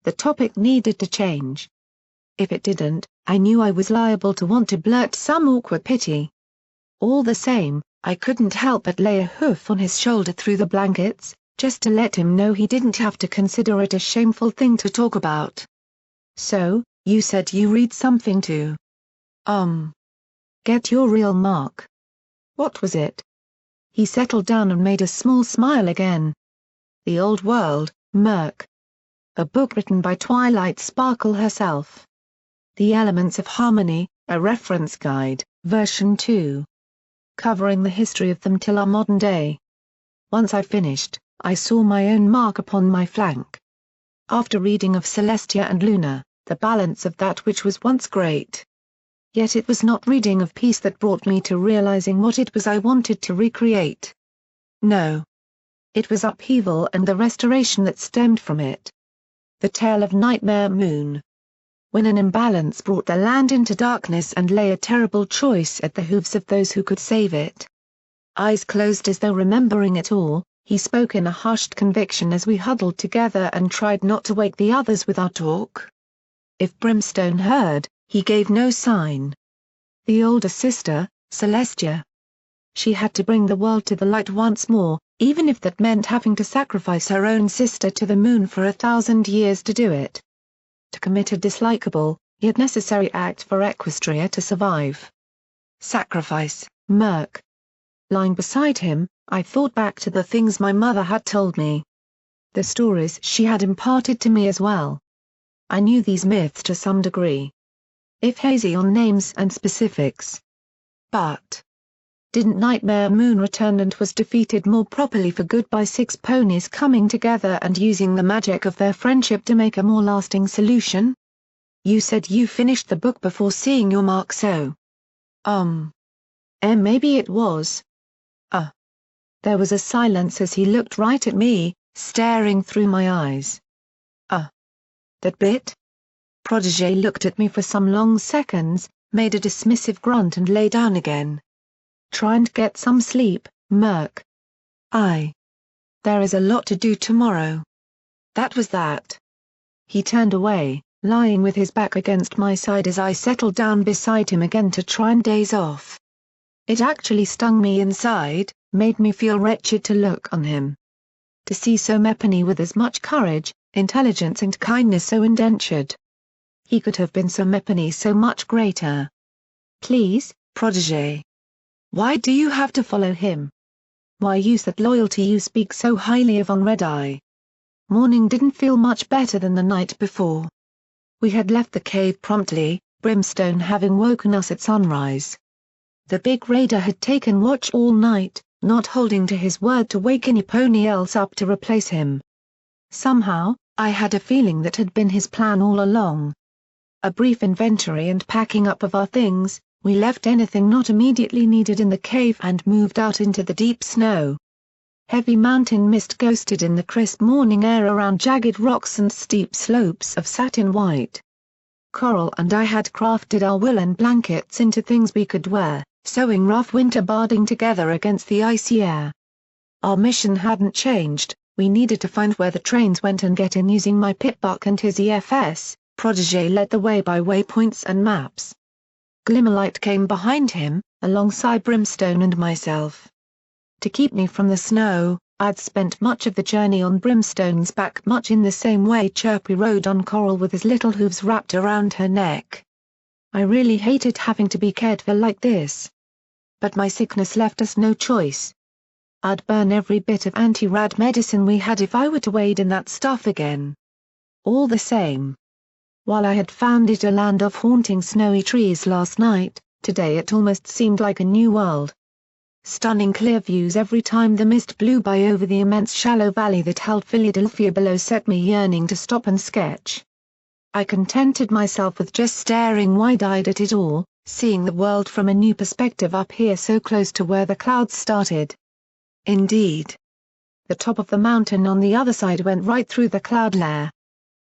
The topic needed to change. If it didn't, I knew I was liable to want to blurt some awkward pity. All the same, I couldn't help but lay a hoof on his shoulder through the blankets, just to let him know he didn't have to consider it a shameful thing to talk about. "So, you said you read something too. Get your real mark. What was it?" He settled down and made a small smile again. "The Old World, Murk. A book written by Twilight Sparkle herself. The Elements of Harmony, a reference guide, version 2. Covering the history of them till our modern day." Once I finished, I saw my own mark upon my flank. After reading of Celestia and Luna, the balance of that which was once great. Yet it was not reading of peace that brought me to realizing what it was I wanted to recreate. No. It was upheaval and the restoration that stemmed from it. The tale of Nightmare Moon. When an imbalance brought the land into darkness and lay a terrible choice at the hooves of those who could save it. Eyes closed as though remembering it all, he spoke in a hushed conviction as we huddled together and tried not to wake the others with our talk. If Brimstone heard, he gave no sign. The older sister, Celestia. She had to bring the world to the light once more, even if that meant having to sacrifice her own sister to the moon for 1,000 years to do it. To commit a dislikable, yet necessary act for Equestria to survive. Sacrifice, Murk. Lying beside him, I thought back to the things my mother had told me. The stories she had imparted to me as well. I knew these myths to some degree, if hazy on names and specifics. But didn't Nightmare Moon return and was defeated more properly for good by 6 ponies coming together and using the magic of their friendship to make a more lasting solution? You said you finished the book before seeing your mark, so. Maybe it was. There was a silence as he looked right at me, staring through my eyes. That bit? Protégé looked at me for some long seconds, made a dismissive grunt and lay down again. Try and get some sleep, Murk. There is a lot to do tomorrow. That was that. He turned away, lying with his back against my side as I settled down beside him again to try and daze off. It actually stung me inside, made me feel wretched to look on him. To see somepony with as much courage, intelligence and kindness so indentured. He could have been somepony so much greater. Please, Protégé. Why do you have to follow him? Why use that loyalty you speak so highly of on Red Eye? Morning didn't feel much better than the night before. We had left the cave promptly, Brimstone having woken us at sunrise. The big raider had taken watch all night, not holding to his word to wake any pony else up to replace him. Somehow, I had a feeling that had been his plan all along. A brief inventory and packing up of our things, we left anything not immediately needed in the cave and moved out into the deep snow. Heavy mountain mist ghosted in the crisp morning air around jagged rocks and steep slopes of satin white. Coral and I had crafted our woolen blankets into things we could wear, sewing rough winter barding together against the icy air. Our mission hadn't changed, we needed to find where the trains went and get in using my pitbuck and his EFS. Protégé led the way by waypoints and maps. Glimmerlight came behind him, alongside Brimstone and myself. To keep me from the snow, I'd spent much of the journey on Brimstone's back, much in the same way Chirpy rode on Coral with his little hooves wrapped around her neck. I really hated having to be cared for like this. But my sickness left us no choice. I'd burn every bit of anti-rad medicine we had if I were to wade in that stuff again. All the same. While I had found it a land of haunting snowy trees last night, today it almost seemed like a new world. Stunning clear views every time the mist blew by over the immense shallow valley that held Philadelphia below set me yearning to stop and sketch. I contented myself with just staring wide-eyed at it all, seeing the world from a new perspective up here so close to where the clouds started. Indeed. The top of the mountain on the other side went right through the cloud layer.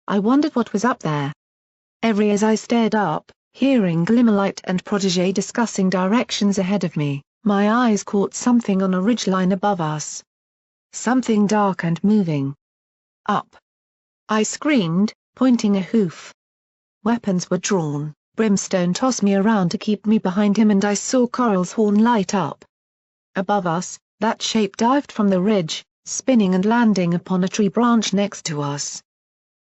I wondered what was up there. As I stared up, hearing Glimmerlight and Protégé discussing directions ahead of me, my eyes caught something on a ridgeline above us. Something dark and moving. Up! I screamed, pointing a hoof. Weapons were drawn. Brimstone tossed me around to keep me behind him, and I saw Coral's horn light up. Above us, that shape dived from the ridge, spinning and landing upon a tree branch next to us.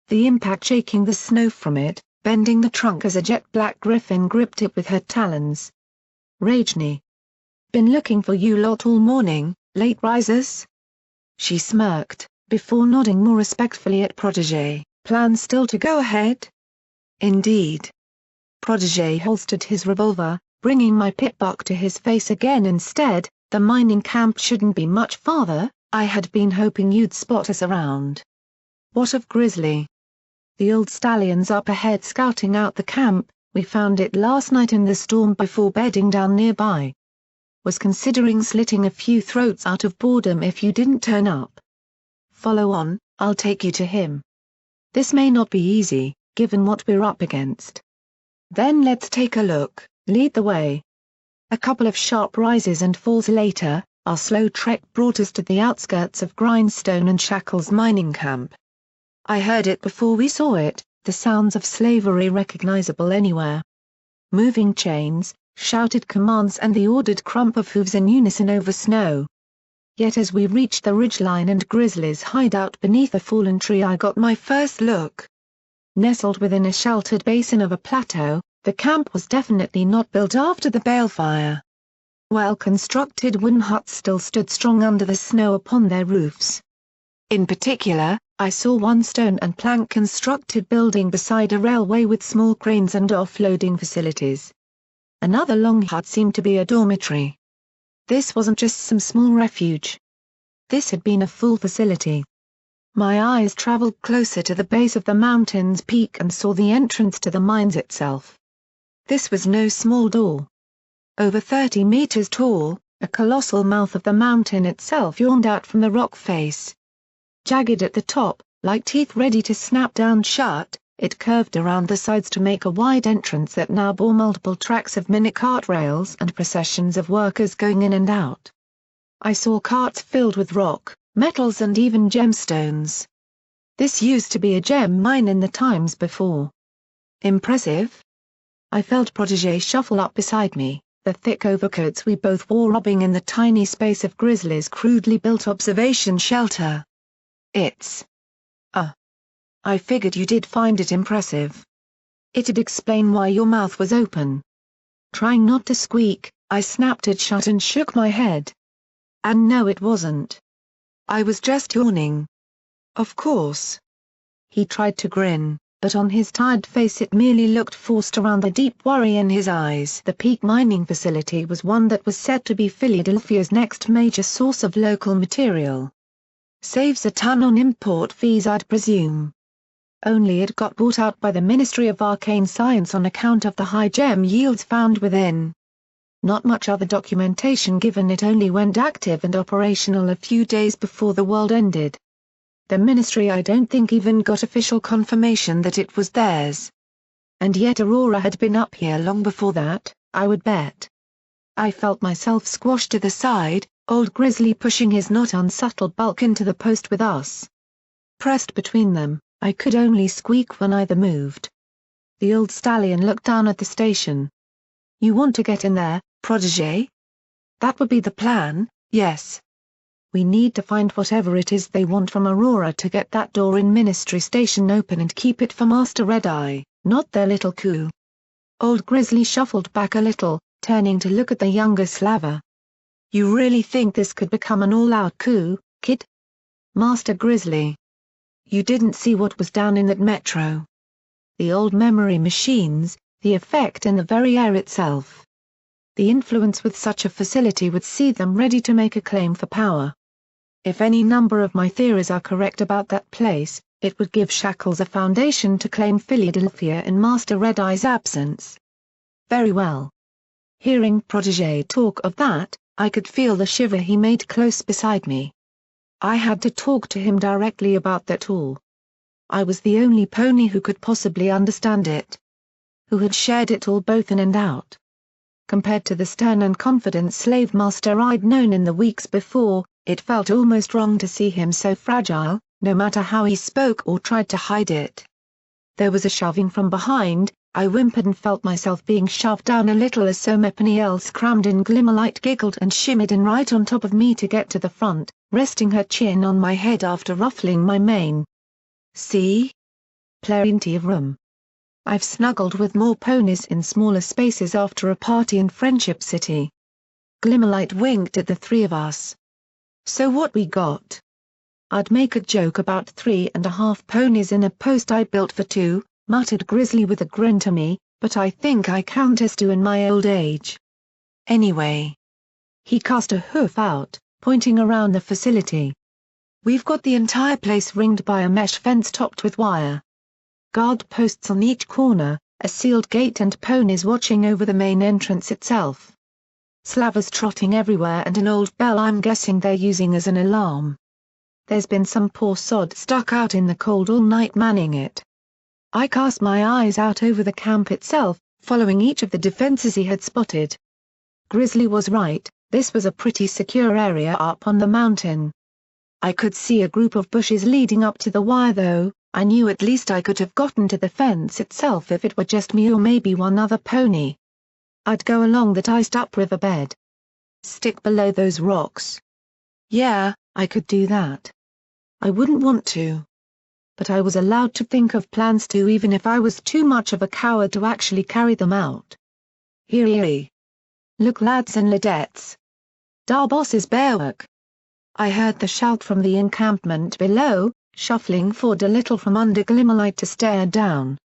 The impact shaking the snow from it, bending the trunk as a jet-black griffin gripped it with her talons. Rajni. Been looking for you lot all morning, late risers? She smirked, before nodding more respectfully at Protégé. Plans still to go ahead? Indeed. Protégé holstered his revolver, bringing my pip-buck to his face again instead. The mining camp shouldn't be much farther. I had been hoping you'd spot us around. What of Grizzly? The old stallion's up ahead scouting out the camp. We found it last night in the storm before bedding down nearby. Was considering slitting a few throats out of boredom if you didn't turn up. Follow on, I'll take you to him. This may not be easy, given what we're up against. Then let's take a look. Lead the way. A couple of sharp rises and falls later, our slow trek brought us to the outskirts of Grindstone and Shackle's mining camp. I heard it before we saw it, the sounds of slavery recognizable anywhere. Moving chains, shouted commands and the ordered crump of hooves in unison over snow. Yet as we reached the ridgeline and Grizzly's hideout beneath a fallen tree, I got my first look. Nestled within a sheltered basin of a plateau, the camp was definitely not built after the balefire. Well-constructed wooden huts still stood strong under the snow upon their roofs. In particular, I saw one stone and plank constructed building beside a railway with small cranes and offloading facilities. Another long hut seemed to be a dormitory. This wasn't just some small refuge. This had been a full facility. My eyes traveled closer to the base of the mountain's peak and saw the entrance to the mines itself. This was no small door. Over 30 meters tall, a colossal mouth of the mountain itself yawned out from the rock face. Jagged at the top, like teeth ready to snap down shut, it curved around the sides to make a wide entrance that now bore multiple tracks of minecart rails and processions of workers going in and out. I saw carts filled with rock, metals and even gemstones. This used to be a gem mine in the times before. Impressive? I felt Protégé shuffle up beside me, the thick overcoats we both wore rubbing in the tiny space of Grizzly's crudely built observation shelter. It's... I figured you did find it impressive. It'd explain why your mouth was open. Trying not to squeak, I snapped it shut and shook my head. And no, it wasn't. I was just yawning. Of course. He tried to grin, but on his tired face it merely looked forced around the deep worry in his eyes. The Peak mining facility was one that was said to be Philadelphia's next major source of local material. Saves a ton on import fees, I'd presume. Only it got bought out by the Ministry of Arcane Science on account of the high gem yields found within. Not much other documentation given it only went active and operational a few days before the world ended. The ministry I don't think even got official confirmation that it was theirs. And yet Aurora had been up here long before that, I would bet. I felt myself squashed to the side, old Grizzly pushing his not unsubtle bulk into the post with us. Pressed between them, I could only squeak when either moved. The old stallion looked down at the station. You want to get in there, Protégé? That would be the plan, yes. We need to find whatever it is they want from Aurora to get that door in Ministry Station open and keep it for Master Red Eye, not their little coup. Old Grizzly shuffled back a little, turning to look at the younger Slaver. You really think this could become an all-out coup, kid? Master Grizzly. You didn't see what was down in that metro. The old memory machines, the effect in the very air itself. The influence with such a facility would see them ready to make a claim for power. If any number of my theories are correct about that place, it would give Shackles a foundation to claim Philadelphia in Master Red Eye's absence. Very well. Hearing Protégé talk of that, I could feel the shiver he made close beside me. I had to talk to him directly about that all. I was the only pony who could possibly understand it. Who had shared it all both in and out. Compared to the stern and confident slave master I'd known in the weeks before, it felt almost wrong to see him so fragile, no matter how he spoke or tried to hide it. There was a shoving from behind. I whimpered and felt myself being shoved down a little as somepony else crammed in. Glimmerlight giggled and shimmied in right on top of me to get to the front, resting her chin on my head after ruffling my mane. See? Plenty of room. I've snuggled with more ponies in smaller spaces after a party in Friendship City. Glimmerlight winked at the three of us. So what we got? I'd make a joke about 3.5 ponies in a post I built for two, muttered Grizzly with a grin to me, but I think I count as two in my old age. Anyway. He cast a hoof out, pointing around the facility. We've got the entire place ringed by a mesh fence topped with wire. Guard posts on each corner, a sealed gate and ponies watching over the main entrance itself. Slavers trotting everywhere and an old bell I'm guessing they're using as an alarm. There's been some poor sod stuck out in the cold all night manning it. I cast my eyes out over the camp itself, following each of the defenses he had spotted. Grizzly was right, this was a pretty secure area up on the mountain. I could see a group of bushes leading up to the wire though. I knew at least I could have gotten to the fence itself if it were just me or maybe one other pony. I'd go along that iced-up riverbed. Stick below those rocks. Yeah, I could do that. I wouldn't want to. But I was allowed to think of plans too even if I was too much of a coward to actually carry them out. Here. Look lads and ladettes. Da boss is bearwork. I heard the shout from the encampment below, shuffling forward a little from under Glimmerlight to stare down.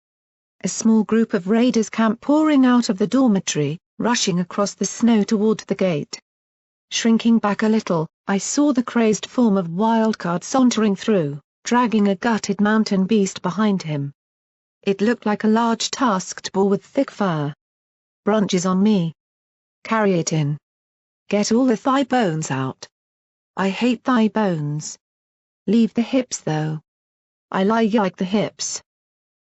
A small group of raiders camp pouring out of the dormitory, rushing across the snow toward the gate. Shrinking back a little, I saw the crazed form of Wildcard sauntering through, dragging a gutted mountain beast behind him. It looked like a large tusked boar with thick fur. Branches on me. Carry it in. Get all the thigh bones out. I hate thigh bones. Leave the hips though. I like the hips.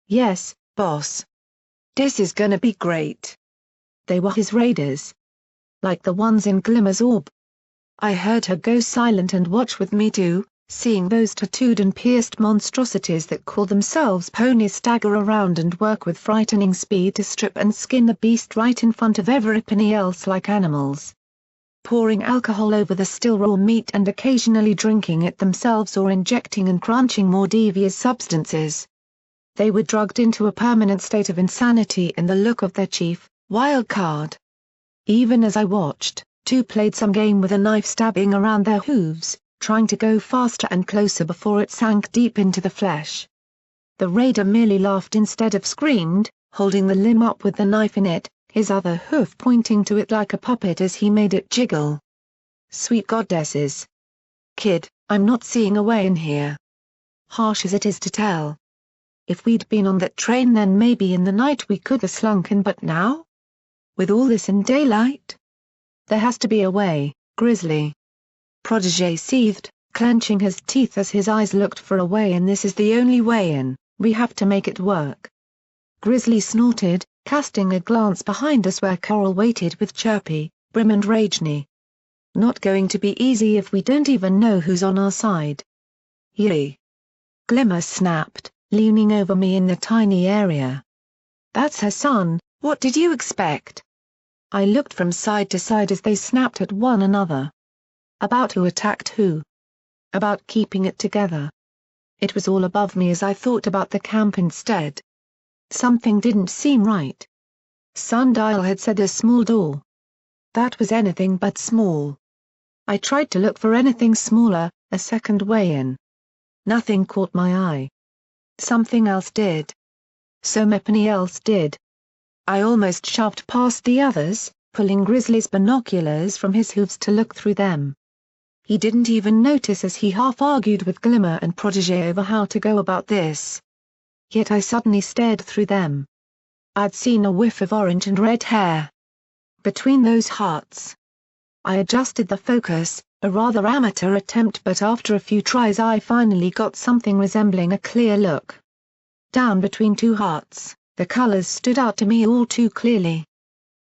Yes, boss. This is gonna be great. They were his raiders. Like the ones in Glimmer's orb. I heard her go silent and watch with me too, seeing those tattooed and pierced monstrosities that call themselves ponies stagger around and work with frightening speed to strip and skin the beast right in front of everything else like animals. Pouring alcohol over the still raw meat and occasionally drinking it themselves or injecting and crunching more devious substances. They were drugged into a permanent state of insanity in the look of their chief, Wildcard. Even as I watched, two played some game with a knife stabbing around their hooves, trying to go faster and closer before it sank deep into the flesh. The raider merely laughed instead of screamed, holding the limb up with the knife in it, his other hoof pointing to it like a puppet as he made it jiggle. Sweet goddesses. Kid, I'm not seeing a way in here. Harsh as it is to tell. If we'd been on that train then maybe in the night we could have slunk in, but now? With all this in daylight? There has to be a way, Grizzly. Protégé seethed, clenching his teeth as his eyes looked for a way in. This is the only way in, we have to make it work. Grizzly snorted, casting a glance behind us where Coral waited with Chirpy, Brim and Rajni. Not going to be easy if we don't even know who's on our side. Yee. Glimmer snapped, leaning over me in the tiny area. That's her son, what did you expect? I looked from side to side as they snapped at one another. About who attacked who? About keeping it together. It was all above me as I thought about the camp instead. Something didn't seem right. Sundial had said a small door. That was anything but small. I tried to look for anything smaller, a second way in. Nothing caught my eye. Something else did. Somepony else did. I almost shoved past the others, pulling Grizzly's binoculars from his hooves to look through them. He didn't even notice as he half-argued with Glimmer and Protégé over how to go about this. Yet I suddenly stared through them. I'd seen a whiff of orange and red hair. Between those hearts. I adjusted the focus, a rather amateur attempt, but after a few tries I finally got something resembling a clear look. Down between two hearts, the colors stood out to me all too clearly.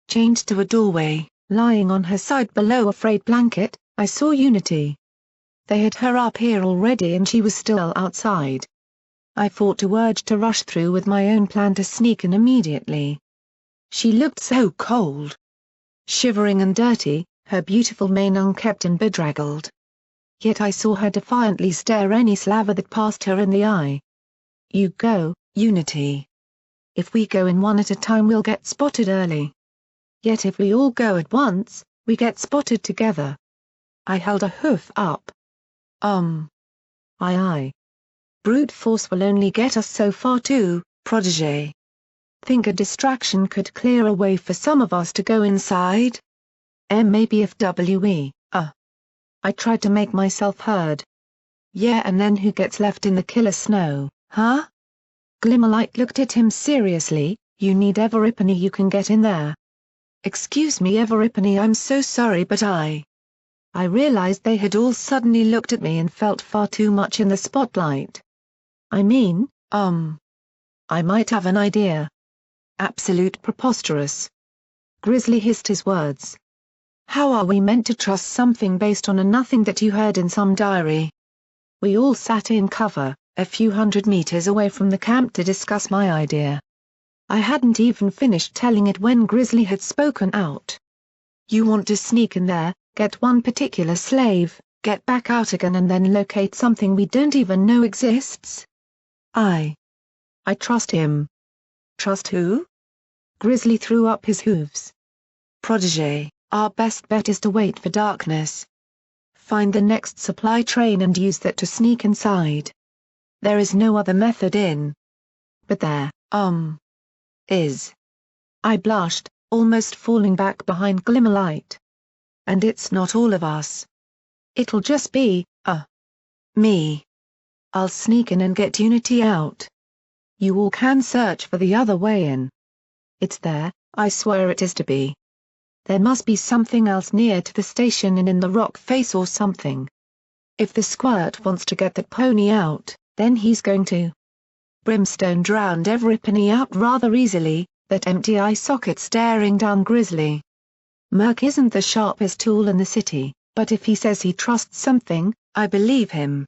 Chained to a doorway, lying on her side below a frayed blanket, I saw Unity. They had her up here already and she was still outside. I fought to urge to rush through with my own plan to sneak in immediately. She looked so cold. Shivering and dirty, her beautiful mane unkempt and bedraggled. Yet I saw her defiantly stare any slaver that passed her in the eye. You go, Unity. If we go in one at a time we'll get spotted early. Yet if we all go at once, we get spotted together. I held a hoof up. Aye. Brute force will only get us so far too, protégé. Think a distraction could clear a way for some of us to go inside? Maybe if I tried to make myself heard. Yeah, and then who gets left in the killer snow, huh? Glimmerlight looked at him seriously. You need Everipany, you can get in there. Excuse me Everipany, I'm so sorry, but I realized they had all suddenly looked at me and felt far too much in the spotlight. I mean, I might have an idea. Absolute preposterous. Grizzly hissed his words. How are we meant to trust something based on a nothing that you heard in some diary? We all sat in cover, a few hundred meters away from the camp to discuss my idea. I hadn't even finished telling it when Grizzly had spoken out. You want to sneak in there, get one particular slave, get back out again and then locate something we don't even know exists? I trust him. Trust who? Grizzly threw up his hooves. Protégé, our best bet is to wait for darkness. Find the next supply train and use that to sneak inside. There is no other method in. But there, is. I blushed, almost falling back behind Glimmerlight. And it's not all of us. It'll just be, me. I'll sneak in and get Unity out. You all can search for the other way in. It's there, I swear it is to be. There must be something else near to the station and in the rock face or something. If the squirt wants to get that pony out, then he's going to. Brimstone drowned Everipany out rather easily, that empty eye socket staring down Grizzly. Murky isn't the sharpest tool in the city, but if he says he trusts something, I believe him.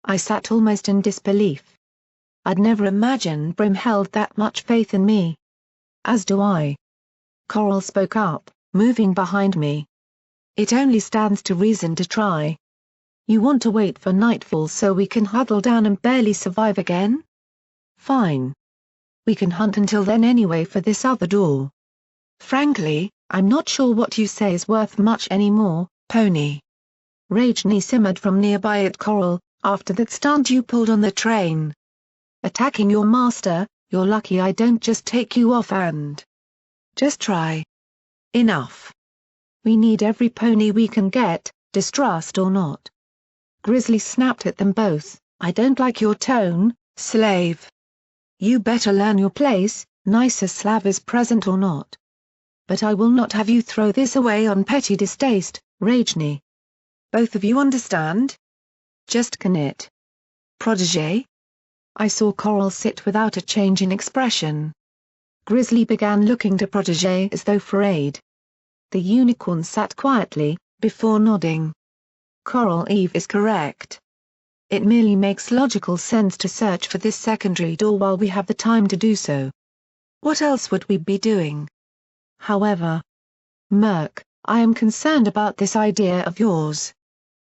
I sat almost in disbelief. I'd never imagined Brim held that much faith in me. As do I. Coral spoke up, moving behind me. It only stands to reason to try. You want to wait for nightfall so we can huddle down and barely survive again? Fine. We can hunt until then anyway for this other door. Frankly, I'm not sure what you say is worth much anymore, Pony. Rajni simmered from nearby at Coral, after that stunt you pulled on the train. Attacking your master, you're lucky I don't just take you off and just try. Enough. We need every pony we can get, distrust or not. Grizzly snapped at them both, I don't like your tone, slave. You better learn your place, nicer Slav is present or not. But I will not have you throw this away on petty distaste, Rajni. Both of you understand? Just commit. Protégé? I saw Coral sit without a change in expression. Grizzly began looking to Protégé as though for aid. The unicorn sat quietly, before nodding. Coral Eve is correct. It merely makes logical sense to search for this secondary door while we have the time to do so. What else would we be doing? However, Murk, I am concerned about this idea of yours.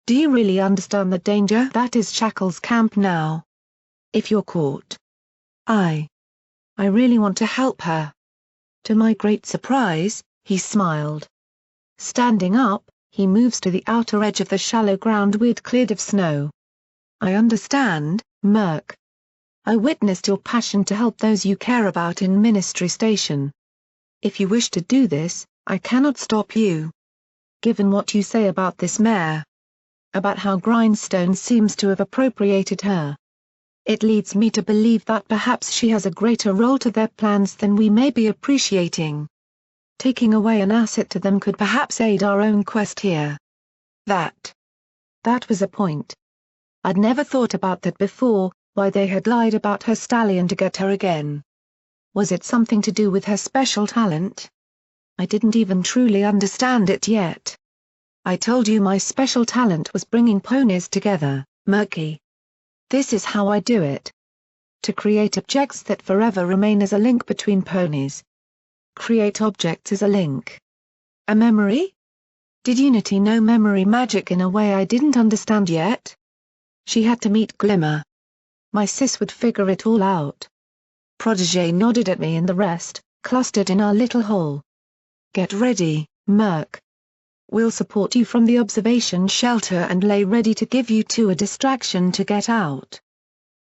Do you really understand the danger that is Shackle's camp now? If you're caught. I really want to help her. To my great surprise, he smiled. Standing up, he moves to the outer edge of the shallow ground we'd cleared of snow. I understand, Murk. I witnessed your passion to help those you care about in Ministry Station. If you wish to do this, I cannot stop you. Given what you say about this mare. About how Grindstone seems to have appropriated her. It leads me to believe that perhaps she has a greater role to their plans than we may be appreciating. Taking away an asset to them could perhaps aid our own quest here. That was a point. I'd never thought about that before, why they had lied about her stallion to get her again. Was it something to do with her special talent? I didn't even truly understand it yet. I told you my special talent was bringing ponies together, Murky. This is how I do it. To create objects that forever remain as a link between ponies. Create objects as a link. A memory? Did Unity know memory magic in a way I didn't understand yet? She had to meet Glimmer. My sis would figure it all out. Protégé nodded at me and the rest, clustered in our little hole. Get ready, Murk. We'll support you from the observation shelter and lay ready to give you two a distraction to get out.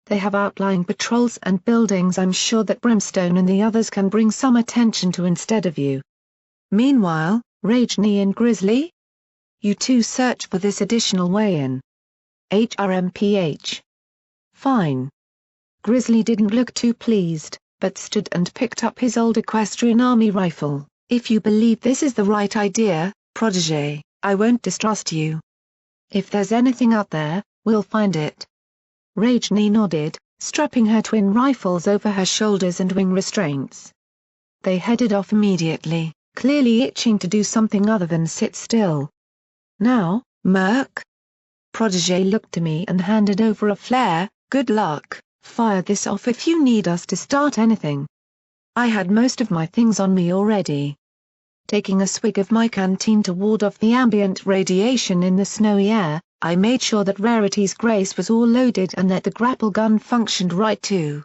They have outlying patrols and buildings I'm sure that Brimstone and the others can bring some attention to instead of you. Meanwhile, Ragni and Grizzly? You two search for this additional way in. HRMPH. Fine. Grizzly didn't look too pleased, but stood and picked up his old Equestrian Army rifle. If you believe this is the right idea, Protégé, I won't distrust you. If there's anything out there, we'll find it. Ragni nodded, strapping her twin rifles over her shoulders and wing restraints. They headed off immediately, clearly itching to do something other than sit still. Now, Murk? Protégé looked to me and handed over a flare. Good luck, fire this off if you need us to start anything. I had most of my things on me already. Taking a swig of my canteen to ward off the ambient radiation in the snowy air, I made sure that Rarity's Grace was all loaded and that the grapple gun functioned right too.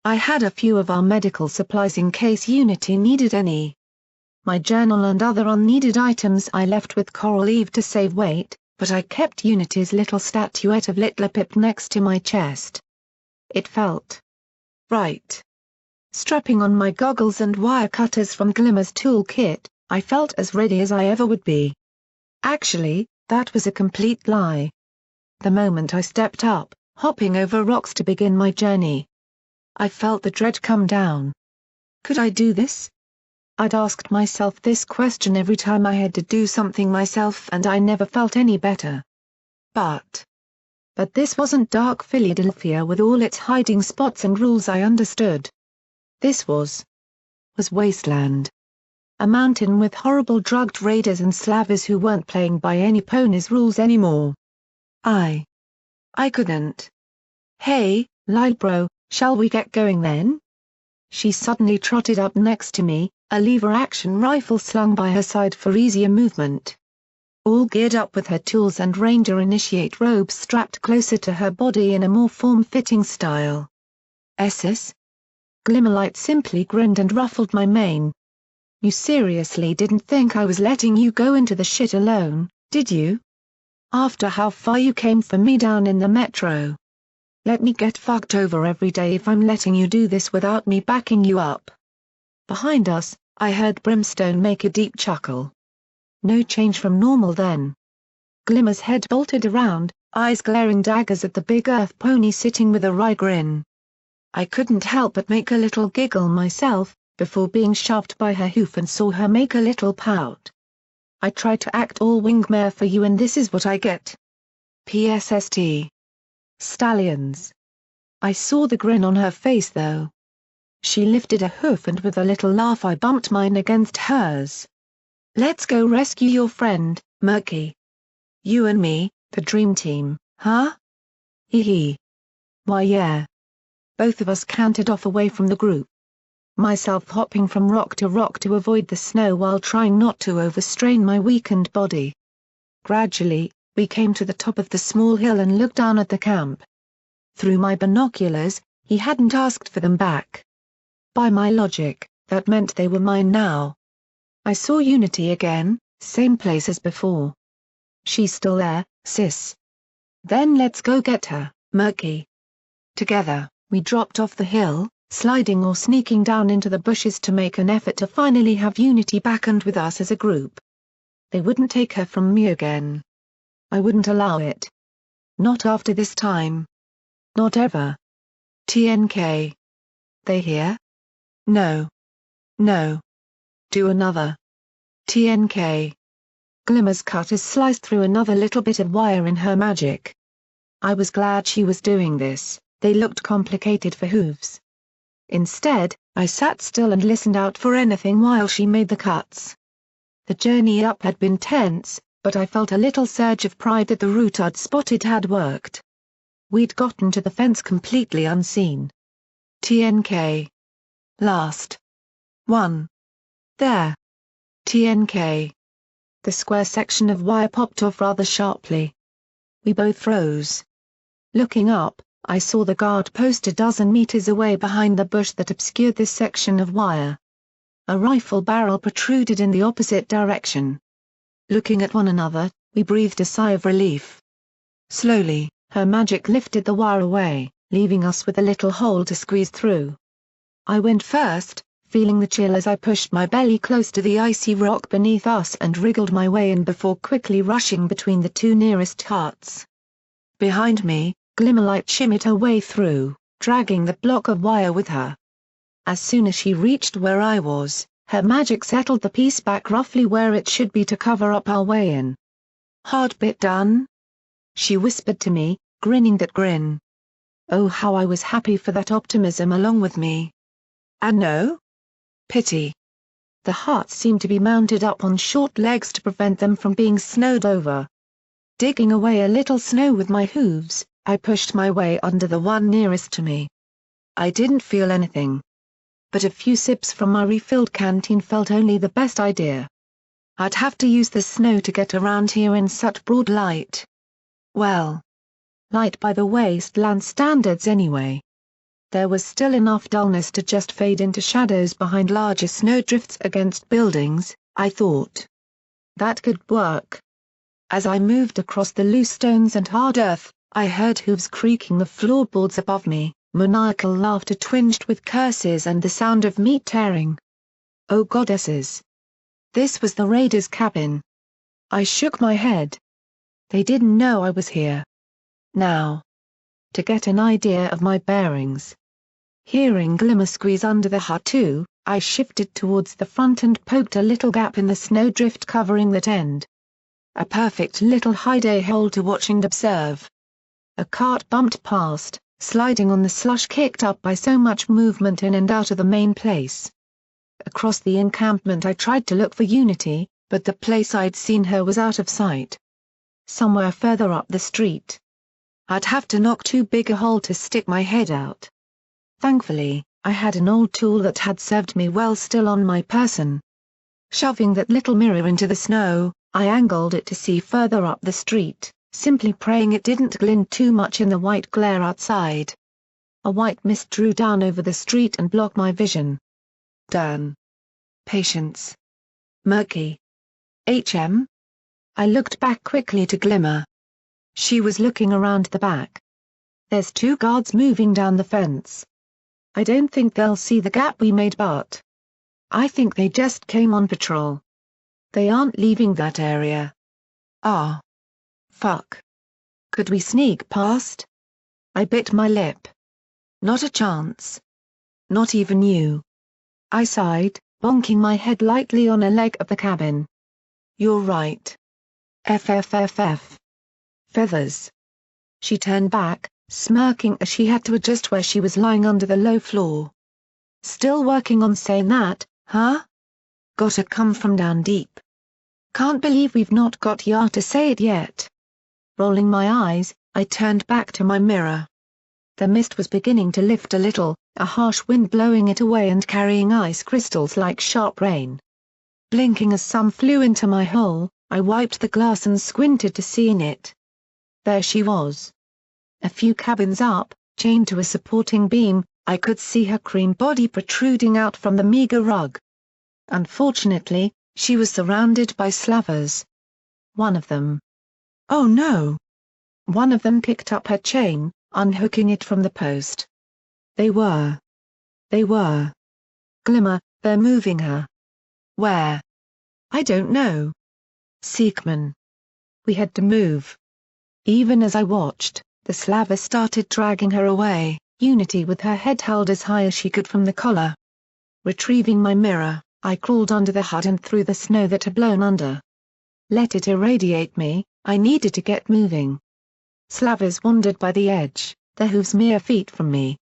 I had a few of our medical supplies in case Unity needed any. My journal and other unneeded items I left with Coral Eve to save weight, but I kept Unity's little statuette of Litlapip next to my chest. It felt right. Strapping on my goggles and wire cutters from Glimmer's toolkit, I felt as ready as I ever would be. Actually, that was a complete lie. The moment I stepped up, hopping over rocks to begin my journey, I felt the dread come down. Could I do this? I'd asked myself this question every time I had to do something myself and I never felt any better. But this wasn't dark Philadelphia with all its hiding spots and rules I understood. This was wasteland. A mountain with horrible drugged raiders and slavers who weren't playing by any pony's rules anymore. I couldn't. Hey, Lilbro, shall we get going then? She suddenly trotted up next to me, a lever-action rifle slung by her side for easier movement. All geared up with her tools and Ranger Initiate robes strapped closer to her body in a more form-fitting style. Esses? Glimmerlight simply grinned and ruffled my mane. You seriously didn't think I was letting you go into the shit alone, did you? After how far you came for me down in the metro. Let me get fucked over every day if I'm letting you do this without me backing you up. Behind us, I heard Brimstone make a deep chuckle. No change from normal then. Glimmer's head bolted around, eyes glaring daggers at the big earth pony sitting with a wry grin. I couldn't help but make a little giggle myself, before being shoved by her hoof and saw her make a little pout. I tried to act all wingmare for you and this is what I get. PSST. Stallions. I saw the grin on her face though. She lifted a hoof and with a little laugh I bumped mine against hers. Let's go rescue your friend, Murky. You and me, the dream team, huh? Hee hee. Why yeah. Both of us cantered off away from the group. Myself hopping from rock to avoid the snow while trying not to overstrain my weakened body. Gradually, we came to the top of the small hill and looked down at the camp. Through my binoculars, he hadn't asked for them back. By my logic, that meant they were mine now. I saw Unity again, same place as before. She's still there, sis. Then let's go get her, Murky. Together, we dropped off the hill, sliding or sneaking down into the bushes to make an effort to finally have Unity back and with us as a group. They wouldn't take her from me again. I wouldn't allow it. Not after this time. Not ever. TNK. They here? No. No. Do another. TNK. Glimmer's cutters sliced through another little bit of wire in her magic. I was glad she was doing this, they looked complicated for hooves. Instead, I sat still and listened out for anything while she made the cuts. The journey up had been tense, but I felt a little surge of pride that the route I'd spotted had worked. We'd gotten to the fence completely unseen. TNK. Last. 1. There. TNK. The square section of wire popped off rather sharply. We both froze. Looking up, I saw the guard post a dozen meters away behind the bush that obscured this section of wire. A rifle barrel protruded in the opposite direction. Looking at one another, we breathed a sigh of relief. Slowly, her magic lifted the wire away, leaving us with a little hole to squeeze through. I went first, feeling the chill as I pushed my belly close to the icy rock beneath us and wriggled my way in before quickly rushing between the two nearest huts. Behind me, Glimmerlight shimmied her way through, dragging the block of wire with her. As soon as she reached where I was, her magic settled the piece back roughly where it should be to cover up our way in. "Hard bit done?" she whispered to me, grinning that grin. Oh, how I was happy for that optimism along with me. "And no? Pity." The huts seemed to be mounted up on short legs to prevent them from being snowed over. Digging away a little snow with my hooves, I pushed my way under the one nearest to me. I didn't feel anything. But a few sips from my refilled canteen felt only the best idea. I'd have to use the snow to get around here in such broad light. Well, light by the wasteland standards anyway. There was still enough dullness to just fade into shadows behind larger snowdrifts against buildings, I thought. That could work. As I moved across the loose stones and hard earth, I heard hooves creaking the floorboards above me, maniacal laughter twinged with curses and the sound of meat tearing. Oh goddesses! This was the raiders' cabin. I shook my head. They didn't know I was here. Now, to get an idea of my bearings. Hearing Glimmer squeeze under the hut too, I shifted towards the front and poked a little gap in the snowdrift covering that end. A perfect little hide-a hole to watch and observe. A cart bumped past, sliding on the slush kicked up by so much movement in and out of the main place. Across the encampment I tried to look for Unity, but the place I'd seen her was out of sight. Somewhere further up the street. I'd have to knock too big a hole to stick my head out. Thankfully, I had an old tool that had served me well still on my person. Shoving that little mirror into the snow, I angled it to see further up the street, simply praying it didn't glint too much in the white glare outside. A white mist drew down over the street and blocked my vision. Dan. Patience. Murky. HM? I looked back quickly to Glimmer. She was looking around the back. There's two guards moving down the fence. I don't think they'll see the gap we made, but I think they just came on patrol. They aren't leaving that area. Ah. Fuck. Could we sneak past? I bit my lip. Not a chance. Not even you. I sighed, bonking my head lightly on a leg of the cabin. You're right. FFFF. Feathers. She turned back, smirking as she had to adjust where she was lying under the low floor. Still working on saying that, huh? Gotta come from down deep. Can't believe we've not got ya to say it yet. Rolling my eyes, I turned back to my mirror. The mist was beginning to lift a little, a harsh wind blowing it away and carrying ice crystals like sharp rain. Blinking as some flew into my hole, I wiped the glass and squinted to see in it. There she was. A few cabins up, chained to a supporting beam, I could see her cream body protruding out from the meager rug. Unfortunately, she was surrounded by slavers. One of them. Oh no! One of them picked up her chain, unhooking it from the post. They were. Glimmer, they're moving her. Where? I don't know. Seekman. We had to move. Even as I watched, the slaver started dragging her away, Unity with her head held as high as she could from the collar. Retrieving my mirror, I crawled under the hut and through the snow that had blown under. Let it irradiate me, I needed to get moving. Slavers wandered by the edge, their hooves mere feet from me.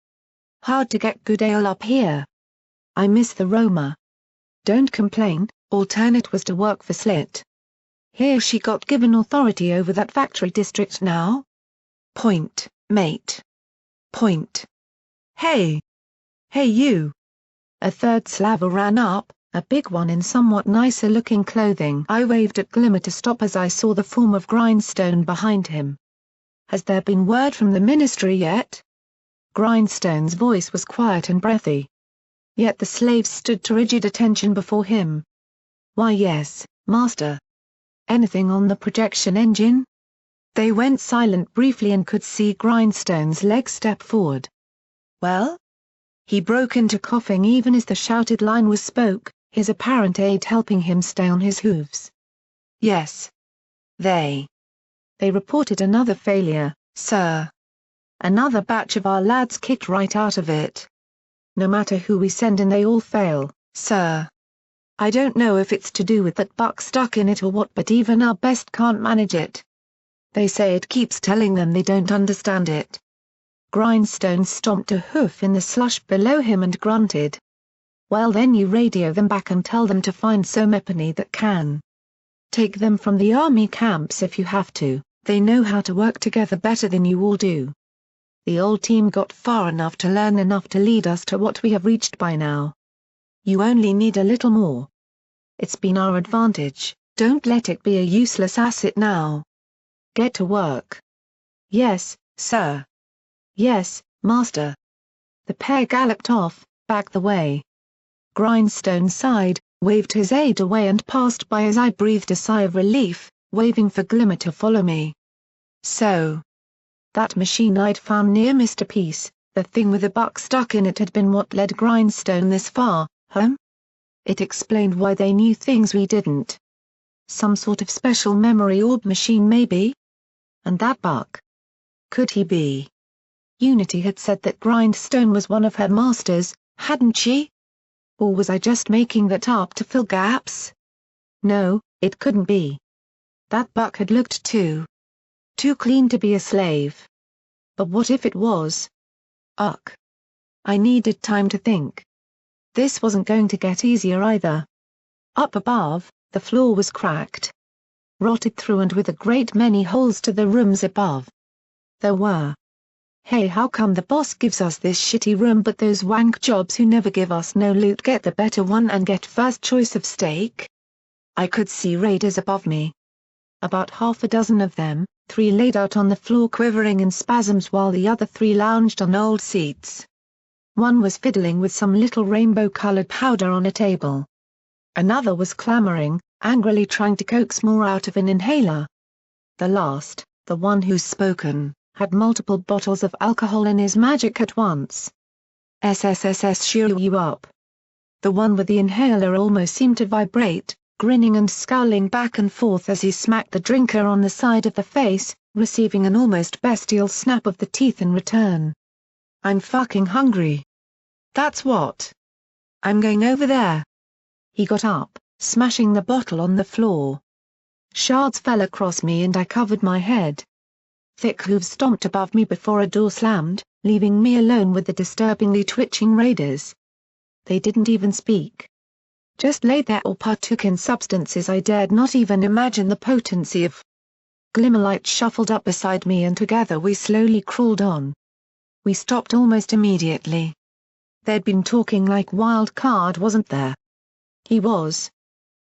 Hard to get good ale up here. I miss the Roma. Don't complain, alternate was to work for Slit. Here she got given authority over that factory district now. Point, mate. Point. Hey! Hey you! A third slaver ran up, a big one in somewhat nicer-looking clothing. I waved at Glimmer to stop as I saw the form of Grindstone behind him. Has there been word from the ministry yet? Grindstone's voice was quiet and breathy. Yet the slaves stood to rigid attention before him. Why yes, master. Anything on the projection engine? They went silent briefly and could see Grindstone's legs step forward. Well? He broke into coughing even as the shouted line was spoke, his apparent aid helping him stay on his hooves. Yes. They reported another failure, sir. Another batch of our lads kicked right out of it. No matter who we send in they all fail, sir. I don't know if it's to do with that buck stuck in it or what, but even our best can't manage it. They say it keeps telling them they don't understand it. Grindstone stomped a hoof in the slush below him and grunted. Well then you radio them back and tell them to find somepony that can. Take them from the army camps if you have to, they know how to work together better than you all do. The old team got far enough to learn enough to lead us to what we have reached by now. You only need a little more. It's been our advantage, don't let it be a useless asset now. Get to work. Yes, sir. Yes, master. The pair galloped off, back the way. Grindstone sighed, waved his aide away and passed by as I breathed a sigh of relief, waving for Glimmer to follow me. So. That machine I'd found near Mr. Peace, the thing with the buck stuck in it had been what led Grindstone this far, huh? It explained why they knew things we didn't. Some sort of special memory orb machine maybe? And that buck? Could he be? Unity had said that Grindstone was one of her masters, hadn't she? Or was I just making that up to fill gaps? No, it couldn't be. That buck had looked too clean to be a slave. But what if it was? Ugh. I needed time to think. This wasn't going to get easier either. Up above, the floor was cracked. Rotted through and with a great many holes to the rooms above. There were. Hey, how come the boss gives us this shitty room but those wank jobs who never give us no loot get the better one and get first choice of steak? I could see raiders above me. About half a dozen of them, 3 laid out on the floor quivering in spasms while the other 3 lounged on old seats. One was fiddling with some little rainbow-colored powder on a table. Another was clamoring, angrily trying to coax more out of an inhaler. The last, the one who's spoken, had multiple bottles of alcohol in his magic at once. SSSS cheer you up. The one with the inhaler almost seemed to vibrate, grinning and scowling back and forth as he smacked the drinker on the side of the face, receiving an almost bestial snap of the teeth in return. I'm fucking hungry. That's what. I'm going over there. He got up, smashing the bottle on the floor. Shards fell across me and I covered my head. Thick hooves stomped above me before a door slammed, leaving me alone with the disturbingly twitching raiders. They didn't even speak. Just lay there or partook in substances I dared not even imagine the potency of. Glimmerlight shuffled up beside me and together we slowly crawled on. We stopped almost immediately. They'd been talking like Wild Card wasn't there. He was.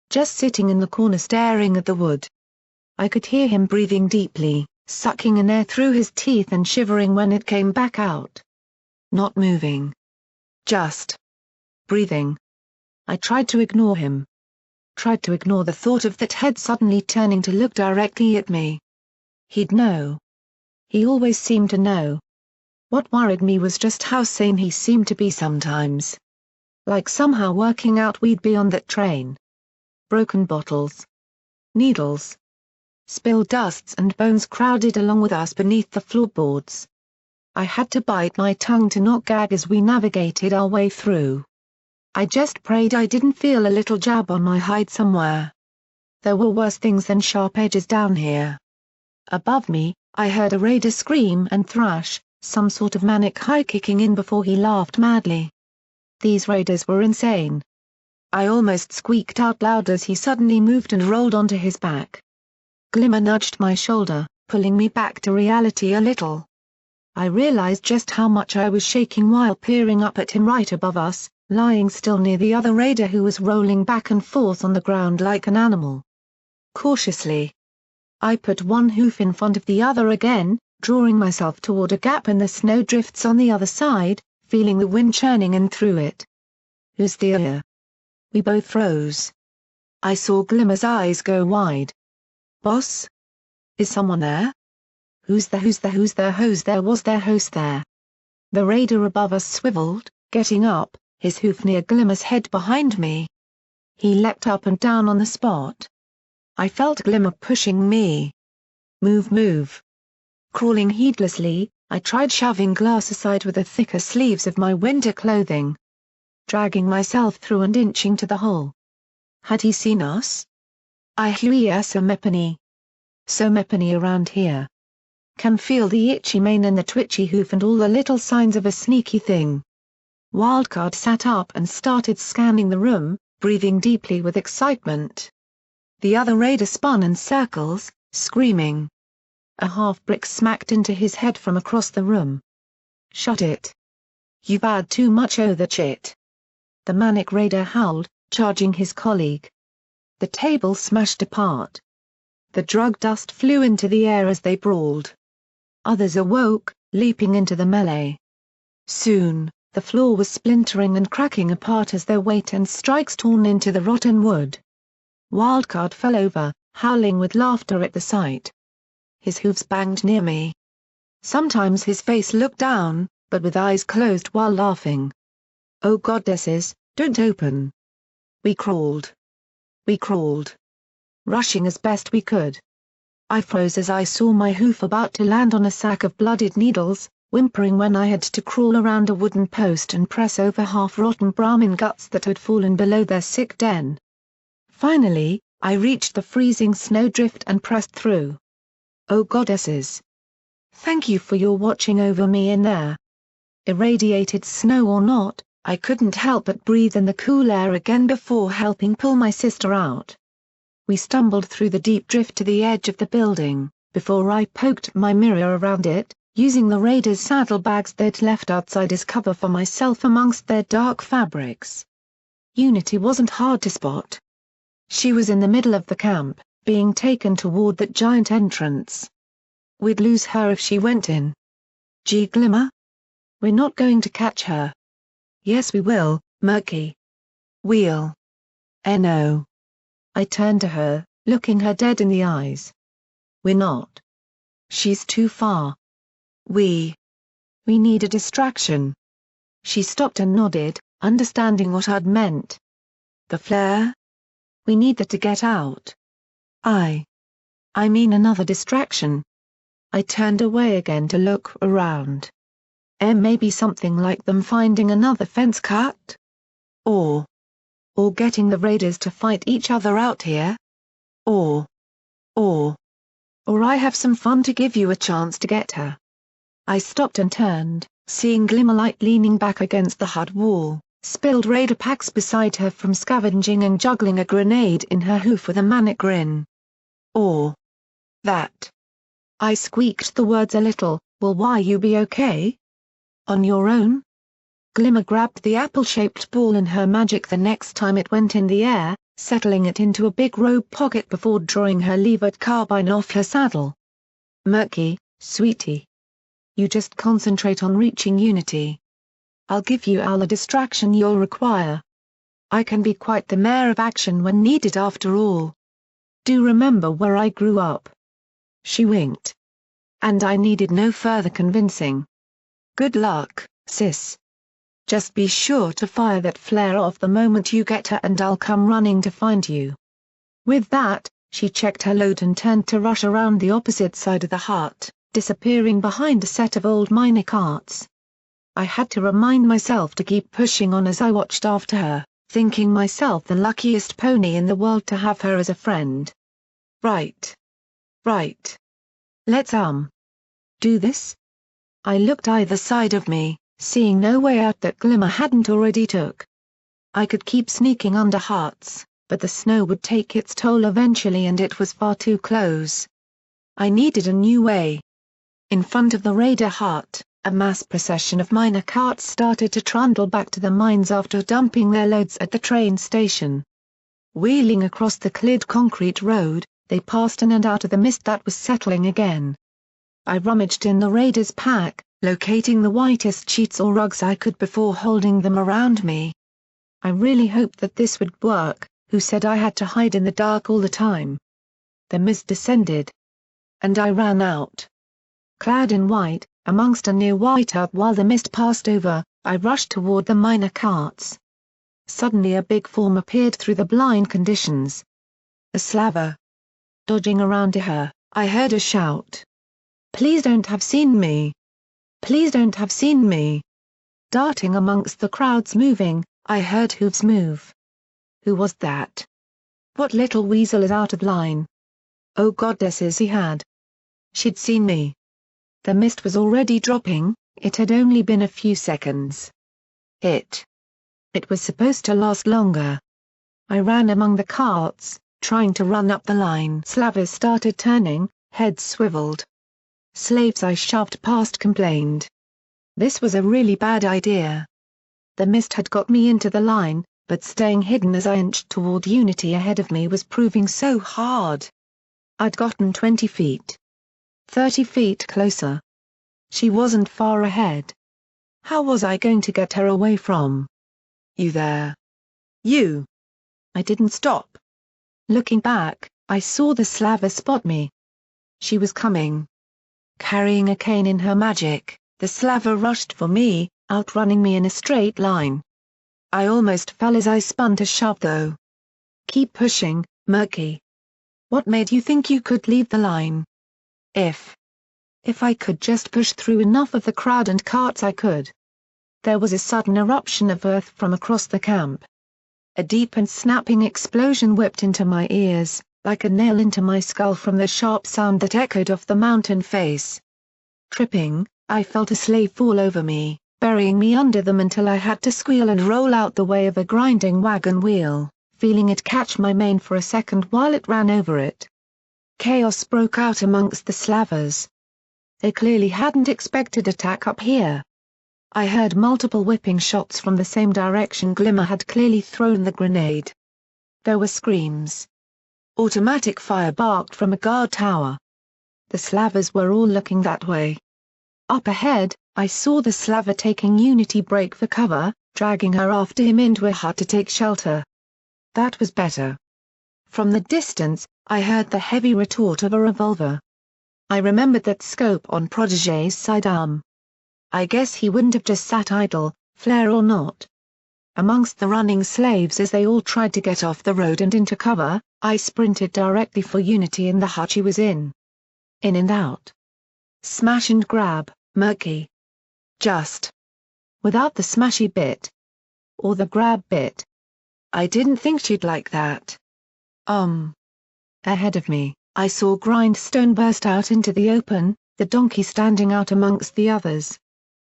Just sitting in the corner staring at the wood. I could hear him breathing deeply, sucking in air through his teeth and shivering when it came back out. Not moving. Just breathing. I tried to ignore him. Tried to ignore the thought of that head suddenly turning to look directly at me. He'd know. He always seemed to know. What worried me was just how sane he seemed to be sometimes. Like somehow working out we'd be on that train. Broken bottles. Needles. Spilled dusts and bones crowded along with us beneath the floorboards. I had to bite my tongue to not gag as we navigated our way through. I just prayed I didn't feel a little jab on my hide somewhere. There were worse things than sharp edges down here. Above me, I heard a raider scream and thrash, some sort of manic high kicking in before he laughed madly. These raiders were insane. I almost squeaked out loud as he suddenly moved and rolled onto his back. Glimmer nudged my shoulder, pulling me back to reality a little. I realized just how much I was shaking while peering up at him right above us, lying still near the other raider who was rolling back and forth on the ground like an animal. Cautiously, I put one hoof in front of the other again, drawing myself toward a gap in the snowdrifts on the other side, feeling the wind churning in through it. "Who's there?" We both froze. I saw Glimmer's eyes go wide. "Boss? Is someone there? Who's there? Who's there? Who's there? Who's there? Was there host there?" The raider above us swiveled, getting up, his hoof near Glimmer's head behind me. He leapt up and down on the spot. I felt Glimmer pushing me. "Move, move." Crawling heedlessly, I tried shoving Glass aside with the thicker sleeves of my winter clothing. Dragging myself through and inching to the hole. Had he seen us? "I hear somepony. Somepony around here. Can feel the itchy mane and the twitchy hoof and all the little signs of a sneaky thing." Wildcard sat up and started scanning the room, breathing deeply with excitement. The other raider spun in circles, screaming. A half-brick smacked into his head from across the room. "Shut it. You've had too much o' that shit." The manic raider howled, charging his colleague. The table smashed apart. The drug dust flew into the air as they brawled. Others awoke, leaping into the melee. Soon, the floor was splintering and cracking apart as their weight and strikes torn into the rotten wood. Wildcard fell over, howling with laughter at the sight. His hooves banged near me. Sometimes his face looked down, but with eyes closed while laughing. "Oh goddesses, don't open." We crawled. We crawled. Rushing as best we could. I froze as I saw my hoof about to land on a sack of blooded needles, whimpering when I had to crawl around a wooden post and press over half-rotten Brahmin guts that had fallen below their sick den. Finally, I reached the freezing snowdrift and pressed through. Oh goddesses! Thank you for your watching over me in there. Irradiated snow or not, I couldn't help but breathe in the cool air again before helping pull my sister out. We stumbled through the deep drift to the edge of the building, before I poked my mirror around it, using the raiders' saddlebags they'd left outside as cover for myself amongst their dark fabrics. Unity wasn't hard to spot. She was in the middle of the camp, being taken toward that giant entrance. We'd lose her if she went in. "Gee Glimmer? We're not going to catch her." "Yes we will, Murky. We'll." "No." I turned to her, looking her dead in the eyes. "We're not. She's too far. We need a distraction." She stopped and nodded, understanding what I'd meant. "The flare? We need that to get out." I mean another distraction." I turned away again to look around. Maybe something like them finding another fence cut? Or getting the raiders to fight each other out here? Or I have some fun to give you a chance to get her. I stopped and turned, seeing Glimmerlight leaning back against the hut wall, spilled raider packs beside her from scavenging and juggling a grenade in her hoof with a manic grin. Or that. I squeaked the words a little. "Well, why you be okay? On your own?" Glimmer grabbed the apple-shaped ball in her magic the next time it went in the air, settling it into a big robe pocket before drawing her levered carbine off her saddle. "Murky, sweetie. You just concentrate on reaching Unity. I'll give you all the distraction you'll require. I can be quite the mayor of action when needed after all. Do remember where I grew up." She winked. And I needed no further convincing. "Good luck, sis. Just be sure to fire that flare off the moment you get her and I'll come running to find you." With that, she checked her load and turned to rush around the opposite side of the hut, disappearing behind a set of old miner carts. I had to remind myself to keep pushing on as I watched after her, thinking myself the luckiest pony in the world to have her as a friend. Right. Let's do this?" I looked either side of me, seeing no way out that Glimmer hadn't already took. I could keep sneaking under huts, but the snow would take its toll eventually and it was far too close. I needed a new way. In front of the raider hut, a mass procession of miner carts started to trundle back to the mines after dumping their loads at the train station. Wheeling across the cleared concrete road, they passed in and out of the mist that was settling again. I rummaged in the raiders' pack, locating the whitest sheets or rugs I could before holding them around me. I really hoped that this would work. Who said I had to hide in the dark all the time? The mist descended. And I ran out. Clad in white, amongst a near whiteout while the mist passed over, I rushed toward the miner carts. Suddenly a big form appeared through the blind conditions. A slaver. Dodging around to her, I heard a shout. "Please don't have seen me! Please don't have seen me!" Darting amongst the crowds moving, I heard hooves move. Who was that? What little weasel is out of line? Oh goddesses, he had. She'd seen me. The mist was already dropping, it had only been a few seconds. It was supposed to last longer. I ran among the carts, trying to run up the line. Slavers started turning, heads swiveled. Slaves I shoved past complained. This was a really bad idea. The mist had got me into the line, but staying hidden as I inched toward Unity ahead of me was proving so hard. I'd gotten 20 feet. 30 feet closer. She wasn't far ahead. How was I going to get her away from? "You there? You!" I didn't stop. Looking back, I saw the slaver spot me. She was coming. Carrying a cane in her magic, the slaver rushed for me, outrunning me in a straight line. I almost fell as I spun to shove though. "Keep pushing, Murky. What made you think you could leave the line?" If I could just push through enough of the crowd and carts I could. There was a sudden eruption of earth from across the camp. A deep and snapping explosion whipped into my ears, like a nail into my skull from the sharp sound that echoed off the mountain face. Tripping, I felt a slave fall over me, burying me under them until I had to squeal and roll out the way of a grinding wagon wheel, feeling it catch my mane for a second while it ran over it. Chaos broke out amongst the slavers. They clearly hadn't expected attack up here. I heard multiple whipping shots from the same direction Glimmer had clearly thrown the grenade. There were screams. Automatic fire barked from a guard tower. The slavers were all looking that way. Up ahead, I saw the slaver taking Unity break for cover, dragging her after him into a hut to take shelter. That was better. From the distance, I heard the heavy retort of a revolver. I remembered that scope on Protégé's sidearm. I guess he wouldn't have just sat idle, flare or not. Amongst the running slaves as they all tried to get off the road and into cover, I sprinted directly for Unity in the hut she was in. In and out. Smash and grab, Murky. Just. Without the smashy bit. Or the grab bit. I didn't think she'd like that. Ahead of me, I saw Grindstone burst out into the open, the donkey standing out amongst the others.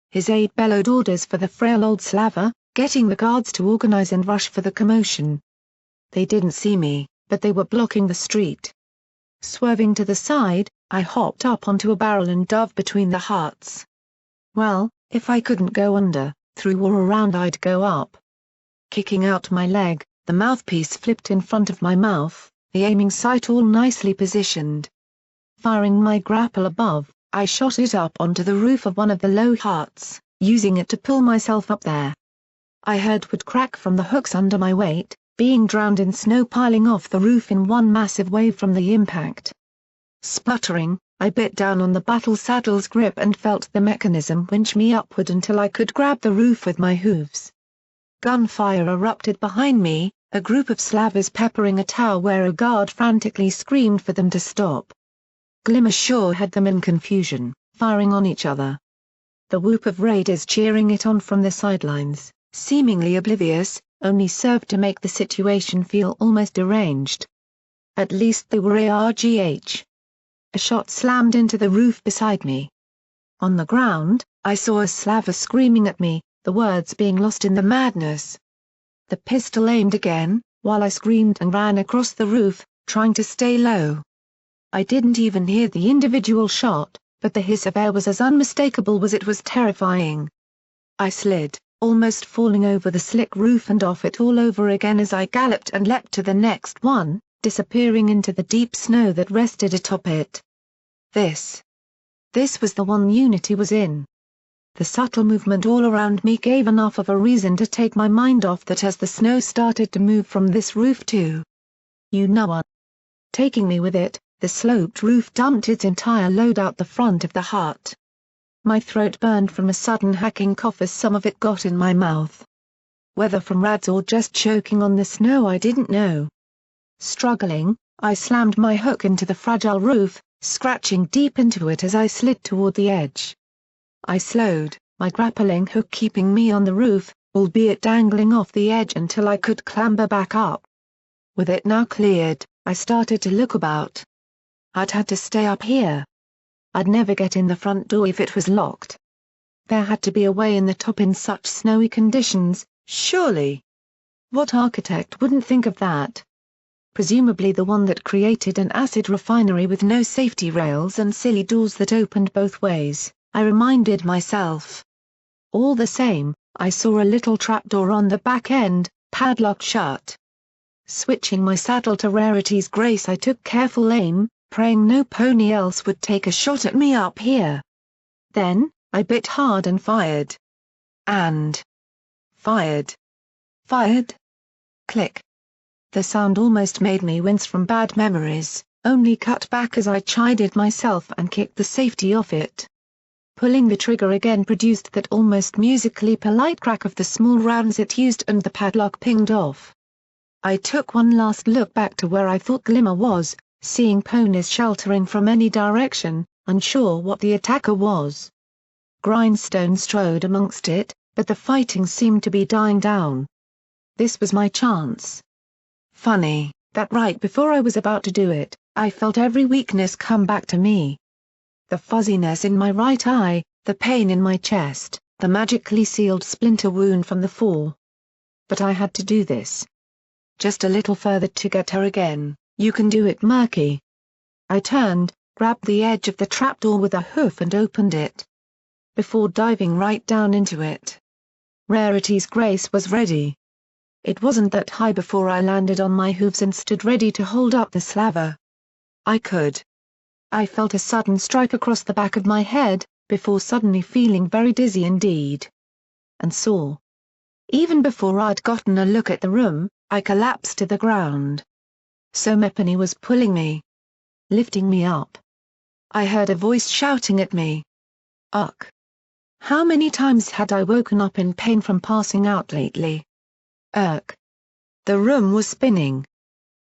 His aide bellowed orders for the frail old slaver, getting the guards to organize and rush for the commotion. They didn't see me, but they were blocking the street. Swerving to the side, I hopped up onto a barrel and dove between the huts. Well, if I couldn't go under, through or around I'd go up. Kicking out my leg, the mouthpiece flipped in front of my mouth, the aiming sight all nicely positioned. Firing my grapple above, I shot it up onto the roof of one of the low huts, using it to pull myself up there. I heard wood crack from the hooks under my weight, being drowned in snow piling off the roof in one massive wave from the impact. Sputtering, I bit down on the battle saddle's grip and felt the mechanism winch me upward until I could grab the roof with my hooves. Gunfire erupted behind me, a group of slavers peppering a tower where a guard frantically screamed for them to stop. Glimmer sure had them in confusion, firing on each other. The whoop of raiders cheering it on from the sidelines, seemingly oblivious, only served to make the situation feel almost deranged. At least they were ARGH. A shot slammed into the roof beside me. On the ground, I saw a slaver screaming at me, the words being lost in the madness. The pistol aimed again, while I screamed and ran across the roof, trying to stay low. I didn't even hear the individual shot, but the hiss of air was as unmistakable as it was terrifying. I slid, almost falling over the slick roof and off it all over again as I galloped and leapt to the next one, disappearing into the deep snow that rested atop it. This was the one Unity was in. The subtle movement all around me gave enough of a reason to take my mind off that as the snow started to move from this roof too. Taking me with it, the sloped roof dumped its entire load out the front of the hut. My throat burned from a sudden hacking cough as some of it got in my mouth. Whether from rads or just choking on the snow I didn't know. Struggling, I slammed my hook into the fragile roof, scratching deep into it as I slid toward the edge. I slowed, my grappling hook keeping me on the roof, albeit dangling off the edge until I could clamber back up. With it now cleared, I started to look about. I'd had to stay up here. I'd never get in the front door if it was locked. There had to be a way in the top in such snowy conditions, surely. What architect wouldn't think of that? Presumably the one that created an acid refinery with no safety rails and silly doors that opened both ways, I reminded myself. All the same, I saw a little trapdoor on the back end, padlocked shut. Switching my saddle to Rarity's Grace, I took careful aim, praying no pony else would take a shot at me up here. Then, I bit hard and fired. And fired. Fired. Click. The sound almost made me wince from bad memories, only cut back as I chided myself and kicked the safety off it. Pulling the trigger again produced that almost musically polite crack of the small rounds it used and the padlock pinged off. I took one last look back to where I thought Glimmer was, seeing ponies sheltering from any direction, unsure what the attacker was. Grindstone strode amongst it, but the fighting seemed to be dying down. This was my chance. Funny, that right before I was about to do it, I felt every weakness come back to me. The fuzziness in my right eye, the pain in my chest, the magically sealed splinter wound from the fall. But I had to do this. Just a little further to get her again. You can do it, Murky. I turned, grabbed the edge of the trapdoor with a hoof and opened it. Before diving right down into it. Rarity's Grace was ready. It wasn't that high before I landed on my hooves and stood ready to hold up the slaver. I felt a sudden strike across the back of my head, before suddenly feeling very dizzy indeed. And saw. Even before I'd gotten a look at the room, I collapsed to the ground. Somepony was pulling me. Lifting me up. I heard a voice shouting at me. Ugh. How many times had I woken up in pain from passing out lately? Ugh. The room was spinning.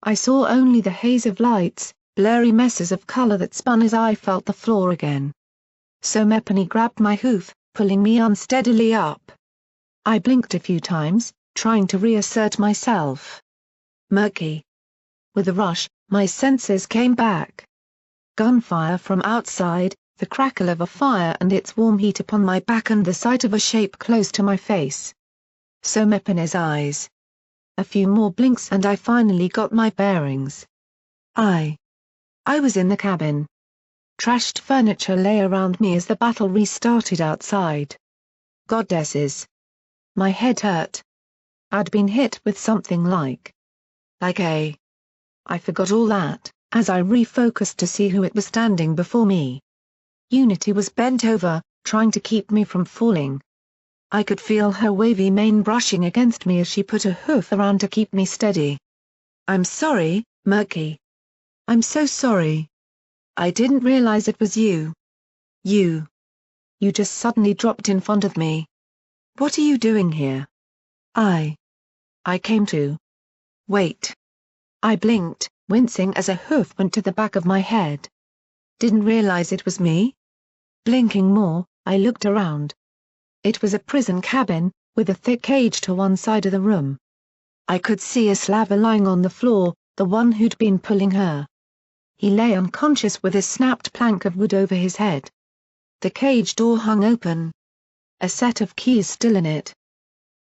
I saw only the haze of lights, blurry messes of color that spun as I felt the floor again. Somepony grabbed my hoof, pulling me unsteadily up. I blinked a few times, trying to reassert myself. Murky. With a rush, my senses came back. Gunfire from outside, the crackle of a fire and its warm heat upon my back and the sight of a shape close to my face. Somepony's eyes. A few more blinks and I finally got my bearings. I was in the cabin. Trashed furniture lay around me as the battle restarted outside. Goddesses. My head hurt. I'd been hit with something like a... I forgot all that, as I refocused to see who it was standing before me. Unity was bent over, trying to keep me from falling. I could feel her wavy mane brushing against me as she put a hoof around to keep me steady. I'm sorry, Murky. I'm so sorry. I didn't realize it was you. You just suddenly dropped in front of me. What are you doing here? I came to. Wait. I blinked, wincing as a hoof went to the back of my head. Didn't realize it was me? Blinking more, I looked around. It was a prison cabin, with a thick cage to one side of the room. I could see a slaver lying on the floor, the one who'd been pulling her. He lay unconscious with a snapped plank of wood over his head. The cage door hung open. A set of keys still in it.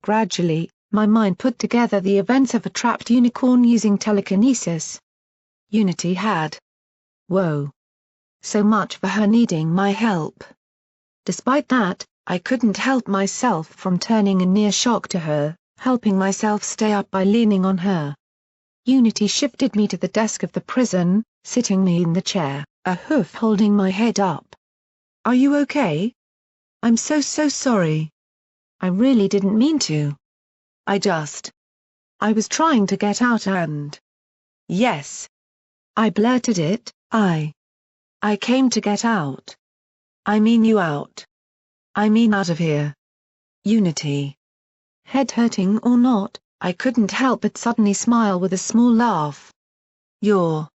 Gradually, my mind put together the events of a trapped unicorn using telekinesis. Unity had. Whoa. So much for her needing my help. Despite that, I couldn't help myself from turning in near shock to her, helping myself stay up by leaning on her. Unity shifted me to the desk of the prison, sitting me in the chair, a hoof holding my head up. "Are you okay?" "I'm so sorry. I really didn't mean to. I was trying to get out and..." "Yes." I blurted it, I came to get out. I mean you out. I mean out of here." Unity. Head hurting or not, I couldn't help but suddenly smile with a small laugh. You're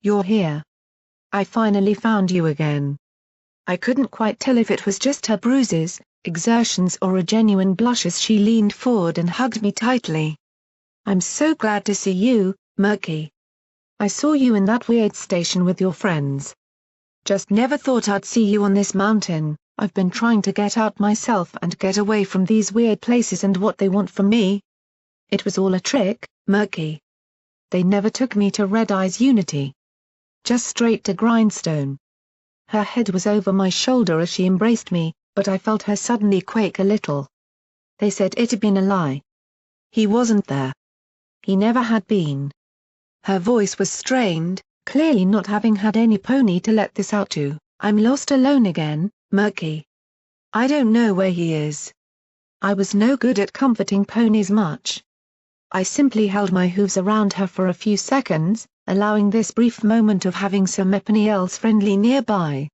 here. I finally found you again." I couldn't quite tell if it was just her bruises, exertions or a genuine blush as she leaned forward and hugged me tightly. "I'm so glad to see you, Murky. I saw you in that weird station with your friends. Just never thought I'd see you on this mountain. I've been trying to get out myself and get away from these weird places and what they want from me. It was all a trick, Murky. They never took me to Red Eye's Unity. Just straight to grindstone." Her head was over my shoulder as she embraced me, but I felt her suddenly quake a little. "They said it had been a lie. He wasn't there. He never had been." Her voice was strained, clearly not having had any pony to let this out to. "I'm lost alone again, Murky. I don't know where he is." I was no good at comforting ponies much. I simply held my hooves around her for a few seconds, allowing this brief moment of having somebody else friendly nearby.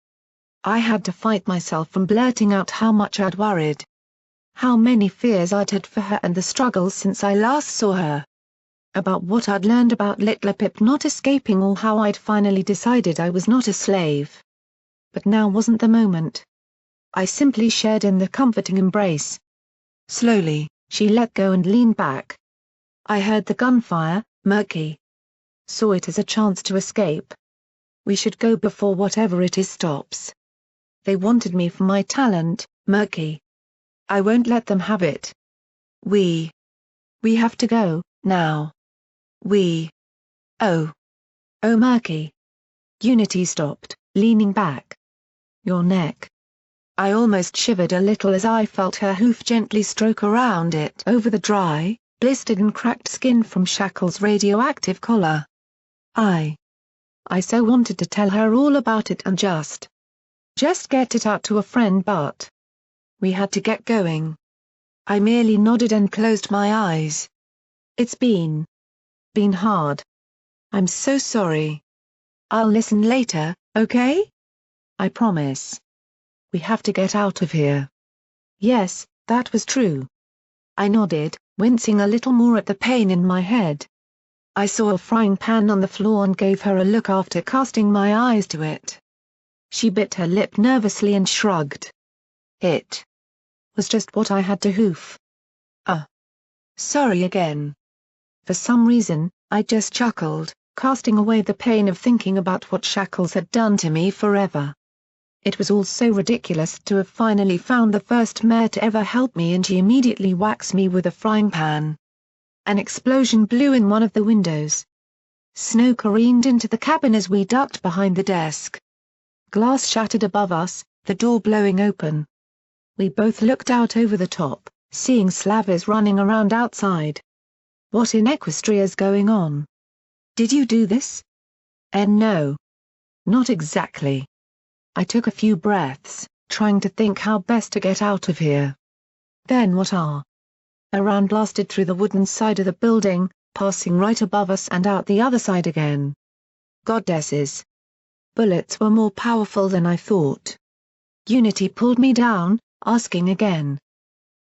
I had to fight myself from blurting out how much I'd worried. How many fears I'd had for her and the struggles since I last saw her. About what I'd learned about Little Pip not escaping or how I'd finally decided I was not a slave. But now wasn't the moment. I simply shared in the comforting embrace. Slowly, she let go and leaned back. "I heard the gunfire, Murky. Saw it as a chance to escape. We should go before whatever it is stops. They wanted me for my talent, Murky. I won't let them have it. We have to go, now. Oh, Murky." Unity stopped, leaning back. "Your neck." I almost shivered a little as I felt her hoof gently stroke around it over the dry, blistered and cracked skin from Shackle's radioactive collar. I so wanted to tell her all about it and just get it out to a friend, but we had to get going. I merely nodded and closed my eyes. "It's been hard. I'm so sorry. I'll listen later, okay? I promise. We have to get out of here." Yes, that was true. I nodded, wincing a little more at the pain in my head. I saw a frying pan on the floor and gave her a look after casting my eyes to it. She bit her lip nervously and shrugged. It was just what I had to hoof. Sorry again." For some reason, I just chuckled, casting away the pain of thinking about what Shackles had done to me forever. It was all so ridiculous to have finally found the first mare to ever help me, and she immediately whacks me with a frying pan. An explosion blew in one of the windows. Snow careened into the cabin as we ducked behind the desk. Glass shattered above us, the door blowing open. We both looked out over the top, seeing slavers running around outside. "What in Equestria's going on? Did you do this?" No. Not exactly." I took a few breaths, trying to think how best to get out of here. Then what? A round blasted through the wooden side of the building, passing right above us and out the other side again. Goddesses! Bullets were more powerful than I thought. Unity pulled me down, asking again.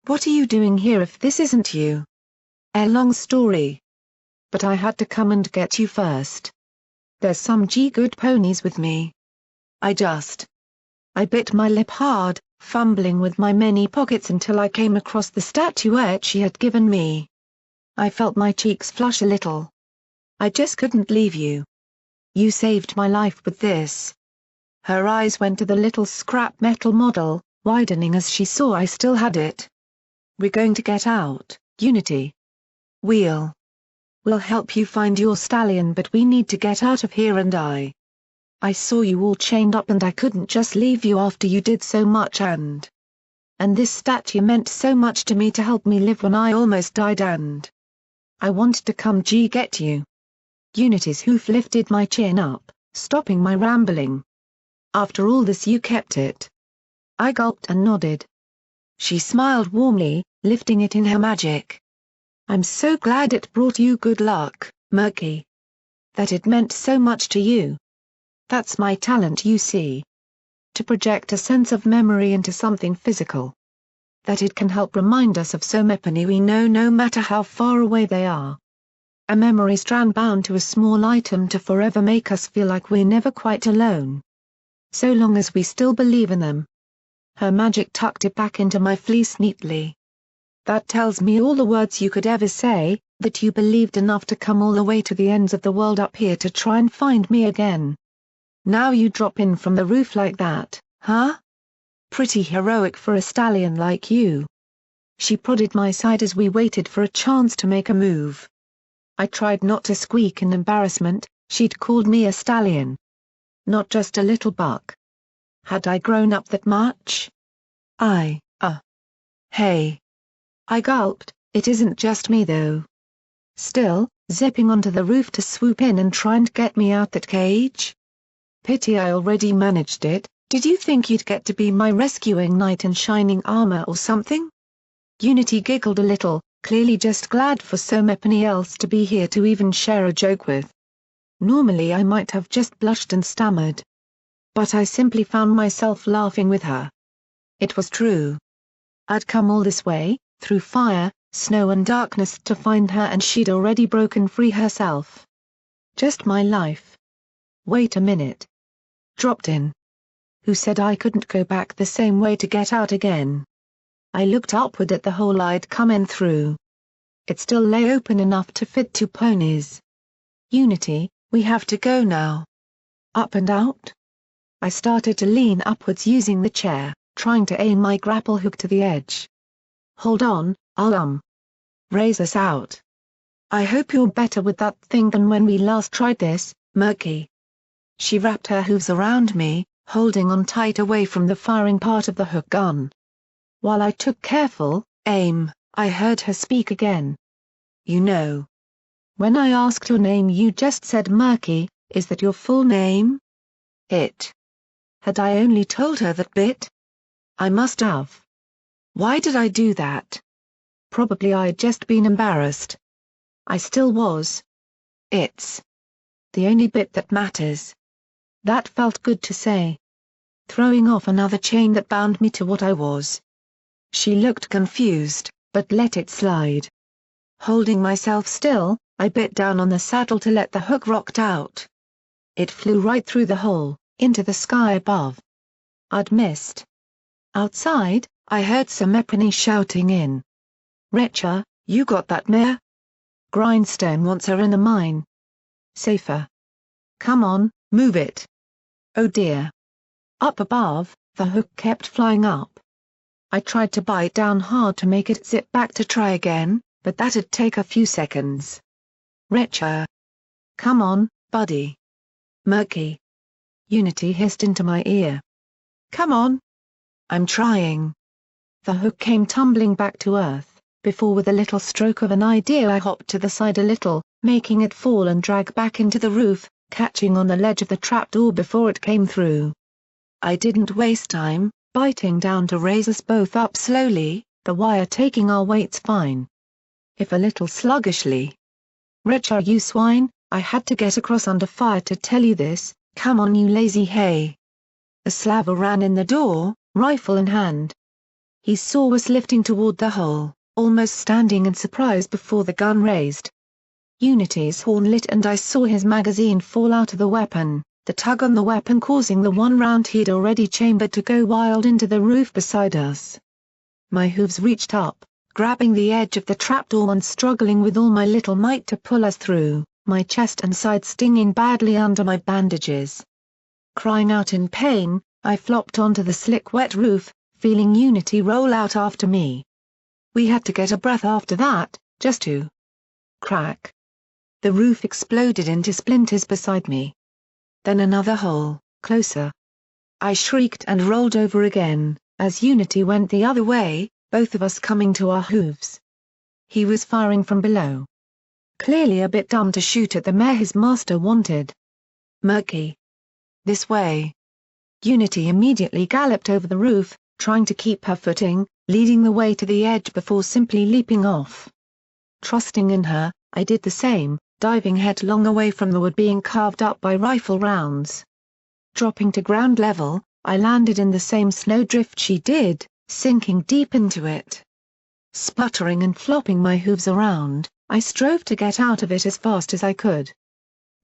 "What are you doing here if this isn't you?" A long story. But I had to come and get you first. There's some good ponies with me. I bit my lip hard, fumbling with my many pockets until I came across the statuette she had given me. I felt my cheeks flush a little. "I just couldn't leave you. You saved my life with this." Her eyes went to the little scrap metal model, widening as she saw I still had it. "We're going to get out, Unity. We'll help you find your stallion, but we need to get out of here, and I I saw you all chained up and I couldn't just leave you after you did so much and this statue meant so much to me to help me live when I almost died and I wanted to come get you." Unity's hoof lifted my chin up, stopping my rambling. "After all this you kept it." I gulped and nodded. She smiled warmly, lifting it in her magic. "I'm so glad it brought you good luck, Murky. That it meant so much to you. That's my talent, you see. To project a sense of memory into something physical. That it can help remind us of somepony we know no matter how far away they are. A memory strand bound to a small item to forever make us feel like we're never quite alone. So long as we still believe in them." Her magic tucked it back into my fleece neatly. "That tells me all the words you could ever say, that you believed enough to come all the way to the ends of the world up here to try and find me again. Now you drop in from the roof like that, huh? Pretty heroic for a stallion like you." She prodded my side as we waited for a chance to make a move. I tried not to squeak in embarrassment. She'd called me a stallion. Not just a little buck. Had I grown up that much? Hey. I gulped. "It isn't just me though." Still, zipping onto the roof to swoop in and try and get me out that cage? Pity I already managed it. "Did you think you'd get to be my rescuing knight in shining armor or something?" Unity giggled a little, clearly just glad for somepony else to be here to even share a joke with. Normally I might have just blushed and stammered. But I simply found myself laughing with her. It was true. I'd come all this way, through fire, snow and darkness to find her and she'd already broken free herself. Just my life. Wait a minute. Dropped in. Who said I couldn't go back the same way to get out again? I looked upward at the hole I'd come in through. It still lay open enough to fit 2 ponies. "Unity, we have to go now." "Up and out?" I started to lean upwards using the chair, trying to aim my grapple hook to the edge. "Hold on, I'll raise us out. I hope you're better with that thing than when we last tried this, Murky." She wrapped her hooves around me, holding on tight away from the firing part of the hook gun. While I took careful aim, I heard her speak again. "You know. When I asked your name you just said Murky, is that your full name?" Had I only told her that bit? I must have. Why did I do that? Probably I'd just been embarrassed. I still was. It's the only bit that matters. That felt good to say. Throwing off another chain that bound me to what I was. She looked confused, but let it slide. Holding myself still, I bit down on the saddle to let the hook rocked out. It flew right through the hole, into the sky above. I'd missed. Outside, I heard somepony shouting in. "Retcha, you got that mare? Grindstone wants her in the mine. Safer. Come on, move it." Oh dear. Up above, the hook kept flying up. I tried to bite down hard to make it zip back to try again, but that'd take a few seconds. "Retcha. Come on, buddy. Murky." Unity hissed into my ear. "Come on. I'm trying." The hook came tumbling back to earth, before with a little stroke of an idea I hopped to the side a little, making it fall and drag back into the roof, catching on the ledge of the trapdoor before it came through. I didn't waste time, biting down to raise us both up slowly, the wire taking our weights fine, if a little sluggishly. "Retcha, you swine, I had to get across under fire to tell you this, come on you lazy hay." A slaver ran in the door, rifle in hand. He saw us lifting toward the hole, almost standing in surprise before the gun raised. Unity's horn lit and I saw his magazine fall out of the weapon, the tug on the weapon causing the 1 round he'd already chambered to go wild into the roof beside us. My hooves reached up, grabbing the edge of the trapdoor and struggling with all my little might to pull us through, my chest and side stinging badly under my bandages. Crying out in pain, I flopped onto the slick wet roof, feeling Unity roll out after me. We had to get a breath after that, just to crack. The roof exploded into splinters beside me. Then another hole, closer. I shrieked and rolled over again, as Unity went the other way, both of us coming to our hooves. He was firing from below. Clearly a bit dumb to shoot at the mare his master wanted. Murky. This way. Unity immediately galloped over the roof, trying to keep her footing, leading the way to the edge before simply leaping off. Trusting in her, I did the same, diving headlong away from the wood being carved up by rifle rounds. Dropping to ground level, I landed in the same snowdrift she did, sinking deep into it. Sputtering and flopping my hooves around, I strove to get out of it as fast as I could.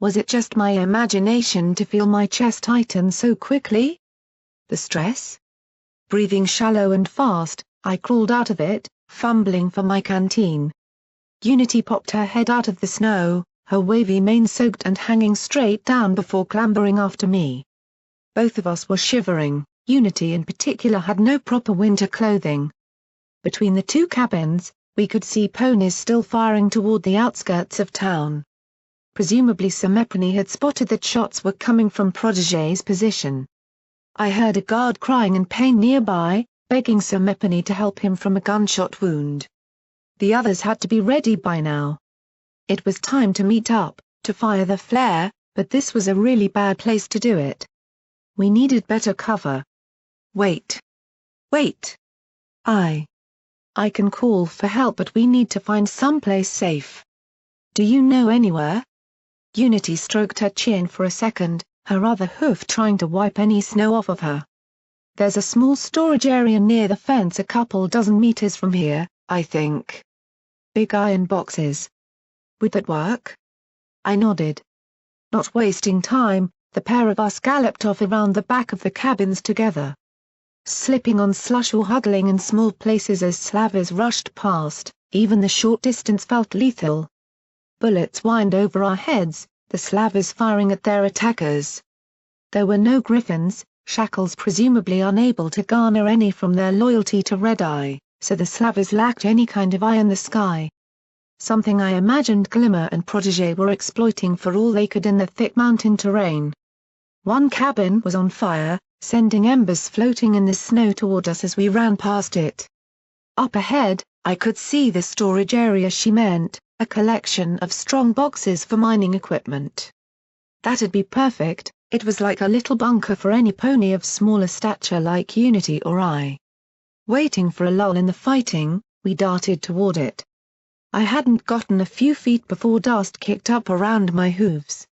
Was it just my imagination to feel my chest tighten so quickly? The stress? Breathing shallow and fast, I crawled out of it, fumbling for my canteen. Unity popped her head out of the snow, her wavy mane soaked and hanging straight down before clambering after me. Both of us were shivering, Unity in particular had no proper winter clothing. Between the two cabins, we could see ponies still firing toward the outskirts of town. Presumably Somepony had spotted that shots were coming from Protégé's position. I heard a guard crying in pain nearby, begging Somepony to help him from a gunshot wound. The others had to be ready by now. It was time to meet up, to fire the flare, but this was a really bad place to do it. We needed better cover. Wait. Wait. I can call for help, but we need to find someplace safe. Do you know anywhere? Unity stroked her chin for a second, her other hoof trying to wipe any snow off of her. There's a small storage area near the fence a couple dozen meters from here, I think. Big iron boxes. Would that work? I nodded. Not wasting time, the pair of us galloped off around the back of the cabins together. Slipping on slush or huddling in small places as slavers rushed past, even the short distance felt lethal. Bullets whined over our heads, the slavers firing at their attackers. There were no griffins, shackles presumably unable to garner any from their loyalty to Red Eye, so the slavers lacked any kind of eye in the sky. Something I imagined Glimmer and Protégé were exploiting for all they could in the thick mountain terrain. One cabin was on fire, sending embers floating in the snow toward us as we ran past it. Up ahead, I could see the storage area she meant, a collection of strong boxes for mining equipment. That'd be perfect, it was like a little bunker for any pony of smaller stature like Unity or I. Waiting for a lull in the fighting, we darted toward it. I hadn't gotten a few feet before dust kicked up around my hooves.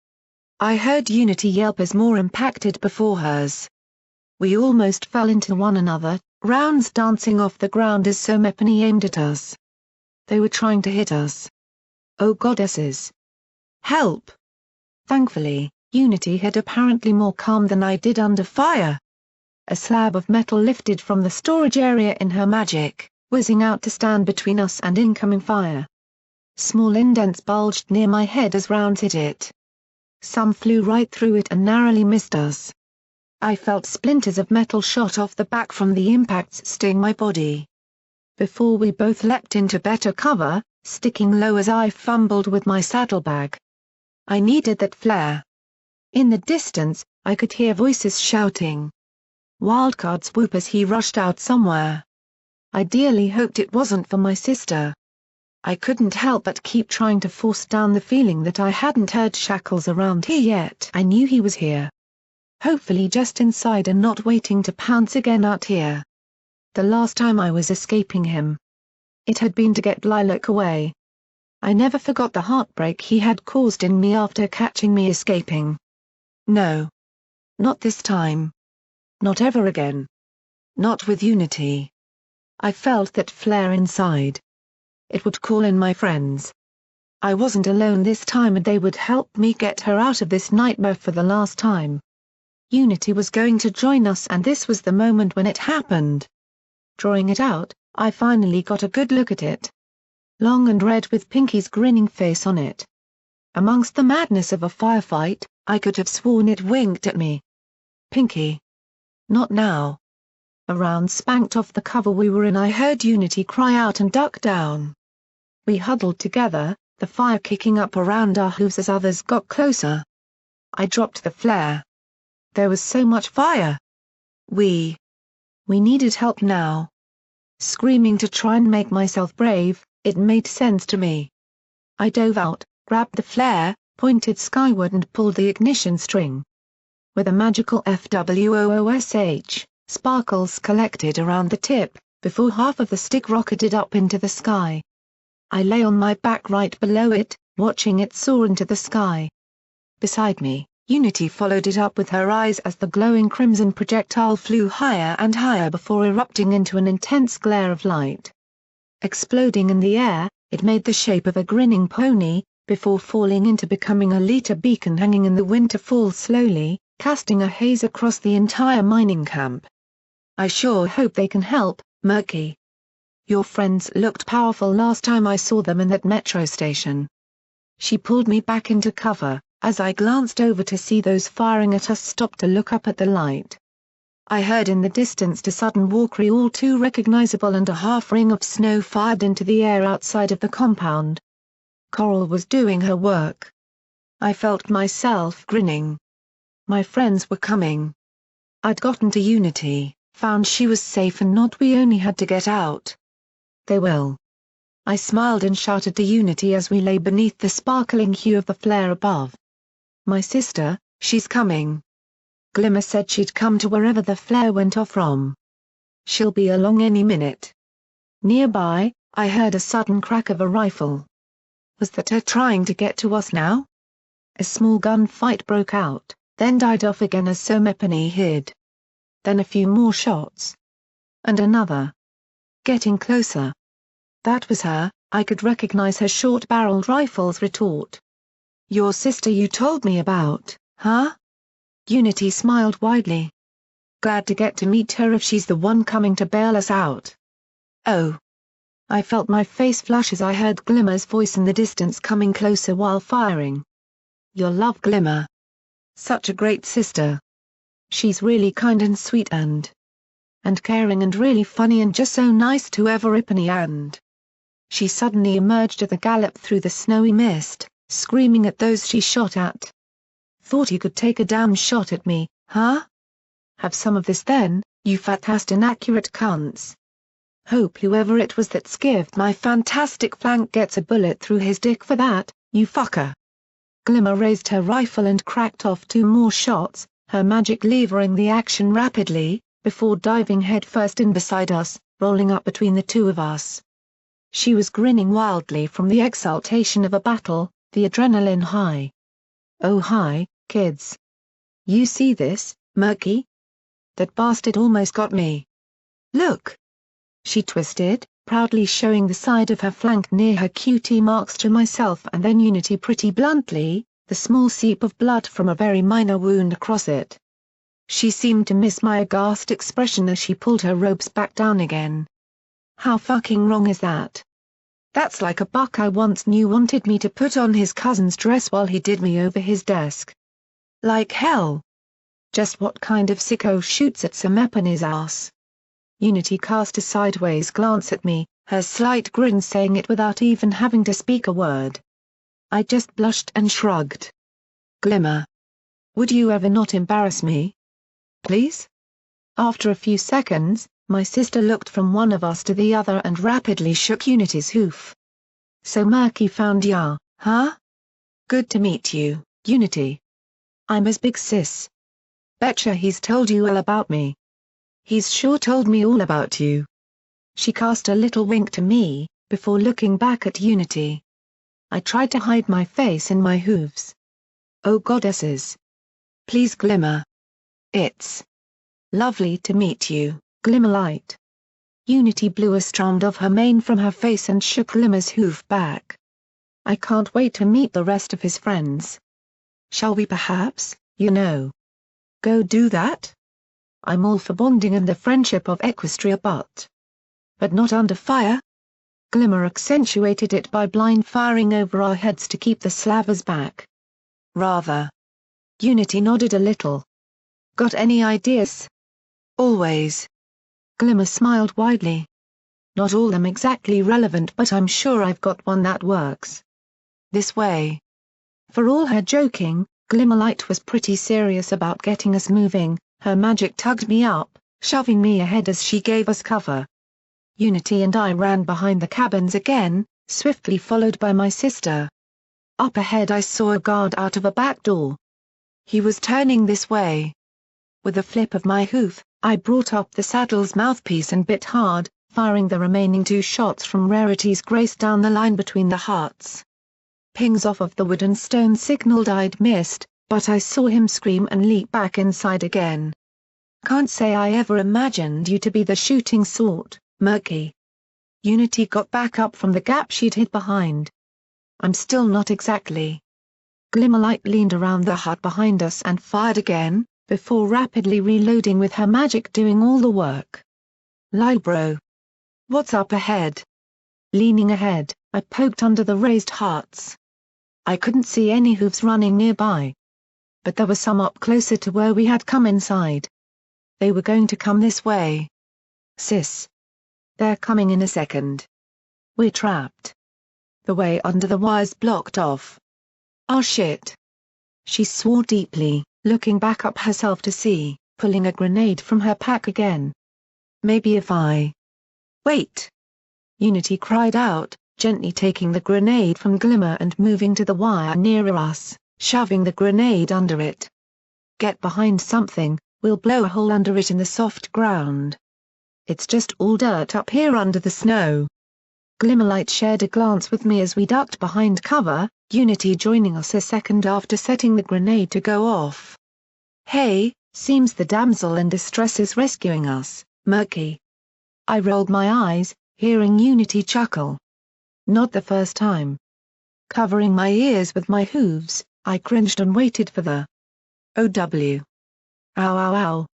I heard Unity yelp as more impacted before hers. We almost fell into one another, rounds dancing off the ground as Somepony aimed at us. They were trying to hit us. Oh goddesses! Help! Thankfully, Unity had apparently more calm than I did under fire. A slab of metal lifted from the storage area in her magic, whizzing out to stand between us and incoming fire. Small indents bulged near my head as rounds hit it. Some flew right through it and narrowly missed us. I felt splinters of metal shot off the back from the impacts sting my body. Before we both leapt into better cover, sticking low as I fumbled with my saddlebag. I needed that flare. In the distance, I could hear voices shouting. Wildcard swoop as he rushed out somewhere. I dearly hoped it wasn't for my sister. I couldn't help but keep trying to force down the feeling that I hadn't heard Shackles around here yet. I knew he was here. Hopefully just inside and not waiting to pounce again out here. The last time I was escaping him, it had been to get Lilac away. I never forgot the heartbreak he had caused in me after catching me escaping. No. Not this time. Not ever again. Not with Unity. I felt that flare inside. It would call in my friends. I wasn't alone this time and they would help me get her out of this nightmare for the last time. Unity was going to join us and this was the moment when it happened. Drawing it out, I finally got a good look at it. Long and red with Pinky's grinning face on it. Amongst the madness of a firefight, I could have sworn it winked at me. Pinky. Not now. A round spanked off the cover we were in. I heard Unity cry out and duck down. We huddled together, the fire kicking up around our hooves as others got closer. I dropped the flare. There was so much fire. We needed help now. Screaming to try and make myself brave, it made sense to me. I dove out, grabbed the flare, pointed skyward and pulled the ignition string. With a magical FWOOSH, sparkles collected around the tip, before half of the stick rocketed up into the sky. I lay on my back right below it, watching it soar into the sky. Beside me, Unity followed it up with her eyes as the glowing crimson projectile flew higher and higher before erupting into an intense glare of light. Exploding in the air, it made the shape of a grinning pony, before falling into becoming a liter beacon hanging in the wind to fall slowly, casting a haze across the entire mining camp. I sure hope they can help, Murky. Your friends looked powerful last time I saw them in that metro station. She pulled me back into cover, as I glanced over to see those firing at us stop to look up at the light. I heard in the distance a sudden war cry all too recognizable and a half-ring of snow fired into the air outside of the compound. Coral was doing her work. I felt myself grinning. My friends were coming. I'd gotten to Unity, found she was safe and not we only had to get out. They will. I smiled and shouted to Unity as we lay beneath the sparkling hue of the flare above. My sister, she's coming. Glimmer said she'd come to wherever the flare went off from. She'll be along any minute. Nearby, I heard a sudden crack of a rifle. Was that her trying to get to us now? A small gunfight broke out, then died off again as somepony hid. Then a few more shots. And another. Getting closer. That was her. I could recognize her short-barreled rifle's retort. Your sister you told me about, huh? Unity smiled widely. Glad to get to meet her if she's the one coming to bail us out. Oh. I felt my face flush as I heard Glimmer's voice in the distance coming closer while firing. You'll love Glimmer. Such a great sister. She's really kind and sweet and caring and really funny and just so nice to everybody and... She suddenly emerged at the gallop through the snowy mist, screaming at those she shot at. Thought you could take a damn shot at me, huh? Have some of this then, you fat-assed inaccurate cunts. Hope whoever it was that skivved my fantastic flank gets a bullet through his dick for that, you fucker. Glimmer raised her rifle and cracked off 2 more shots, her magic levering the action rapidly, before diving headfirst in beside us, rolling up between the two of us. She was grinning wildly from the exultation of a battle, the adrenaline high. Oh hi, kids. You see this, Murky? That bastard almost got me. Look. She twisted, proudly showing the side of her flank near her QT marks to myself and then Unity pretty bluntly, the small seep of blood from a very minor wound across it. She seemed to miss my aghast expression as she pulled her robes back down again. How fucking wrong is that? That's like a buck I once knew wanted me to put on his cousin's dress while he did me over his desk. Like hell. Just what kind of sicko shoots at somepony's ass? Unity cast a sideways glance at me, her slight grin saying it without even having to speak a word. I just blushed and shrugged. Glimmer. Would you ever not embarrass me? Please? After a few seconds, my sister looked from one of us to the other and rapidly shook Unity's hoof. So Murky found ya, huh? Good to meet you, Unity. I'm his big sis. Betcha he's told you all about me. He's sure told me all about you. She cast a little wink to me, before looking back at Unity. I tried to hide my face in my hooves. Oh goddesses. Please Glimmer. It's lovely to meet you, Glimmerlight. Unity blew a strand of her mane from her face and shook Glimmer's hoof back. I can't wait to meet the rest of his friends. Shall we perhaps, go do that? I'm all for bonding and the friendship of Equestria but not under fire? Glimmer accentuated it by blind firing over our heads to keep the slavers back. Rather. Unity nodded a little. Got any ideas? Always. Glimmer smiled widely. Not all them exactly relevant but I'm sure I've got one that works. This way. For all her joking, Glimmerlight was pretty serious about getting us moving. Her magic tugged me up, shoving me ahead as she gave us cover. Unity and I ran behind the cabins again, swiftly followed by my sister. Up ahead I saw a guard out of a back door. He was turning this way. With a flip of my hoof, I brought up the saddle's mouthpiece and bit hard, firing the remaining 2 shots from Rarity's Grace down the line between the hearts. Pings off of the wood and stone signaled I'd missed, but I saw him scream and leap back inside again. Can't say I ever imagined you to be the shooting sort, Murky. Unity got back up from the gap she'd hid behind. I'm still not exactly. Glimmerlight leaned around the hut behind us and fired again, before rapidly reloading with her magic doing all the work. Lyle bro. What's up ahead? Leaning ahead, I poked under the raised huts. I couldn't see any hooves running nearby. But there were some up closer to where we had come inside. They were going to come this way. Sis. They're coming in a second. We're trapped. The way under the wire's blocked off. Oh shit. She swore deeply, looking back up herself to see, pulling a grenade from her pack again. Maybe if I... Wait. Unity cried out, gently taking the grenade from Glimmer and moving to the wire nearer us, shoving the grenade under it. Get behind something, we'll blow a hole under it in the soft ground. It's just all dirt up here under the snow. Glimmerlight shared a glance with me as we ducked behind cover, Unity joining us a second after setting the grenade to go off. Hey, seems the damsel in distress is rescuing us, Murky. I rolled my eyes, hearing Unity chuckle. Not the first time. Covering my ears with my hooves, I cringed and waited for the OW. Ow ow ow.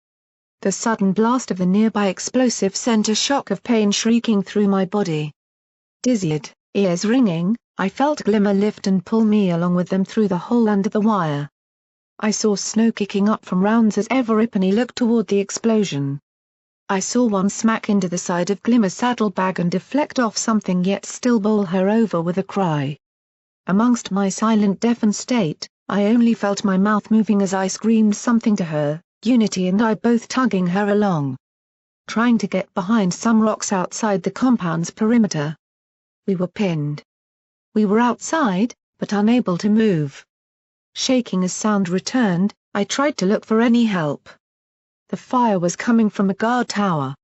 The sudden blast of the nearby explosive sent a shock of pain shrieking through my body. Dizzied, ears ringing, I felt Glimmer lift and pull me along with them through the hole under the wire. I saw snow kicking up from rounds as Everipany looked toward the explosion. I saw one smack into the side of Glimmer's saddlebag and deflect off something yet still bowl her over with a cry. Amongst my silent deafened state, I only felt my mouth moving as I screamed something to her, Unity and I both tugging her along. Trying to get behind some rocks outside the compound's perimeter. We were pinned. We were outside, but unable to move. Shaking as sound returned, I tried to look for any help. The fire was coming from a guard tower.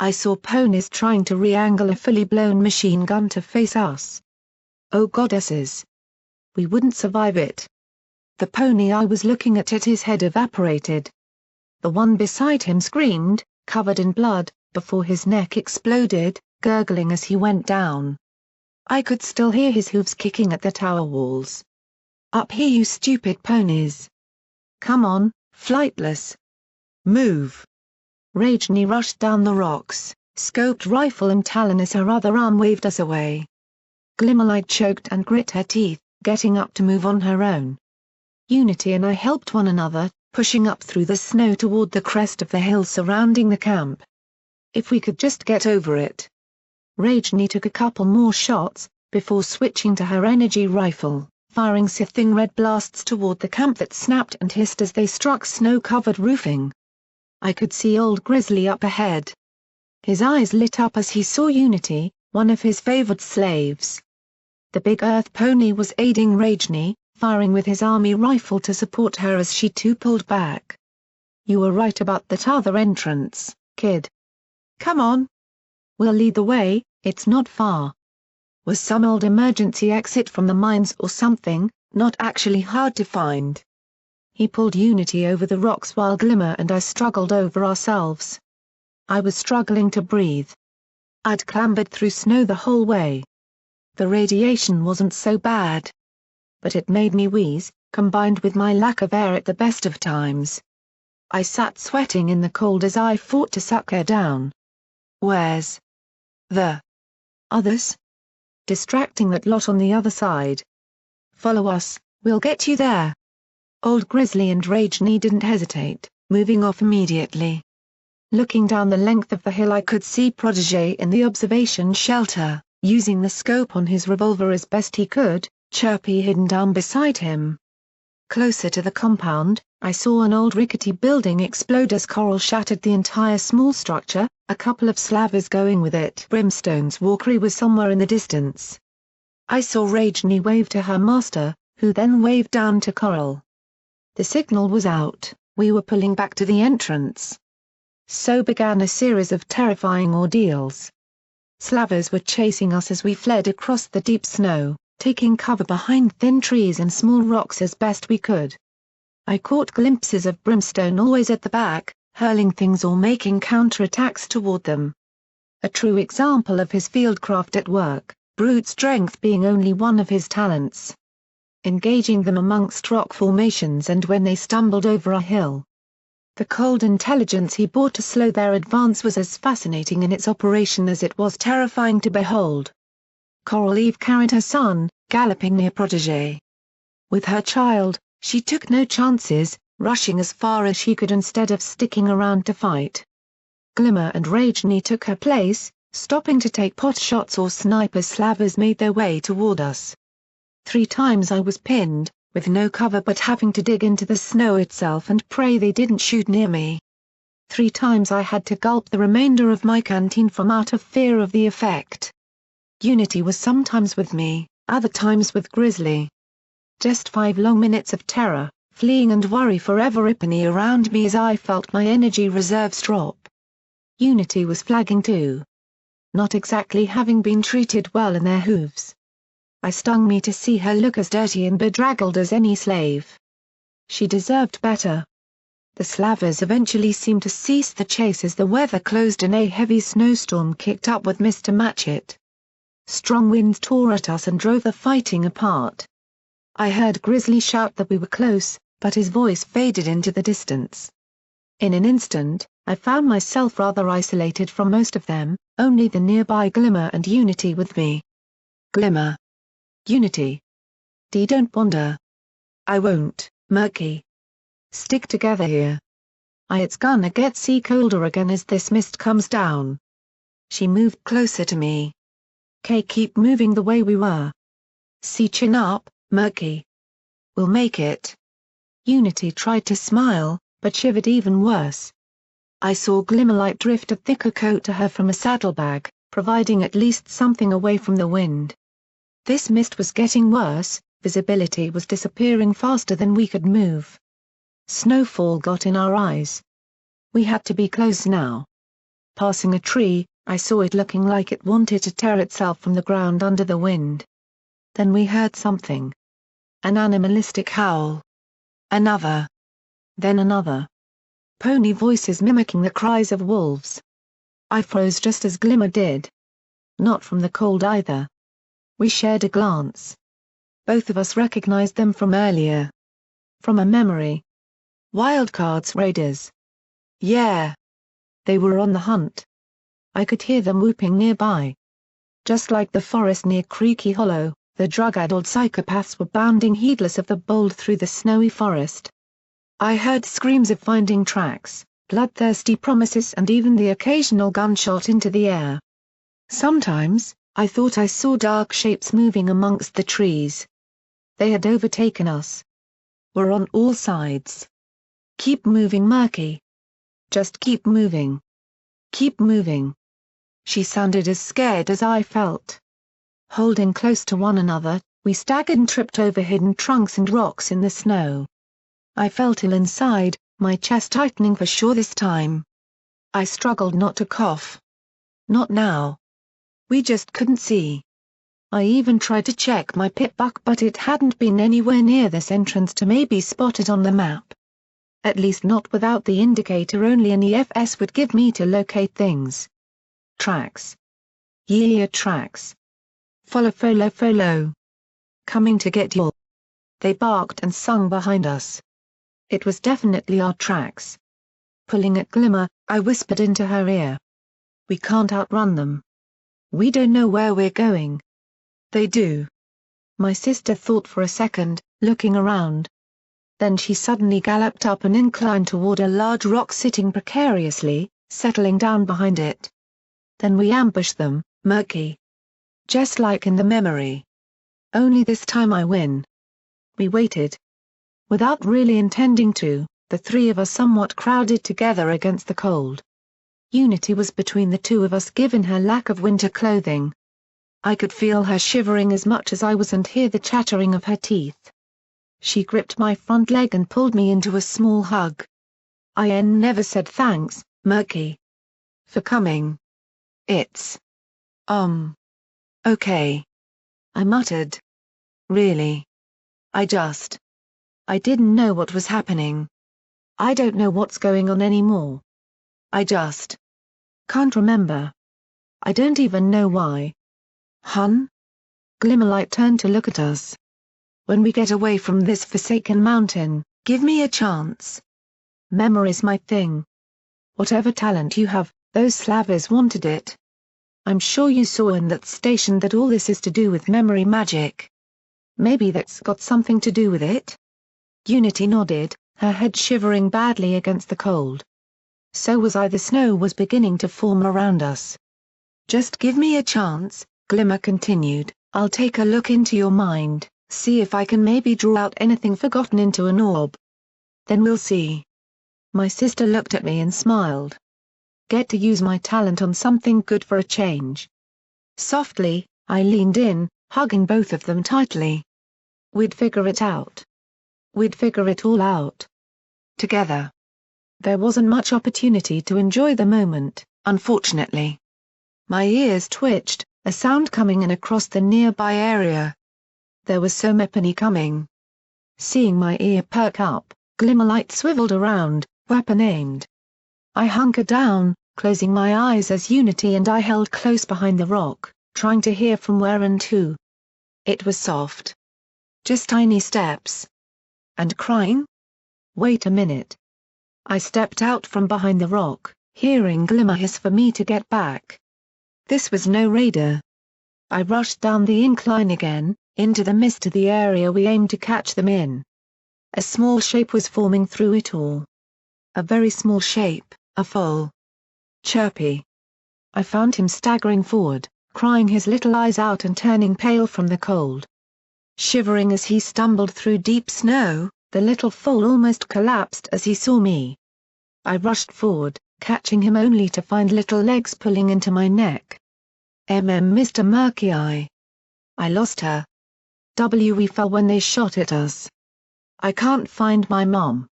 I saw ponies trying to re-angle a fully blown machine gun to face us. Oh goddesses! We wouldn't survive it. The pony I was looking at his head evaporated. The one beside him screamed, covered in blood, before his neck exploded, gurgling as he went down. I could still hear his hooves kicking at the tower walls. Up here you stupid ponies! Come on, flightless! Move! Rajni rushed down the rocks, scoped rifle and talon as her other arm waved us away. Glimmerlight choked and grit her teeth, getting up to move on her own. Unity and I helped one another, pushing up through the snow toward the crest of the hill surrounding the camp. If we could just get over it. Rajni took a couple more shots, before switching to her energy rifle, firing scything red blasts toward the camp that snapped and hissed as they struck snow-covered roofing. I could see old Grizzly up ahead. His eyes lit up as he saw Unity, one of his favored slaves. The big earth pony was aiding Rajni, firing with his army rifle to support her as she too pulled back. You were right about that other entrance, kid. Come on. We'll lead the way, it's not far. Was some old emergency exit from the mines or something, not actually hard to find. He pulled Unity over the rocks while Glimmer and I struggled over ourselves. I was struggling to breathe. I'd clambered through snow the whole way. The radiation wasn't so bad. But it made me wheeze, combined with my lack of air at the best of times. I sat sweating in the cold as I fought to suck air down. Where's the others? Distracting that lot on the other side. Follow us, we'll get you there. Old Grizzly and Rajni didn't hesitate, moving off immediately. Looking down the length of the hill I could see Protégé in the observation shelter, using the scope on his revolver as best he could, Chirpy hidden down beside him. Closer to the compound, I saw an old rickety building explode as coral shattered the entire small structure, a couple of slavers going with it. Brimstone's walkery was somewhere in the distance. I saw Rajni wave to her master, who then waved down to Coral. The signal was out, we were pulling back to the entrance. So began a series of terrifying ordeals. Slavers were chasing us as we fled across the deep snow, taking cover behind thin trees and small rocks as best we could. I caught glimpses of Brimstone always at the back, hurling things or making counterattacks toward them. A true example of his fieldcraft at work, brute strength being only one of his talents. Engaging them amongst rock formations and when they stumbled over a hill. The cold intelligence he brought to slow their advance was as fascinating in its operation as it was terrifying to behold. Coral Eve carried her son, galloping near protégé. With her child, she took no chances, rushing as far as she could instead of sticking around to fight. Glimmer and Rajni took her place, stopping to take pot shots or snipe as slavers made their way toward us. 3 times I was pinned, with no cover but having to dig into the snow itself and pray they didn't shoot near me. 3 times I had to gulp the remainder of my canteen from out of fear of the effect. Unity was sometimes with me, other times with Grizzly. Just 5 long minutes of terror, fleeing and worry forever ripping around me as I felt my energy reserves drop. Unity was flagging too. Not exactly having been treated well in their hooves. It stung me to see her look as dirty and bedraggled as any slave. She deserved better. The slavers eventually seemed to cease the chase as the weather closed and a heavy snowstorm kicked up with mist to match it. Strong winds tore at us and drove the fighting apart. I heard Grizzly shout that we were close, but his voice faded into the distance. In an instant, I found myself rather isolated from most of them, only the nearby Glimmer and Unity with me. Glimmer. Unity. Don't wander. I won't, Murky. Stick together here. It's gonna get colder again as this mist comes down. She moved closer to me. Keep moving the way we were. Chin up, Murky. We'll make it. Unity tried to smile, but shivered even worse. I saw Glimmerlight drift a thicker coat to her from a saddlebag, providing at least something away from the wind. This mist was getting worse, visibility was disappearing faster than we could move. Snowfall got in our eyes. We had to be close now. Passing a tree, I saw it looking like it wanted to tear itself from the ground under the wind. Then we heard something. An animalistic howl. Another. Then another. Pony voices mimicking the cries of wolves. I froze just as Glimmer did. Not from the cold either. We shared a glance. Both of us recognized them from earlier. From a memory. Wildcards raiders. Yeah. They were on the hunt. I could hear them whooping nearby. Just like the forest near Creaky Hollow, the drug-addled psychopaths were bounding heedless of the bold through the snowy forest. I heard screams of finding tracks, bloodthirsty promises and even the occasional gunshot into the air. Sometimes, I thought I saw dark shapes moving amongst the trees. They had overtaken us. We're on all sides. Keep moving, Murky. Just keep moving. Keep moving. She sounded as scared as I felt. Holding close to one another, we staggered and tripped over hidden trunks and rocks in the snow. I felt ill inside, my chest tightening for sure this time. I struggled not to cough. Not now. We just couldn't see. I even tried to check my pit buck but it hadn't been anywhere near this entrance to maybe spot it on the map. At least not without the indicator only an EFS would give me to locate things. Tracks. Yeah, tracks. Follow. Coming to get you. They barked and sung behind us. It was definitely our tracks. Pulling at Glimmer, I whispered into her ear. We can't outrun them. We don't know where we're going. They do. My sister thought for a second, looking around. Then she suddenly galloped up an incline toward a large rock sitting precariously, settling down behind it. Then we ambushed them, Murky. Just like in the memory. Only this time I win. We waited. Without really intending to, the three of us somewhat crowded together against the cold. Unity was between the two of us given her lack of winter clothing. I could feel her shivering as much as I was and hear the chattering of her teeth. She gripped my front leg and pulled me into a small hug. I never said thanks, Murky. For coming. It's. Okay. I muttered. Really. I didn't know what was happening. I don't know what's going on anymore. I just can't remember. I don't even know why. Hun? Glimmerlight turned to look at us. When we get away from this forsaken mountain, give me a chance. Memory's my thing. Whatever talent you have, those Slavers wanted it. I'm sure you saw in that station that all this is to do with memory magic. Maybe that's got something to do with it? Unity nodded, her head shivering badly against the cold. So was I. The snow was beginning to form around us. Just give me a chance, Glimmer continued, I'll take a look into your mind, see if I can maybe draw out anything forgotten into an orb. Then we'll see. My sister looked at me and smiled. Get to use my talent on something good for a change. Softly, I leaned in, hugging both of them tightly. We'd figure it out. We'd figure it all out. Together. There wasn't much opportunity to enjoy the moment, unfortunately. My ears twitched, a sound coming in across the nearby area. There was somepony coming. Seeing my ear perk up, Glimmerlight swiveled around, weapon aimed. I hunkered down, closing my eyes as Unity and I held close behind the rock, trying to hear from where and who. It was soft. Just tiny steps. And crying? Wait a minute. I stepped out from behind the rock, hearing Glimmer hiss for me to get back. This was no raider. I rushed down the incline again, into the mist to the area we aimed to catch them in. A small shape was forming through it all. A very small shape, a foal. Chirpy. I found him staggering forward, crying his little eyes out and turning pale from the cold. Shivering as he stumbled through deep snow, the little foal almost collapsed as he saw me. I rushed forward, catching him only to find little legs pulling into my neck. Mr. Murky, I lost her. We fell when they shot at us. I can't find my mom.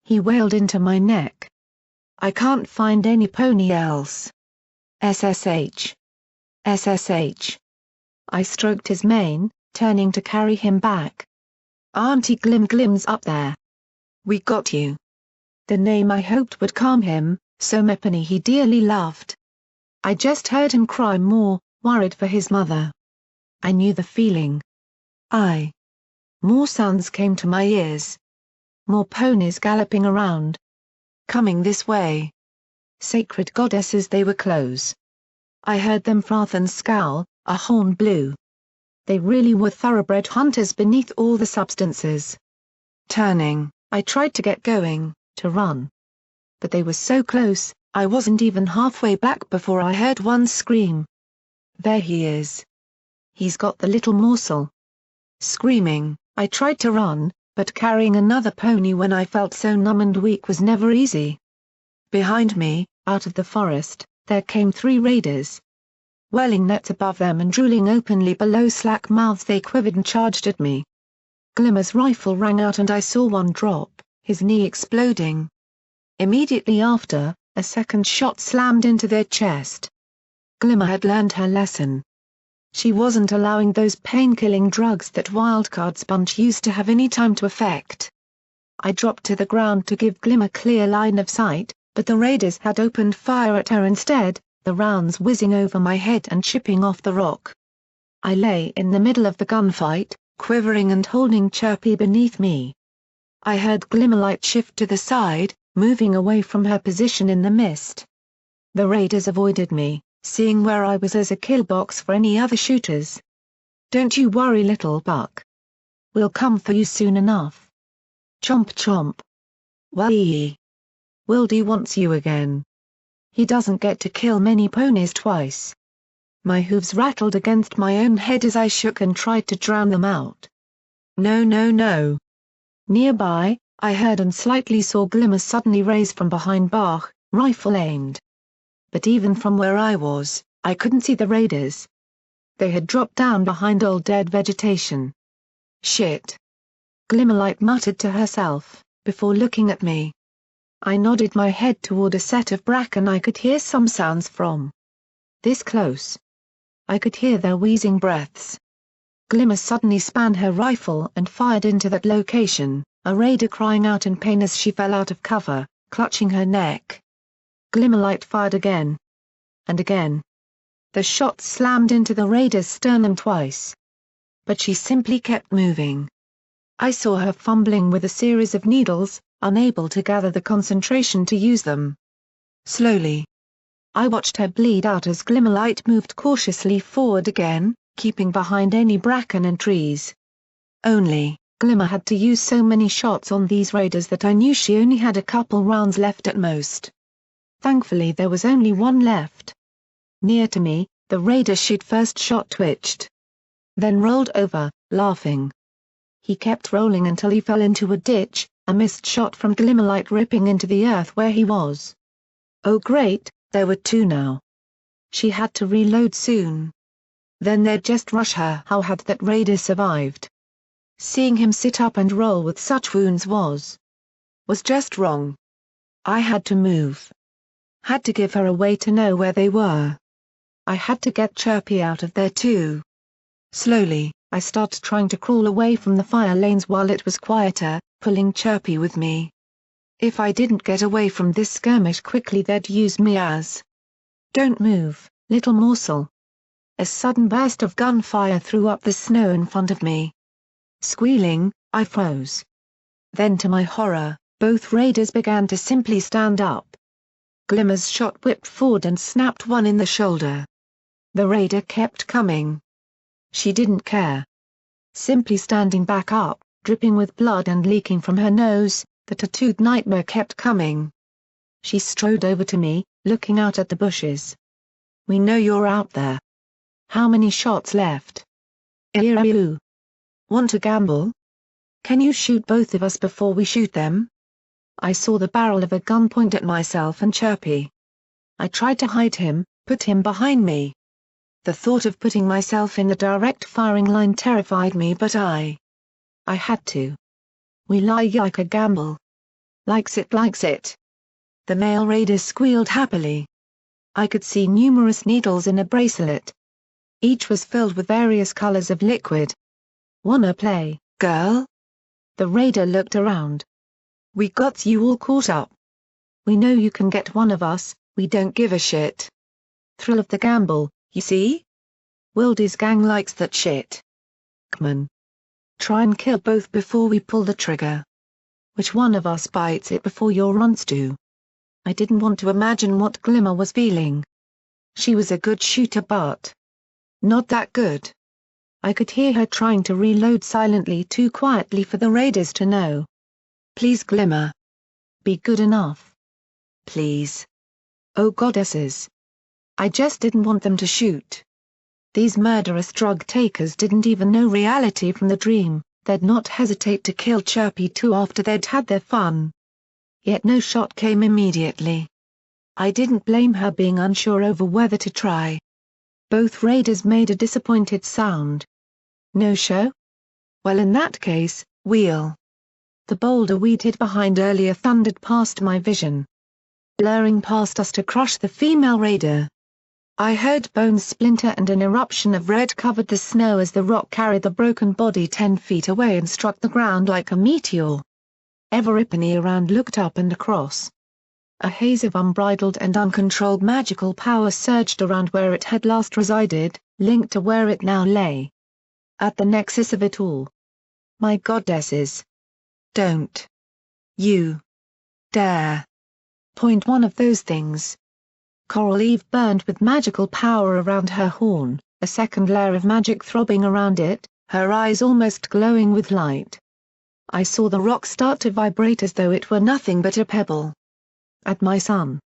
He wailed into my neck. I can't find any pony else. SSH. SSH. I stroked his mane, turning to carry him back. Auntie Glim's up there. We got you. The name I hoped would calm him, somepony he dearly loved. I just heard him cry more, worried for his mother. I knew the feeling. More sounds came to my ears. More ponies galloping around. Coming this way. Sacred goddesses, they were close. I heard them froth and scowl, a horn blew. They really were thoroughbred hunters beneath all the substances. Turning, I tried to get going, to run. But they were so close, I wasn't even halfway back before I heard one scream. There he is. He's got the little morsel. Screaming, I tried to run, but carrying another pony when I felt so numb and weak was never easy. Behind me, out of the forest, there came 3 raiders. Whirling nets above them and drooling openly below slack mouths, they quivered and charged at me. Glimmer's rifle rang out and I saw one drop, his knee exploding. Immediately after, a second shot slammed into their chest. Glimmer had learned her lesson. She wasn't allowing those pain-killing drugs that Wildcard's bunch used to have any time to effect. I dropped to the ground to give Glimmer clear line of sight, but the raiders had opened fire at her instead, the rounds whizzing over my head and chipping off the rock. I lay in the middle of the gunfight, quivering and holding Chirpy beneath me. I heard Glimmerlight shift to the side, moving away from her position in the mist. The raiders avoided me, seeing where I was as a kill box for any other shooters. Don't you worry, little buck. We'll come for you soon enough. Chomp chomp. Wee. Wildy wants you again. He doesn't get to kill many ponies twice. My hooves rattled against my own head as I shook and tried to drown them out. No no no. Nearby, I heard and slightly saw Glimmer suddenly raise from behind Bach, rifle aimed. But even from where I was, I couldn't see the raiders. They had dropped down behind old dead vegetation. Shit. Glimmerlight muttered to herself, before looking at me. I nodded my head toward a set of bracken I could hear some sounds from. This close. I could hear their wheezing breaths. Glimmer suddenly span her rifle and fired into that location, a raider crying out in pain as she fell out of cover, clutching her neck. Glimmerlight fired again. And again. The shot slammed into the raider's sternum twice. But she simply kept moving. I saw her fumbling with a series of needles, unable to gather the concentration to use them. Slowly. I watched her bleed out as Glimmerlight moved cautiously forward again, keeping behind any bracken and trees. Only, Glimmer had to use so many shots on these raiders that I knew she only had a couple rounds left at most. Thankfully there was only one left. Near to me, the raider she'd first shot twitched. Then rolled over, laughing. He kept rolling until he fell into a ditch, a missed shot from Glimmerlight ripping into the earth where he was. Oh great, there were two now. She had to reload soon. Then they'd just rush her. How had that raider survived? Seeing him sit up and roll with such wounds was just wrong. I had to move. Had to give her a way to know where they were. I had to get Chirpy out of there too. Slowly, I started trying to crawl away from the fire lanes while it was quieter, pulling Chirpy with me. If I didn't get away from this skirmish quickly they'd use me as. Don't move, little morsel. A sudden burst of gunfire threw up the snow in front of me. Squealing, I froze. Then to my horror, both raiders began to simply stand up. Glimmer's shot whipped forward and snapped one in the shoulder. The raider kept coming. She didn't care. Simply standing back up, dripping with blood and leaking from her nose, the tattooed nightmare kept coming. She strode over to me, looking out at the bushes. We know you're out there. How many shots left? Ew. Want to gamble? Can you shoot both of us before we shoot them? I saw the barrel of a gun point at myself and Chirpy. I tried to hide him, put him behind me. The thought of putting myself in the direct firing line terrified me but I had to. We like a gamble. Likes it. The male raiders squealed happily. I could see numerous needles in a bracelet. Each was filled with various colors of liquid. Wanna play, girl? The raider looked around. We got you all caught up. We know you can get one of us, we don't give a shit. Thrill of the gamble, you see? Wildy's gang likes that shit. Come on. Try and kill both before we pull the trigger. Which one of us bites it before your runs do? I didn't want to imagine what Glimmer was feeling. She was a good shooter but not that good. I could hear her trying to reload silently too quietly for the raiders to know. Please Glimmer. Be good enough. Please. Oh goddesses. I just didn't want them to shoot. These murderous drug takers didn't even know reality from the dream, they'd not hesitate to kill Chirpy too after they'd had their fun. Yet no shot came immediately. I didn't blame her being unsure over whether to try. Both raiders made a disappointed sound. No show? Well in that case, wheel. The boulder we'd hid behind earlier thundered past my vision. Blurring past us to crush the female raider. I heard bones splinter and an eruption of red covered the snow as the rock carried the broken body 10 feet away and struck the ground like a meteor. Everypany around looked up and across. A haze of unbridled and uncontrolled magical power surged around where it had last resided, linked to where it now lay. At the nexus of it all. My goddesses. Don't. You. Dare. Point one of those things. Coral Eve burned with magical power around her horn, a second layer of magic throbbing around it, her eyes almost glowing with light. I saw the rock start to vibrate as though it were nothing but a pebble. At my son.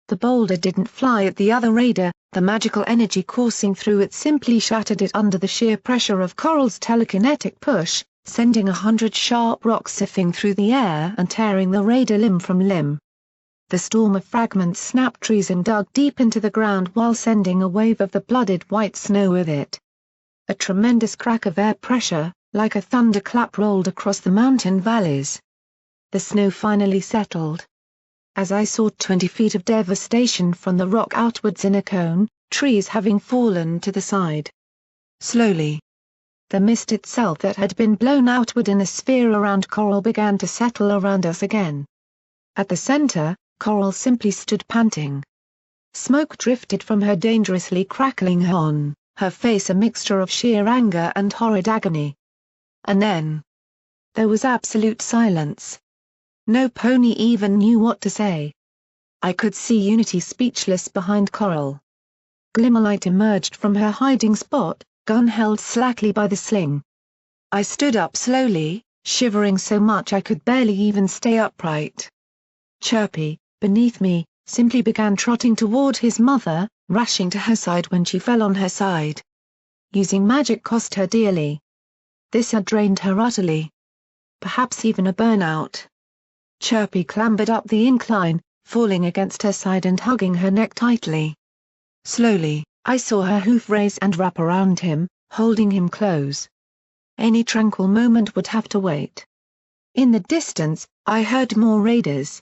The boulder didn't fly at the other raider, the magical energy coursing through it simply shattered it under the sheer pressure of Coral's telekinetic push, sending 100 sharp rocks sifting through the air and tearing the raider limb from limb. The storm of fragments snapped trees and dug deep into the ground while sending a wave of the blooded white snow with it. A tremendous crack of air pressure, like a thunderclap, rolled across the mountain valleys. The snow finally settled. As I saw 20 feet of devastation from the rock outwards in a cone, trees having fallen to the side. Slowly, the mist itself that had been blown outward in a sphere around Coral began to settle around us again. At the center, Coral simply stood panting. Smoke drifted from her dangerously crackling horn, her face a mixture of sheer anger and horrid agony. And then there was absolute silence. No pony even knew what to say. I could see Unity speechless behind Coral. Glimmerlight emerged from her hiding spot, gun held slackly by the sling. I stood up slowly, shivering so much I could barely even stay upright. Chirpy, beneath me, simply began trotting toward his mother, rushing to her side when she fell on her side. Using magic cost her dearly. This had drained her utterly. Perhaps even a burnout. Chirpy clambered up the incline, falling against her side and hugging her neck tightly. Slowly, I saw her hoof raise and wrap around him, holding him close. Any tranquil moment would have to wait. In the distance, I heard more raiders.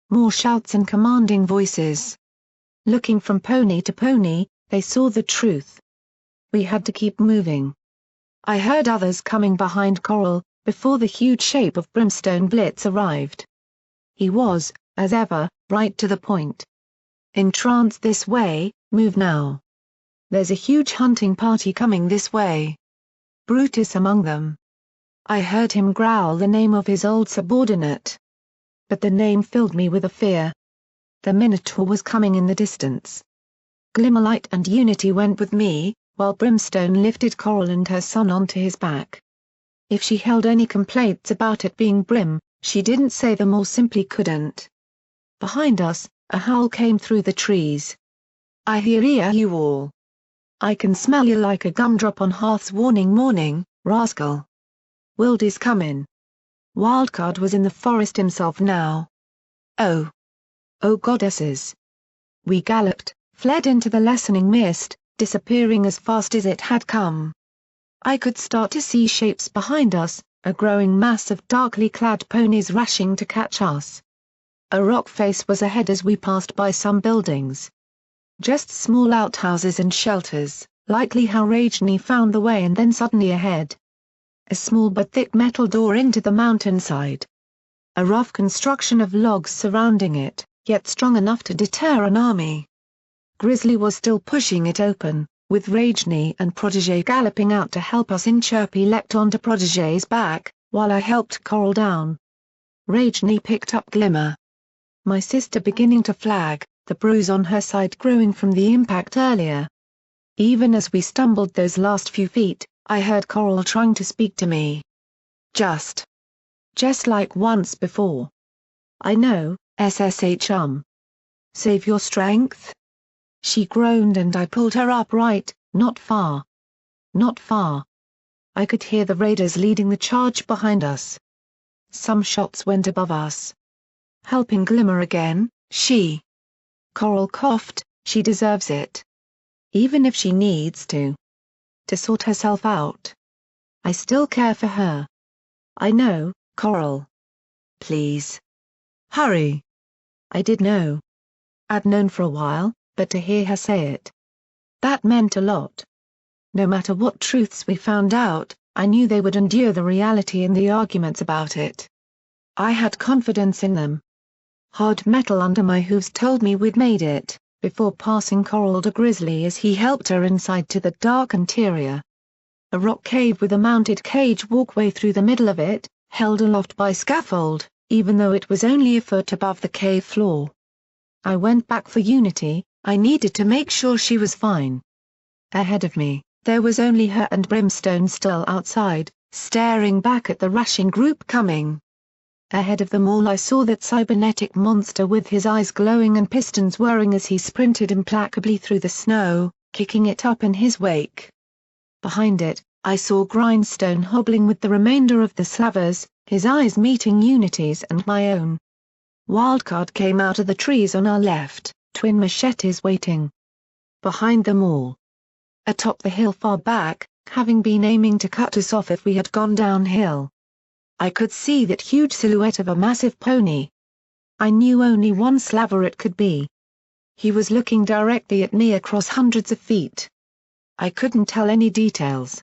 More shouts and commanding voices. Looking from pony to pony, they saw the truth. We had to keep moving. I heard others coming behind Coral, before the huge shape of Brimstone Blitz arrived. He was, as ever, right to the point. Entranced this way, move now. There's a huge hunting party coming this way. Brutus among them. I heard him growl the name of his old subordinate. But the name filled me with a fear. The Minotaur was coming in the distance. Glimmerlight and Unity went with me, while Brimstone lifted Coral and her son onto his back. If she held any complaints about it being Brim, she didn't say them or simply couldn't. Behind us, a howl came through the trees. I hear you all. I can smell you like a gumdrop on hearth's warning morning, rascal. Wildy's comin'. Wildcard was in the forest himself now. Oh. Oh goddesses. We galloped, fled into the lessening mist, disappearing as fast as it had come. I could start to see shapes behind us, a growing mass of darkly clad ponies rushing to catch us. A rock face was ahead as we passed by some buildings. Just small outhouses and shelters, likely how Rajni found the way, and then suddenly ahead. A small but thick metal door into the mountainside. A rough construction of logs surrounding it, yet strong enough to deter an army. Grizzly was still pushing it open, with Rajni and Protégé galloping out to help us in. Chirpy leapt onto Protégé's back, while I helped Coral down. Rajni picked up Glimmer. My sister beginning to flag, the bruise on her side growing from the impact earlier. Even as we stumbled those last few feet, I heard Coral trying to speak to me. Just like once before. I know, SSH. Save your strength? She groaned and I pulled her upright. Not far. Not far. I could hear the raiders leading the charge behind us. Some shots went above us. Helping Glimmer again, she. Coral coughed, she deserves it. Even if she needs to sort herself out. I still care for her. I know, Coral. Please. Hurry. I did know. I'd known for a while, but to hear her say it. That meant a lot. No matter what truths we found out, I knew they would endure the reality and the arguments about it. I had confidence in them. Hard metal under my hooves told me we'd made it, before passing Coral to Grizzly as he helped her inside to the dark interior. A rock cave with a mounted cage walkway through the middle of it, held aloft by scaffold, even though it was only a foot above the cave floor. I went back for Unity, I needed to make sure she was fine. Ahead of me, there was only her and Brimstone still outside, staring back at the rushing group coming. Ahead of them all I saw that cybernetic monster with his eyes glowing and pistons whirring as he sprinted implacably through the snow, kicking it up in his wake. Behind it, I saw Grindstone hobbling with the remainder of the slavers, his eyes meeting Unity's and my own. Wildcard came out of the trees on our left, twin machetes waiting behind them all. Atop the hill far back, having been aiming to cut us off if we had gone downhill. I could see that huge silhouette of a massive pony. I knew only one slaver it could be. He was looking directly at me across hundreds of feet. I couldn't tell any details.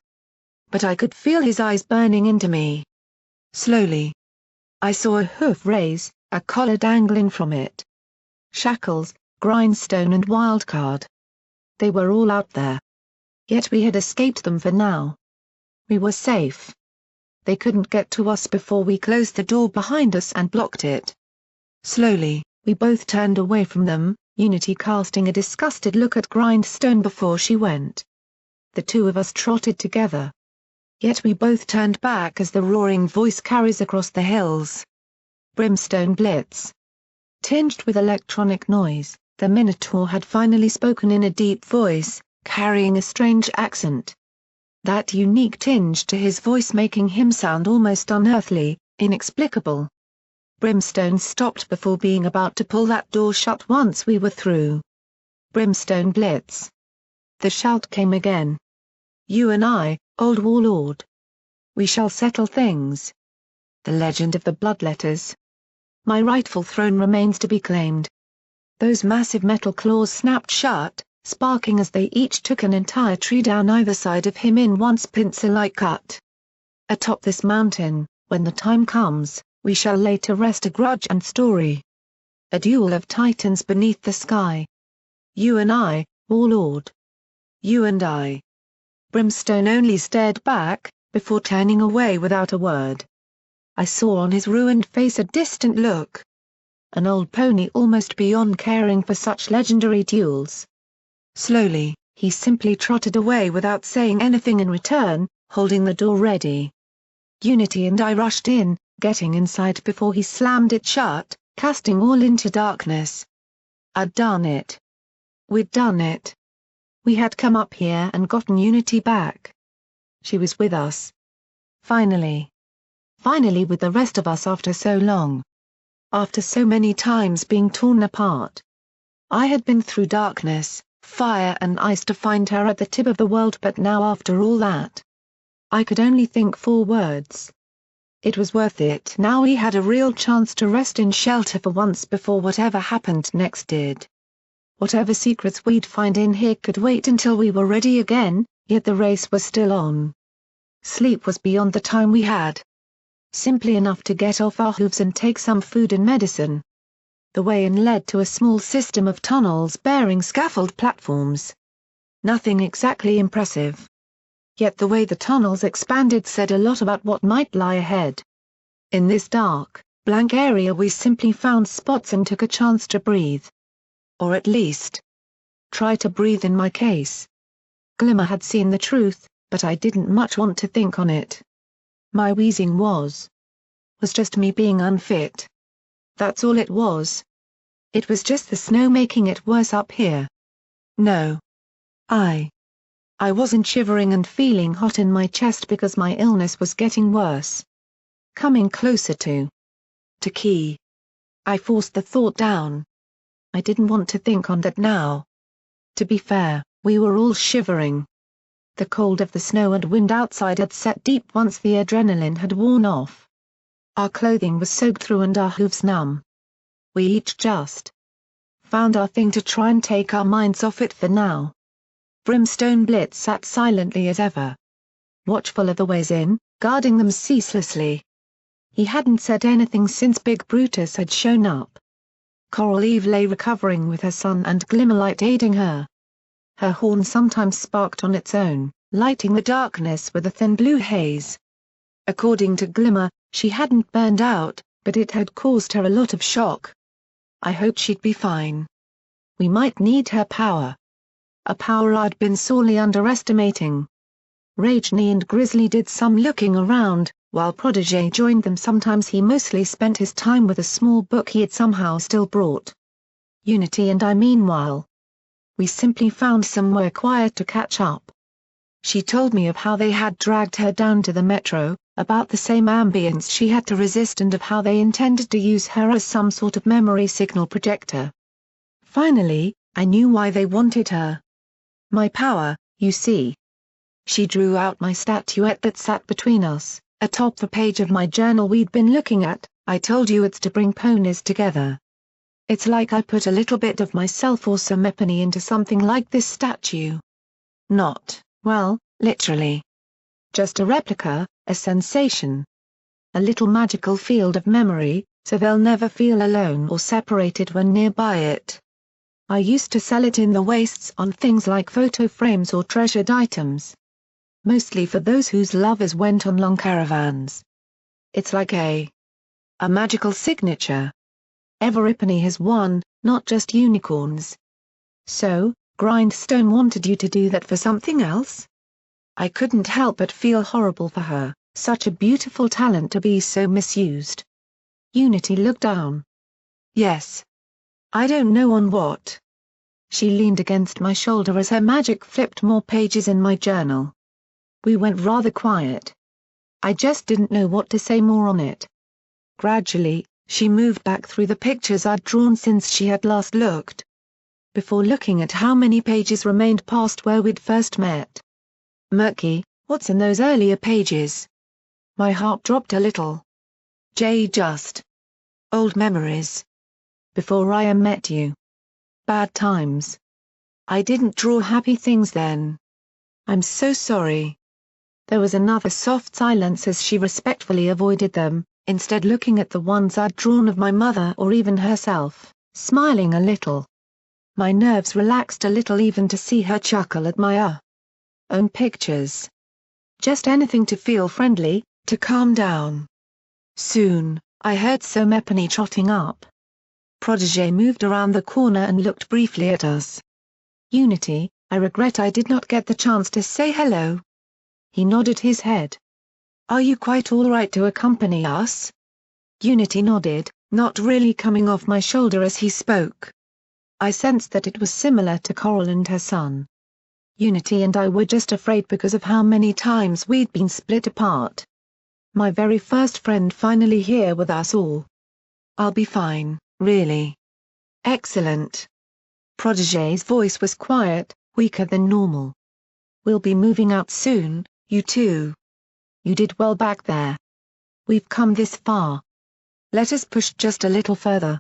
But I could feel his eyes burning into me. Slowly. I saw a hoof raise, a collar dangling from it. Shackles, Grindstone and Wildcard. They were all out there. Yet we had escaped them for now. We were safe. They couldn't get to us before we closed the door behind us and blocked it. Slowly, we both turned away from them, Unity casting a disgusted look at Grindstone before she went. The two of us trotted together. Yet we both turned back as the roaring voice carries across the hills. Brimstone Blitz. Tinged with electronic noise, the Minotaur had finally spoken in a deep voice, carrying a strange accent. That unique tinge to his voice making him sound almost unearthly, inexplicable. Brimstone stopped before being about to pull that door shut once we were through. Brimstone Blitz. The shout came again. You and I, old warlord. We shall settle things. The legend of the bloodletters. My rightful throne remains to be claimed. Those massive metal claws snapped shut, sparking as they each took an entire tree down either side of him in one pincer-like cut. Atop this mountain, when the time comes, we shall lay to rest a grudge and story. A duel of titans beneath the sky. You and I, warlord. You and I. Brimstone only stared back, before turning away without a word. I saw on his ruined face a distant look. An old pony almost beyond caring for such legendary duels. Slowly, he simply trotted away without saying anything in return, holding the door ready. Unity and I rushed in, getting inside before he slammed it shut, casting all into darkness. I'd done it. We'd done it. We had come up here and gotten Unity back. She was with us. Finally. Finally with the rest of us after so long. After so many times being torn apart. I had been through darkness, fire and ice to find her at the tip of the world, but now after all that. I could only think 4 words. It was worth it. Now we had a real chance to rest in shelter for once before whatever happened next did. Whatever secrets we'd find in here could wait until we were ready again, yet the race was still on. Sleep was beyond the time we had. Simply enough to get off our hooves and take some food and medicine. The way in led to a small system of tunnels bearing scaffold platforms. Nothing exactly impressive. Yet the way the tunnels expanded said a lot about what might lie ahead. In this dark, blank area we simply found spots and took a chance to breathe. Or at least, try to breathe in my case. Glimmer had seen the truth, but I didn't much want to think on it. My wheezing was just me being unfit. That's all it was. It was just the snow making it worse up here. No. I wasn't shivering and feeling hot in my chest because my illness was getting worse. Coming closer to key. I forced the thought down. I didn't want to think on that now. To be fair, we were all shivering. The cold of the snow and wind outside had set deep once the adrenaline had worn off. Our clothing was soaked through and our hooves numb. We each just found our thing to try and take our minds off it for now. Brimstone Blitz sat silently as ever. Watchful of the ways in, guarding them ceaselessly. He hadn't said anything since Big Brutus had shown up. Coral Eve lay recovering with her son and Glimmerlight aiding her. Her horn sometimes sparked on its own, lighting the darkness with a thin blue haze. According to Glimmer, she hadn't burned out, but it had caused her a lot of shock. I hoped she'd be fine. We might need her power. A power I'd been sorely underestimating. Ragni and Grizzly did some looking around, while Protégé joined them. Sometimes he mostly spent his time with a small book he had somehow still brought. Unity and I meanwhile. We simply found somewhere quiet to catch up. She told me of how they had dragged her down to the metro, about the same ambience she had to resist and of how they intended to use her as some sort of memory signal projector. Finally, I knew why they wanted her. My power, you see. She drew out my statuette that sat between us, atop the page of my journal we'd been looking at. I told you it's to bring ponies together. It's like I put a little bit of myself or somepony into something like this statue. Not, well, literally. Just a replica, a sensation. A little magical field of memory, so they'll never feel alone or separated when nearby it. I used to sell it in the wastes on things like photo frames or treasured items. Mostly for those whose lovers went on long caravans. It's like a magical signature. Everypony has one, not just unicorns. So, Grindstone wanted you to do that for something else? I couldn't help but feel horrible for her, such a beautiful talent to be so misused. Unity looked down. Yes. I don't know on what. She leaned against my shoulder as her magic flipped more pages in my journal. We went rather quiet. I just didn't know what to say more on it. Gradually, she moved back through the pictures I'd drawn since she had last looked. Before looking at how many pages remained past where we'd first met. Murky, what's in those earlier pages? My heart dropped a little. Just old memories. Before I met you. Bad times. I didn't draw happy things then. I'm so sorry. There was another soft silence as she respectfully avoided them, instead looking at the ones I'd drawn of my mother or even herself, smiling a little. My nerves relaxed a little even to see her chuckle at my own pictures. Just anything to feel friendly, to calm down. Soon, I heard somepony trotting up. Protégé moved around the corner and looked briefly at us. Unity, I regret I did not get the chance to say hello. He nodded his head. Are you quite all right to accompany us? Unity nodded, not really coming off my shoulder as he spoke. I sensed that it was similar to Coral and her son. Unity and I were just afraid because of how many times we'd been split apart. My very first friend finally here with us all. I'll be fine, really. Excellent. Protégé's voice was quiet, weaker than normal. We'll be moving out soon, you two. You did well back there. We've come this far. Let us push just a little further.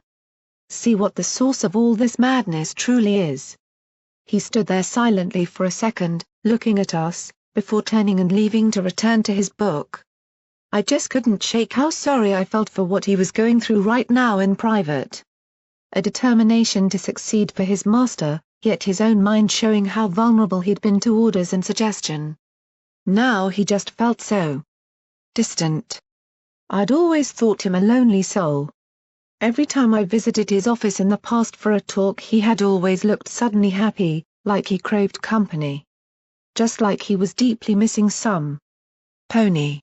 See what the source of all this madness truly is. He stood there silently for a second, looking at us, before turning and leaving to return to his book. I just couldn't shake how sorry I felt for what he was going through right now in private. A determination to succeed for his master, yet his own mind showing how vulnerable he'd been to orders and suggestion. Now he just felt so distant. I'd always thought him a lonely soul. Every time I visited his office in the past for a talk he had always looked suddenly happy, like he craved company. Just like he was deeply missing some pony.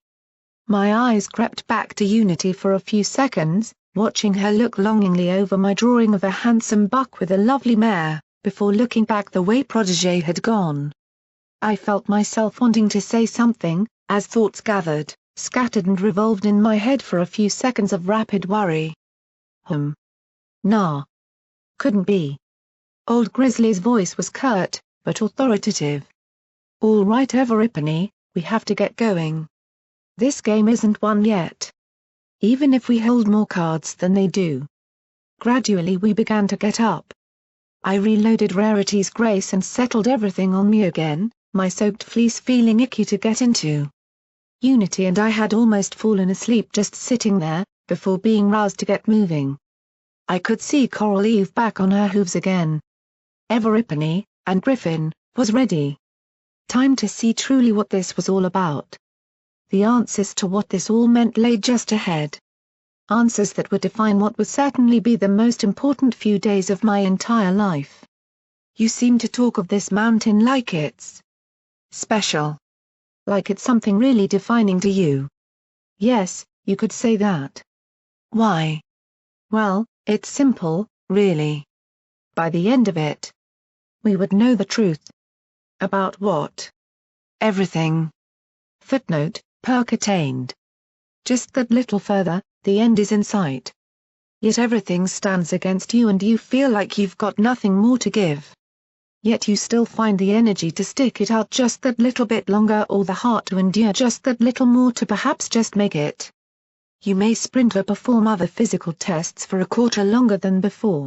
My eyes crept back to Unity for a few seconds, watching her look longingly over my drawing of a handsome buck with a lovely mare, before looking back the way Protégé had gone. I felt myself wanting to say something, as thoughts gathered, scattered and revolved in my head for a few seconds of rapid worry. Nah. Couldn't be. Old Grizzly's voice was curt, but authoritative. All right Everypony, we have to get going. This game isn't won yet. Even if we hold more cards than they do. Gradually we began to get up. I reloaded Rarity's Grace and settled everything on me again, my soaked fleece feeling icky to get into. Unity and I had almost fallen asleep just sitting there, before being roused to get moving. I could see Coral Eve back on her hooves again. Everypony, and Griffin, was ready. Time to see truly what this was all about. The answers to what this all meant lay just ahead. Answers that would define what would certainly be the most important few days of my entire life. You seem to talk of this mountain like it's special. Like it's something really defining to you. Yes, you could say that. Why? Well, it's simple, really. By the end of it, we would know the truth. About what? everything. Footnote, perk attained. Just that little further, the end is in sight. Yet everything stands against you and you feel like you've got nothing more to give. Yet you still find the energy to stick it out just that little bit longer or the heart to endure just that little more to perhaps just make it. You may sprint or perform other physical tests for a quarter longer than before.